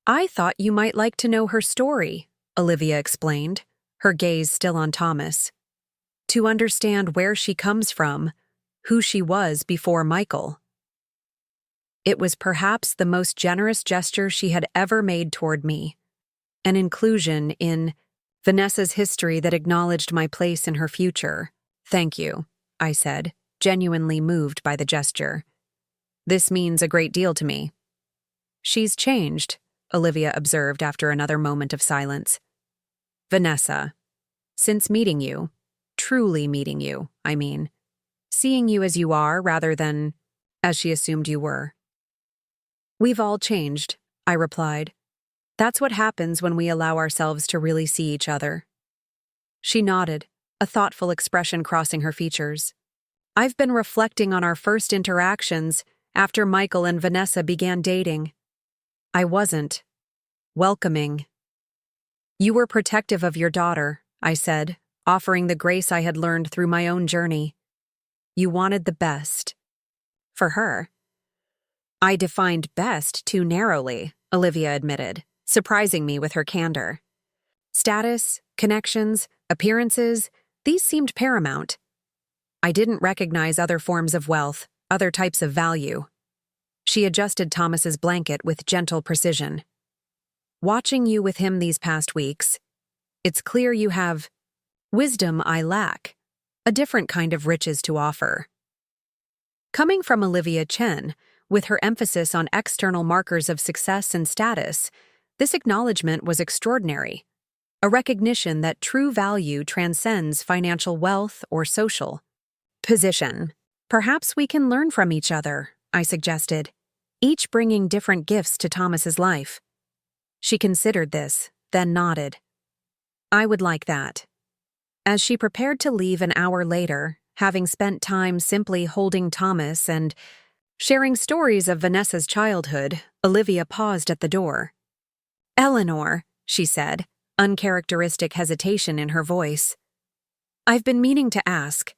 I thought you might like to know her story, Olivia explained, her gaze still on Thomas. To understand where she comes from, who she was before Michael. It was perhaps the most generous gesture she had ever made toward me, an inclusion in Vanessa's history that acknowledged my place in her future. Thank you, I said, genuinely moved by the gesture. This means a great deal to me. She's changed, Olivia observed after another moment of silence. Vanessa, since meeting you, truly meeting you, I mean, seeing you as you are rather than as she assumed you were. We've all changed, I replied. That's what happens when we allow ourselves to really see each other. She nodded, a thoughtful expression crossing her features. I've been reflecting on our first interactions after Michael and Vanessa began dating. I wasn't welcoming. You were protective of your daughter, I said, offering the grace I had learned through my own journey. You wanted the best. For her. I defined best too narrowly, Olivia admitted, surprising me with her candor. Status, connections, appearances, these seemed paramount. I didn't recognize other forms of wealth, other types of value. She adjusted Thomas's blanket with gentle precision. Watching you with him these past weeks, it's clear you have wisdom I lack, a different kind of riches to offer. Coming from Olivia Chen, with her emphasis on external markers of success and status, this acknowledgement was extraordinary, a recognition that true value transcends financial wealth or social position. Perhaps we can learn from each other, I suggested, each bringing different gifts to Thomas's life. She considered this, then nodded. I would like that. As she prepared to leave an hour later, having spent time simply holding Thomas and sharing stories of Vanessa's childhood, Olivia paused at the door. Eleanor, she said, uncharacteristic hesitation in her voice. I've been meaning to ask.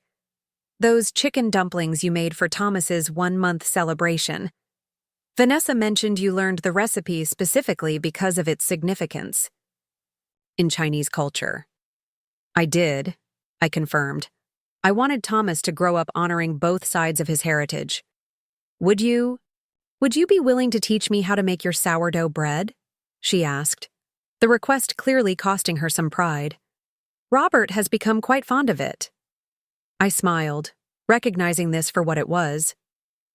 Those chicken dumplings you made for Thomas's 1-month celebration. Vanessa mentioned you learned the recipe specifically because of its significance in Chinese culture. I did, I confirmed. I wanted Thomas to grow up honoring both sides of his heritage. Would you be willing to teach me how to make your sourdough bread? She asked, the request clearly costing her some pride. Robert has become quite fond of it. I smiled, recognizing this for what it was.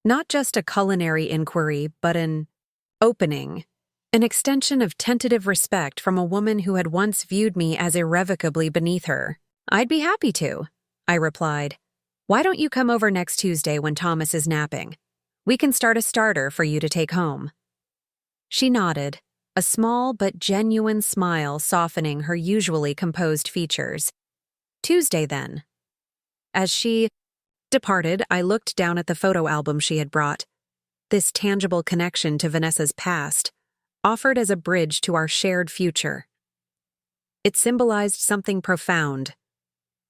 Not just a culinary inquiry, but an opening, an extension of tentative respect from a woman who had once viewed me as irrevocably beneath her. I'd be happy to, I replied. Why don't you come over next Tuesday when Thomas is napping? We can start a starter for you to take home. She nodded, a small but genuine smile softening her usually composed features. Tuesday, then. As she departed, I looked down at the photo album she had brought. This tangible connection to Vanessa's past, offered as a bridge to our shared future. It symbolized something profound.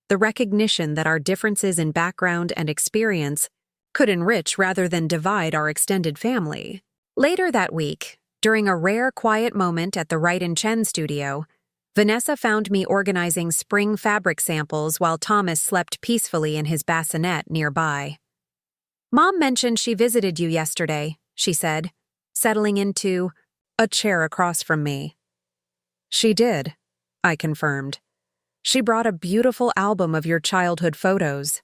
The recognition that our differences in background and experience could enrich rather than divide our extended family. Later that week, during a rare quiet moment at the Wright and Chen studio, Vanessa found me organizing spring fabric samples while Thomas slept peacefully in his bassinet nearby. "Mom mentioned she visited you yesterday," she said, settling into a chair across from me. "She did," I confirmed. "She brought a beautiful album of your childhood photos."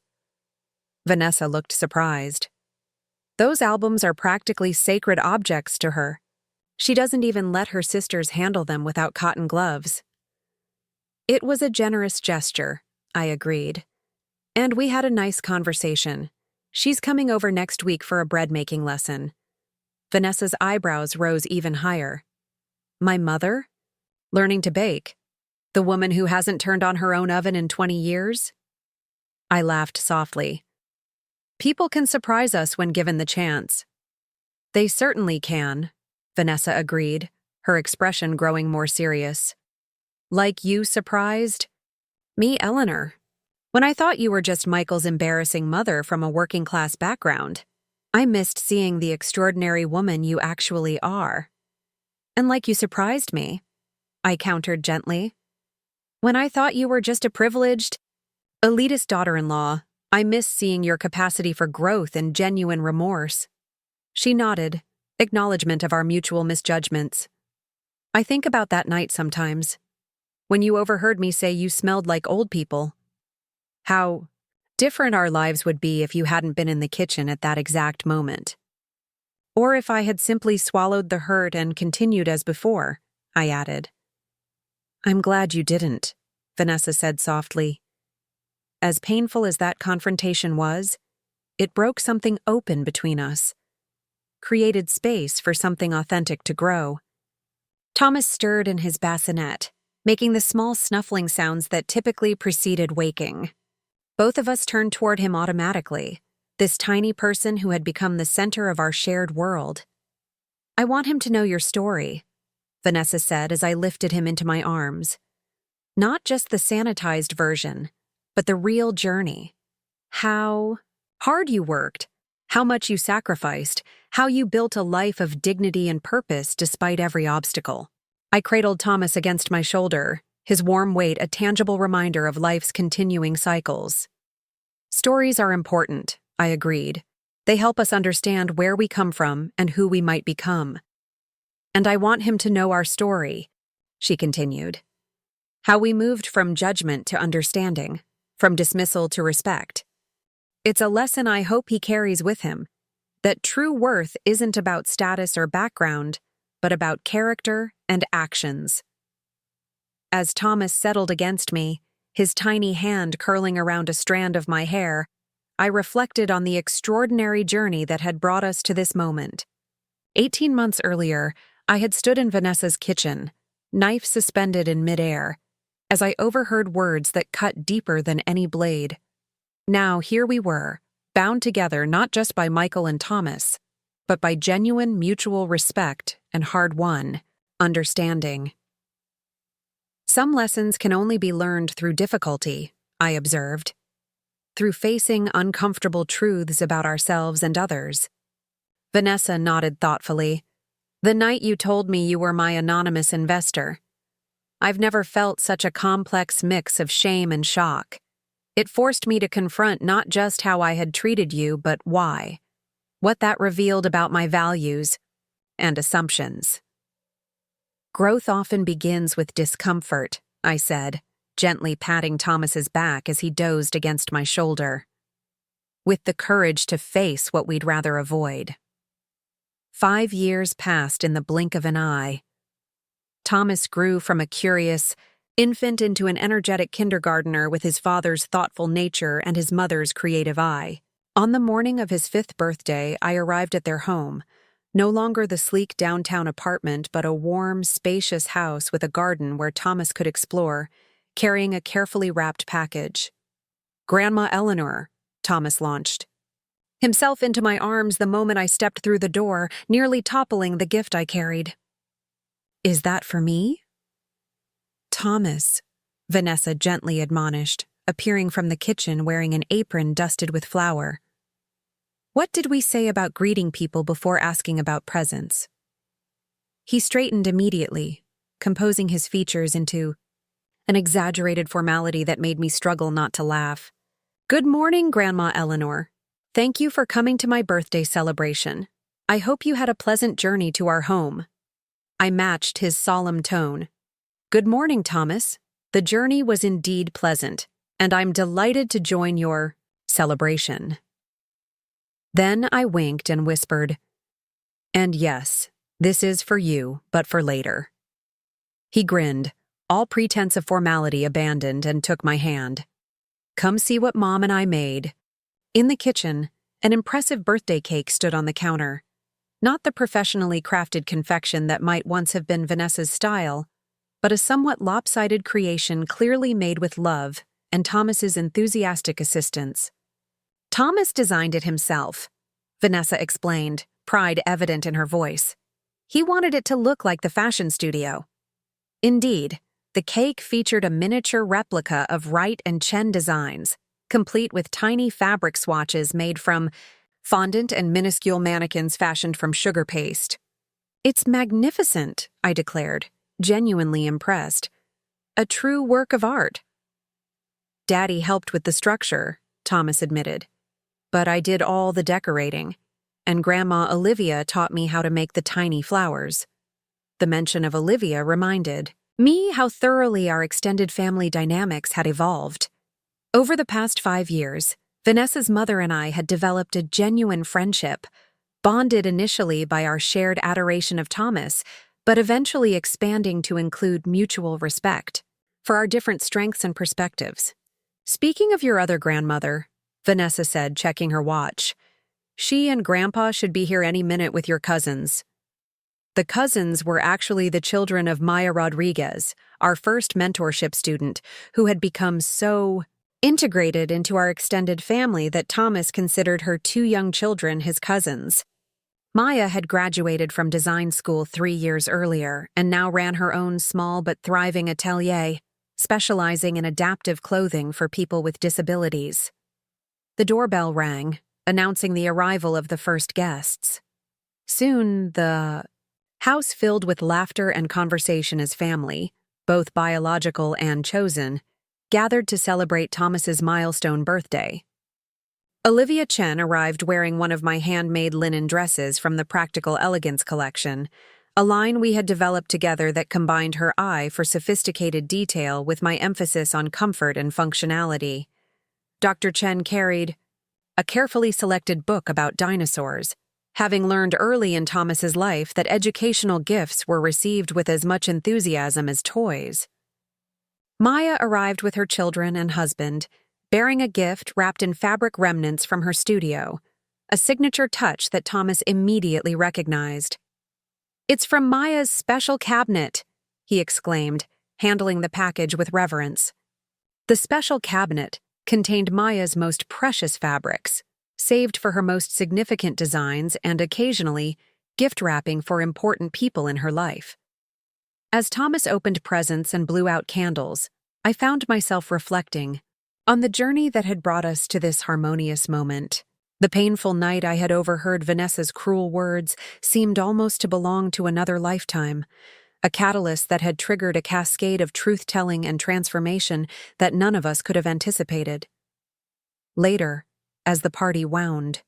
Vanessa looked surprised. "Those albums are practically sacred objects to her. She doesn't even let her sisters handle them without cotton gloves." It was a generous gesture, I agreed. And we had a nice conversation. She's coming over next week for a bread-making lesson. Vanessa's eyebrows rose even higher. "My mother? Learning to bake? The woman who hasn't turned on her own oven in 20 years? I laughed softly. "People can surprise us when given the chance." "They certainly can," Vanessa agreed, her expression growing more serious. "Like you surprised me, Eleanor, when I thought you were just Michael's embarrassing mother from a working-class background. I missed seeing the extraordinary woman you actually are." "And like you surprised me," I countered gently, "when I thought you were just a privileged, elitist daughter-in-law. I missed seeing your capacity for growth and genuine remorse." She nodded, acknowledgement of our mutual misjudgments. "I think about that night sometimes, when you overheard me say you smelled like old people. How different our lives would be if you hadn't been in the kitchen at that exact moment. Or if I had simply swallowed the hurt and continued as before," I added. "I'm glad you didn't," Vanessa said softly. As painful as that confrontation was, it broke something open between us, created space for something authentic to grow. Thomas stirred in his bassinet, making the small snuffling sounds that typically preceded waking. Both of us turned toward him automatically, this tiny person who had become the center of our shared world. "I want him to know your story," Vanessa said as I lifted him into my arms. "Not just the sanitized version, but the real journey. How hard you worked, how much you sacrificed, how you built a life of dignity and purpose despite every obstacle." I cradled Thomas against my shoulder, his warm weight a tangible reminder of life's continuing cycles. "Stories are important," I agreed. "They help us understand where we come from and who we might become." "And I want him to know our story," she continued. "How we moved from judgment to understanding, from dismissal to respect. It's a lesson I hope he carries with him, that true worth isn't about status or background, but about character and actions." As Thomas settled against me, his tiny hand curling around a strand of my hair, I reflected on the extraordinary journey that had brought us to this moment. 18 months earlier, I had stood in Vanessa's kitchen, knife suspended in midair, as I overheard words that cut deeper than any blade. Now here we were, bound together not just by Michael and Thomas, but by genuine mutual respect and hard-won understanding. Some lessons can only be learned through difficulty, I observed, through facing uncomfortable truths about ourselves and others. Vanessa nodded thoughtfully. "The night you told me you were my anonymous investor. I've never felt such a complex mix of shame and shock. It forced me to confront not just how I had treated you, but why. What that revealed about my values and assumptions." "Growth often begins with discomfort," I said, gently patting Thomas's back as he dozed against my shoulder. "With the courage to face what we'd rather avoid." 5 years passed in the blink of an eye. Thomas grew from a curious infant into an energetic kindergartner with his father's thoughtful nature and his mother's creative eye. On the morning of his 5th birthday, I arrived at their home, no longer the sleek downtown apartment, but a warm, spacious house with a garden where Thomas could explore, carrying a carefully wrapped package. "Grandma Eleanor," Thomas launched, himself into my arms the moment I stepped through the door, nearly toppling the gift I carried. "Is that for me?" "Thomas," Vanessa gently admonished, appearing from the kitchen wearing an apron dusted with flour. "What did we say about greeting people before asking about presents?" He straightened immediately, composing his features into an exaggerated formality that made me struggle not to laugh. "Good morning, Grandma Eleanor. Thank you for coming to my birthday celebration. I hope you had a pleasant journey to our home." I matched his solemn tone. "Good morning, Thomas. The journey was indeed pleasant, and I'm delighted to join your celebration." Then I winked and whispered, "And yes, this is for you, but for later." He grinned, all pretense of formality abandoned, and took my hand. "Come see what Mom and I made." In the kitchen, an impressive birthday cake stood on the counter. Not the professionally crafted confection that might once have been Vanessa's style, but a somewhat lopsided creation clearly made with love and Thomas's enthusiastic assistance. "Thomas designed it himself," Vanessa explained, pride evident in her voice. "He wanted it to look like the fashion studio." Indeed, the cake featured a miniature replica of Wright and Chen designs, complete with tiny fabric swatches made from fondant and minuscule mannequins fashioned from sugar paste. "It's magnificent," I declared, genuinely impressed. "A true work of art." "Daddy helped with the structure," Thomas admitted. "But I did all the decorating, and Grandma Olivia taught me how to make the tiny flowers." The mention of Olivia reminded me how thoroughly our extended family dynamics had evolved. Over the past 5 years, Vanessa's mother and I had developed a genuine friendship, bonded initially by our shared adoration of Thomas, but eventually expanding to include mutual respect for our different strengths and perspectives. "Speaking of your other grandmother," Vanessa said, checking her watch, "she and Grandpa should be here any minute with your cousins." The cousins were actually the children of Maya Rodriguez, our first mentorship student, who had become so integrated into our extended family that Thomas considered her 2 young children his cousins. Maya had graduated from design school 3 years earlier and now ran her own small but thriving atelier, specializing in adaptive clothing for people with disabilities. The doorbell rang, announcing the arrival of the first guests. Soon, the house filled with laughter and conversation as family, both biological and chosen, gathered to celebrate Thomas's milestone birthday. Olivia Chen arrived wearing one of my handmade linen dresses from the Practical Elegance collection, a line we had developed together that combined her eye for sophisticated detail with my emphasis on comfort and functionality. Dr. Chen carried a carefully selected book about dinosaurs, having learned early in Thomas's life that educational gifts were received with as much enthusiasm as toys. Maya arrived with her children and husband, bearing a gift wrapped in fabric remnants from her studio, a signature touch that Thomas immediately recognized. "It's from Maya's special cabinet," he exclaimed, handling the package with reverence. The special cabinet contained Maya's most precious fabrics, saved for her most significant designs and occasionally gift wrapping for important people in her life. As Thomas opened presents and blew out candles, I found myself reflecting on the journey that had brought us to this harmonious moment. The painful night I had overheard Vanessa's cruel words seemed almost to belong to another lifetime, a catalyst that had triggered a cascade of truth-telling and transformation that none of us could have anticipated. Later, as the party wound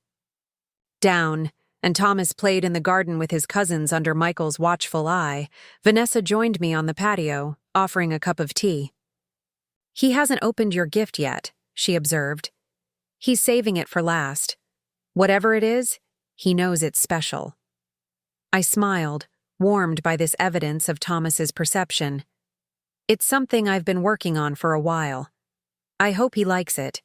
down, and Thomas played in the garden with his cousins under Michael's watchful eye, Vanessa joined me on the patio, offering a cup of tea. "He hasn't opened your gift yet," she observed. "He's saving it for last. Whatever it is, he knows it's special." I smiled, warmed by this evidence of Thomas's perception. "It's something I've been working on for a while. I hope he likes it."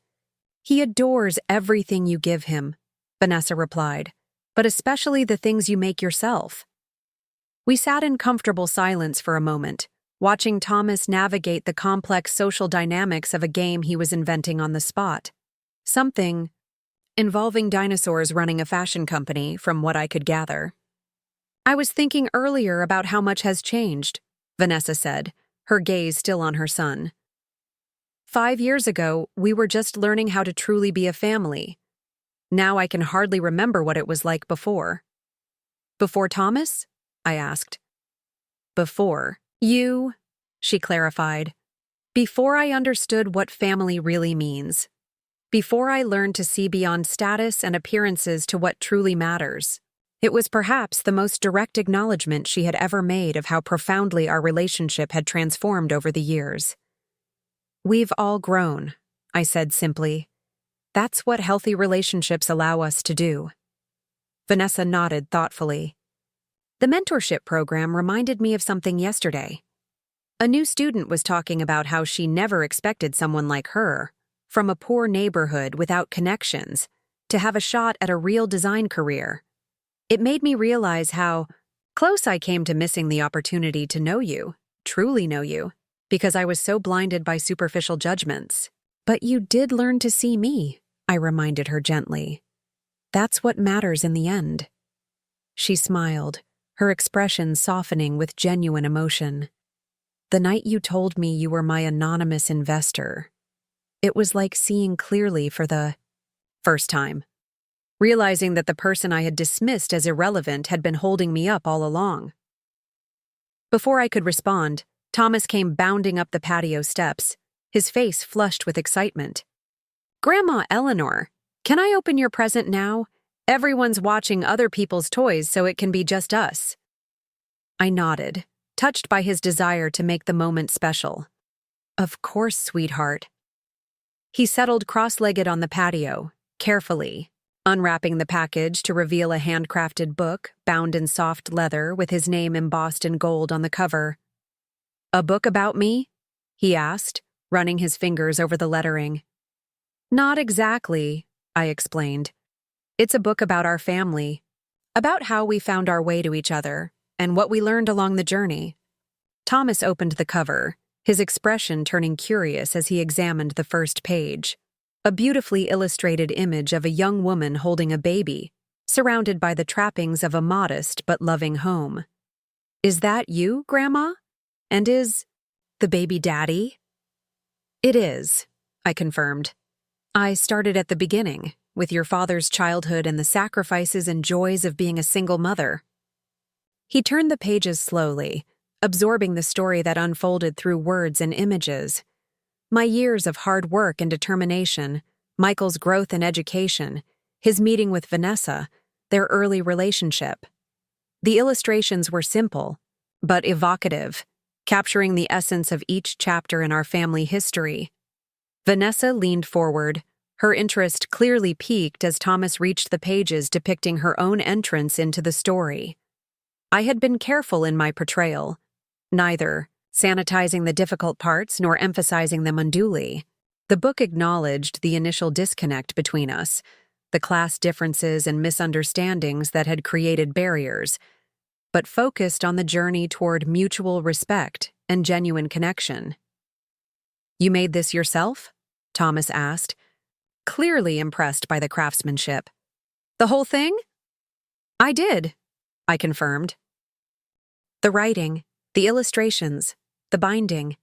"He adores everything you give him," Vanessa replied, "but especially the things you make yourself." We sat in comfortable silence for a moment, watching Thomas navigate the complex social dynamics of a game he was inventing on the spot. Something involving dinosaurs running a fashion company, from what I could gather. "I was thinking earlier about how much has changed," Vanessa said, her gaze still on her son. 5 years ago, we were just learning how to truly be a family. Now I can hardly remember what it was like before." "Before Thomas?" I asked. "Before you," she clarified. Before I understood what family really means. Before I learned to see beyond status and appearances to what truly matters. It was perhaps the most direct acknowledgement she had ever made of how profoundly our relationship had transformed over the years. "We've all grown," I said simply. "That's what healthy relationships allow us to do." Vanessa nodded thoughtfully. "The mentorship program reminded me of something yesterday. A new student was talking about how she never expected someone like her, from a poor neighborhood without connections, to have a shot at a real design career. It made me realize how close I came to missing the opportunity to know you, truly know you, because I was so blinded by superficial judgments. But you did learn to see me," I reminded her gently. "That's what matters in the end." She smiled, her expression softening with genuine emotion. "The night you told me you were my anonymous investor, it was like seeing clearly for the first time. Realizing that the person I had dismissed as irrelevant had been holding me up all along." Before I could respond, Thomas came bounding up the patio steps, his face flushed with excitement. "Grandma Eleanor, can I open your present now? Everyone's watching other people's toys, so it can be just us." I nodded, touched by his desire to make the moment special. "Of course, sweetheart." He settled cross-legged on the patio, carefully, unwrapping the package to reveal a handcrafted book bound in soft leather with his name embossed in gold on the cover. "A book about me?" he asked, running his fingers over the lettering. "Not exactly," I explained. "It's a book about our family, about how we found our way to each other, and what we learned along the journey." Thomas opened the cover, his expression turning curious as he examined the first page. A beautifully illustrated image of a young woman holding a baby, surrounded by the trappings of a modest but loving home. "Is that you, Grandma? And is the baby daddy?" "It is," I confirmed. "I started at the beginning, with your father's childhood and the sacrifices and joys of being a single mother." He turned the pages slowly, absorbing the story that unfolded through words and images. My years of hard work and determination, Michael's growth and education, his meeting with Vanessa, their early relationship. The illustrations were simple, but evocative, capturing the essence of each chapter in our family history. Vanessa leaned forward, her interest clearly piqued as Thomas reached the pages depicting her own entrance into the story. I had been careful in my portrayal, neither sanitizing the difficult parts nor emphasizing them unduly. The book acknowledged the initial disconnect between us, the class differences and misunderstandings that had created barriers, but focused on the journey toward mutual respect and genuine connection. "You made this yourself?" Thomas asked, clearly impressed by the craftsmanship. "The whole thing?" "I did," I confirmed. "The writing, the illustrations, the binding.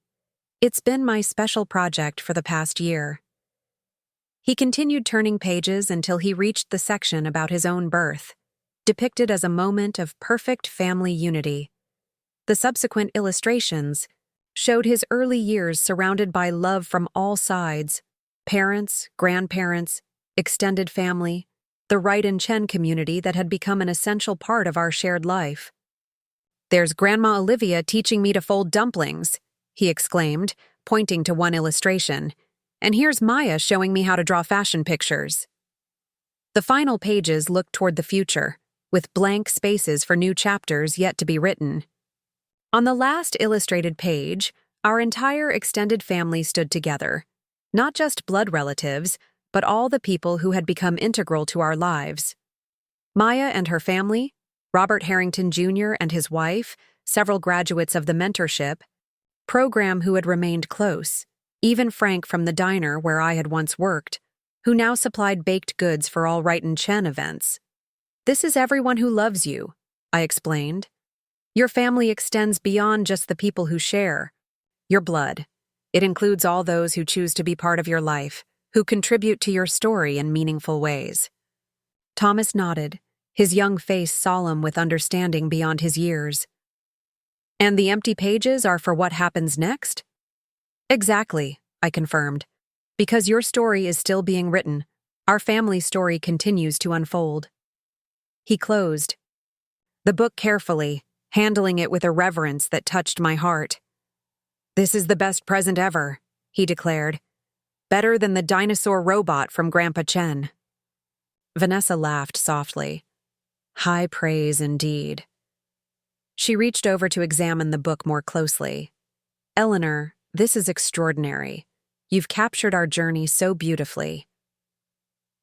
It's been my special project for the past year." He continued turning pages until he reached the section about his own birth, depicted as a moment of perfect family unity. The subsequent illustrations showed his early years surrounded by love from all sides: parents, grandparents, extended family, the Wright and Chen community that had become an essential part of our shared life. "There's Grandma Olivia teaching me to fold dumplings," he exclaimed, pointing to one illustration. "And here's Maya showing me how to draw fashion pictures." The final pages looked toward the future, with blank spaces for new chapters yet to be written. On the last illustrated page, our entire extended family stood together, not just blood relatives, but all the people who had become integral to our lives. Maya and her family, Robert Harrington Jr. and his wife, several graduates of the mentorship program who had remained close, even Frank from the diner where I had once worked, who now supplied baked goods for all Wright and Chen events. "This is everyone who loves you," I explained. "Your family extends beyond just the people who share your blood. It includes all those who choose to be part of your life, who contribute to your story in meaningful ways." Thomas nodded, his young face solemn with understanding beyond his years. "And the empty pages are for what happens next?" Exactly, I confirmed. Because your story is still being written, our family story continues to unfold. He closed the book carefully, handling it with a reverence that touched my heart. This is the best present ever, he declared. Better than the dinosaur robot from Grandpa Chen. Vanessa laughed softly. High praise indeed. She reached over to examine the book more closely. Eleanor, this is extraordinary. You've captured our journey so beautifully.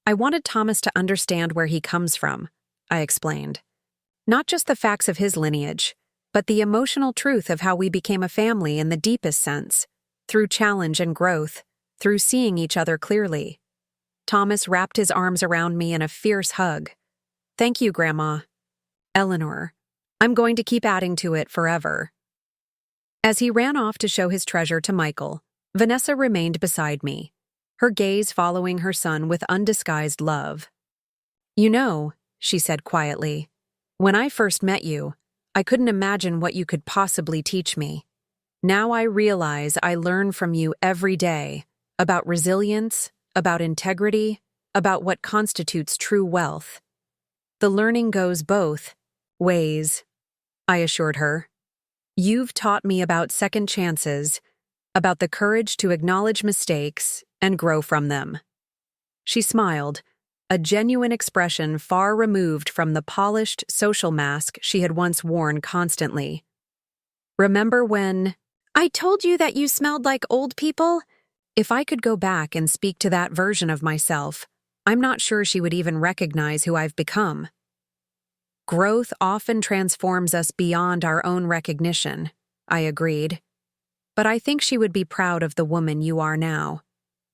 I wanted Thomas to understand where he comes from, I explained. Not just the facts of his lineage, but the emotional truth of how we became a family in the deepest sense, through challenge and growth, through seeing each other clearly. Thomas wrapped his arms around me in a fierce hug. Thank you, Grandma. Eleanor, I'm going to keep adding to it forever. As he ran off to show his treasure to Michael, Vanessa remained beside me, her gaze following her son with undisguised love. You know, she said quietly, when I first met you, I couldn't imagine what you could possibly teach me. Now I realize I learn from you every day about resilience, about integrity, about what constitutes true wealth. The learning goes both ways, I assured her. You've taught me about second chances, about the courage to acknowledge mistakes and grow from them. She smiled, a genuine expression far removed from the polished social mask she had once worn constantly. Remember when I told you that you smelled like old people? If I could go back and speak to that version of myself, I'm not sure she would even recognize who I've become. Growth often transforms us beyond our own recognition, I agreed. But I think she would be proud of the woman you are now.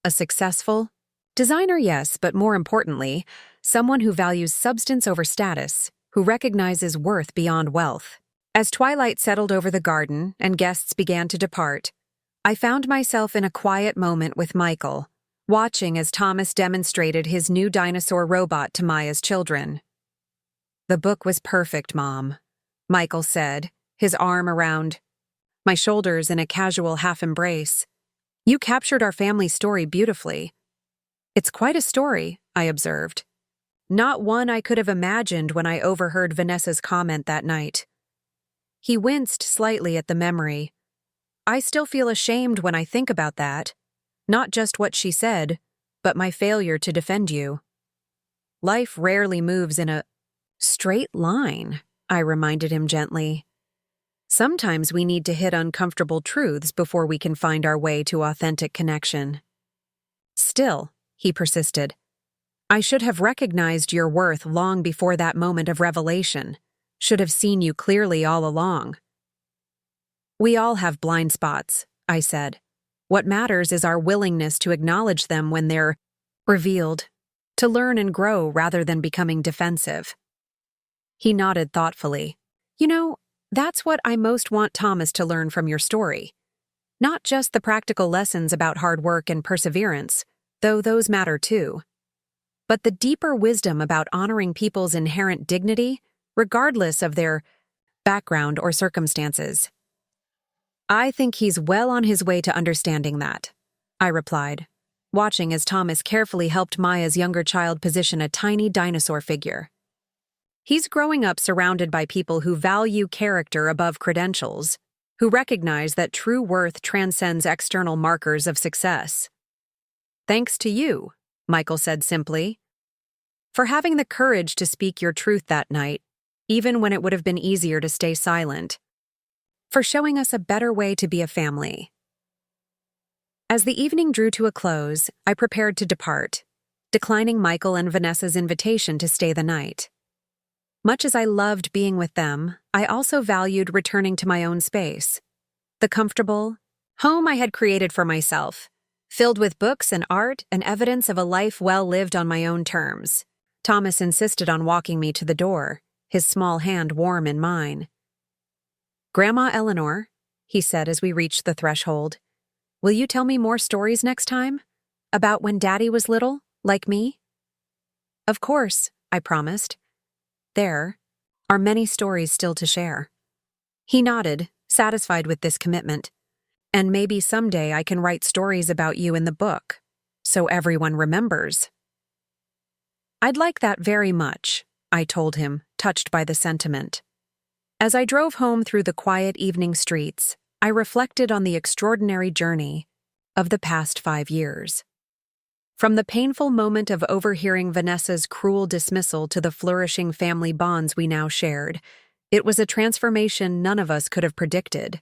A successful designer, yes, but more importantly, someone who values substance over status, who recognizes worth beyond wealth. As twilight settled over the garden and guests began to depart, I found myself in a quiet moment with Michael, watching as Thomas demonstrated his new dinosaur robot to Maya's children. The book was perfect, Mom, Michael said, his arm around my shoulders in a casual half embrace. You captured our family story beautifully. It's quite a story, I observed. Not one I could have imagined when I overheard Vanessa's comment that night. He winced slightly at the memory. I still feel ashamed when I think about that. Not just what she said, but my failure to defend you. Life rarely moves in a straight line, I reminded him gently. Sometimes we need to hit uncomfortable truths before we can find our way to authentic connection. Still, he persisted, I should have recognized your worth long before that moment of revelation, should have seen you clearly all along. We all have blind spots, I said. What matters is our willingness to acknowledge them when they're revealed, to learn and grow rather than becoming defensive. He nodded thoughtfully. You know, that's what I most want Thomas to learn from your story. Not just the practical lessons about hard work and perseverance, though those matter too, but the deeper wisdom about honoring people's inherent dignity, regardless of their background or circumstances. I think he's well on his way to understanding that, I replied, watching as Thomas carefully helped Maya's younger child position a tiny dinosaur figure. He's growing up surrounded by people who value character above credentials, who recognize that true worth transcends external markers of success. Thanks to you, Michael said simply, for having the courage to speak your truth that night, even when it would have been easier to stay silent, for showing us a better way to be a family. As the evening drew to a close, I prepared to depart, declining Michael and Vanessa's invitation to stay the night. Much as I loved being with them, I also valued returning to my own space, the comfortable home I had created for myself, filled with books and art and evidence of a life well lived on my own terms. Thomas insisted on walking me to the door, his small hand warm in mine. Grandma Eleanor, he said as we reached the threshold, will you tell me more stories next time? About when Daddy was little, like me? Of course, I promised. There are many stories still to share. He nodded, satisfied with this commitment. And maybe someday I can write stories about you in the book, so everyone remembers. I'd like that very much, I told him, touched by the sentiment. As I drove home through the quiet evening streets, I reflected on the extraordinary journey of the past 5 years. From the painful moment of overhearing Vanessa's cruel dismissal to the flourishing family bonds we now shared, it was a transformation none of us could have predicted.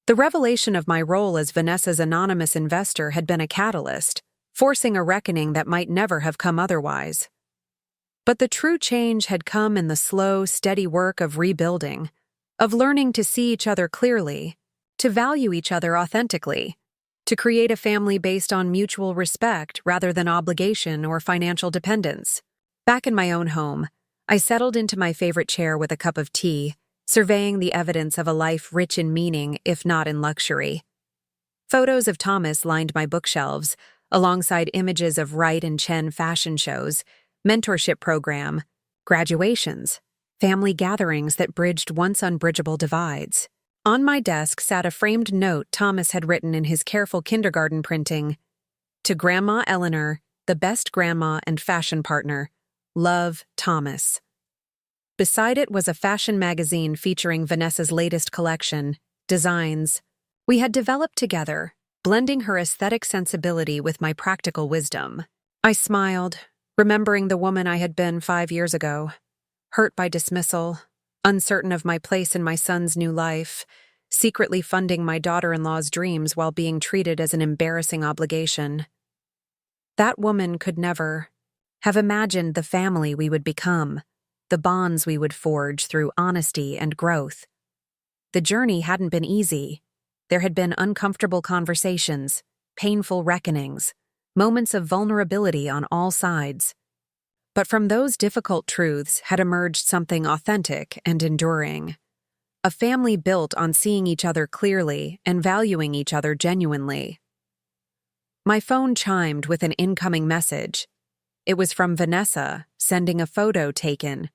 The revelation of my role as Vanessa's anonymous investor had been a catalyst, forcing a reckoning that might never have come otherwise. But the true change had come in the slow, steady work of rebuilding, of learning to see each other clearly, to value each other authentically, to create a family based on mutual respect rather than obligation or financial dependence. Back in my own home, I settled into my favorite chair with a cup of tea, surveying the evidence of a life rich in meaning, if not in luxury. Photos of Thomas lined my bookshelves, alongside images of Wright and Chen fashion shows, mentorship program, graduations, family gatherings that bridged once unbridgeable divides. On my desk sat a framed note Thomas had written in his careful kindergarten printing. To Grandma Eleanor, the best grandma and fashion partner. Love, Thomas. Beside it was a fashion magazine featuring Vanessa's latest collection, designs we had developed together, blending her aesthetic sensibility with my practical wisdom. I smiled, remembering the woman I had been 5 years ago, hurt by dismissal, uncertain of my place in my son's new life, secretly funding my daughter-in-law's dreams while being treated as an embarrassing obligation. That woman could never have imagined the family we would become, the bonds we would forge through honesty and growth. The journey hadn't been easy. There had been uncomfortable conversations, painful reckonings, moments of vulnerability on all sides. But from those difficult truths had emerged something authentic and enduring. A family built on seeing each other clearly and valuing each other genuinely. My phone chimed with an incoming message. It was from Vanessa, sending a photo taken.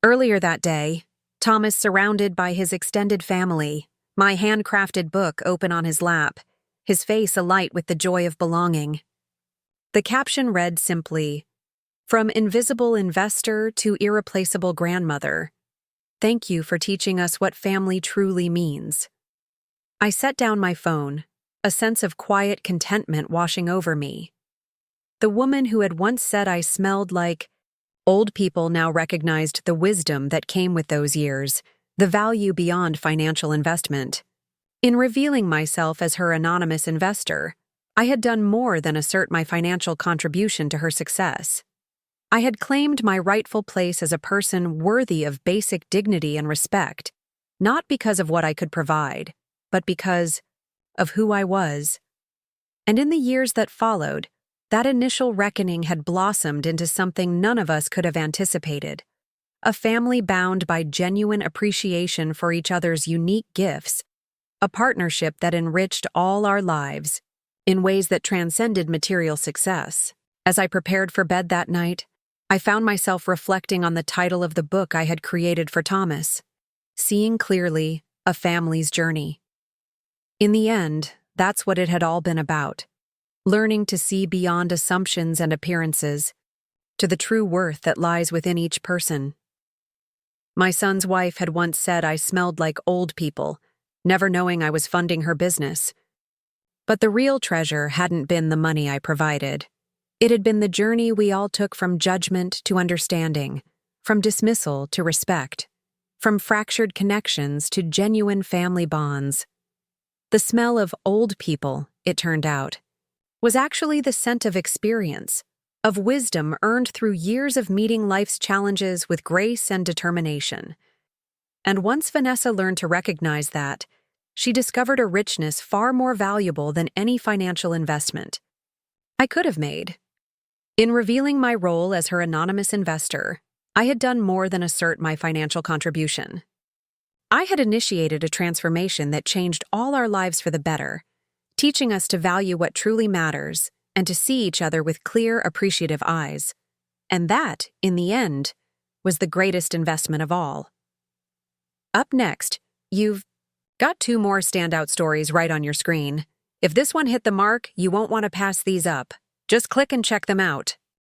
Earlier that day, Thomas surrounded by his extended family, my handcrafted book open on his lap, his face alight with the joy of belonging. The caption read simply, "From invisible investor to irreplaceable grandmother, thank you for teaching us what family truly means." I set down my phone, a sense of quiet contentment washing over me. The woman who had once said I smelled like old people now recognized the wisdom that came with those years, the value beyond financial investment. In revealing myself as her anonymous investor, I had done more than assert my financial contribution to her success. I had claimed my rightful place as a person worthy of basic dignity and respect, not because of what I could provide, but because of who I was. And in the years that followed, that initial reckoning had blossomed into something none of us could have anticipated. A family bound by genuine appreciation for each other's unique gifts, a partnership that enriched all our lives in ways that transcended material success. As I prepared for bed that night, I found myself reflecting on the title of the book I had created for Thomas, Seeing Clearly, A Family's Journey. In the end, that's what it had all been about. Learning to see beyond assumptions and appearances, to the true worth that lies within each person. My son's wife had once said I smelled like old people, never knowing I was funding her business. But the real treasure hadn't been the money I provided. It had been the journey we all took from judgment to understanding, from dismissal to respect, from fractured connections to genuine family bonds. The smell of old people, it turned out, was actually the scent of experience, of wisdom earned through years of meeting life's challenges with grace and determination. And once Vanessa learned to recognize that, she discovered a richness far more valuable than any financial investment I could have made. In revealing my role as her anonymous investor, I had done more than assert my financial contribution. I had initiated a transformation that changed all our lives for the better, teaching us to value what truly matters and to see each other with clear, appreciative eyes. And that, in the end, was the greatest investment of all. Up next, you've Got 2 more standout stories right on your screen. If this one hit the mark, you won't want to pass these up. Just click and check them out.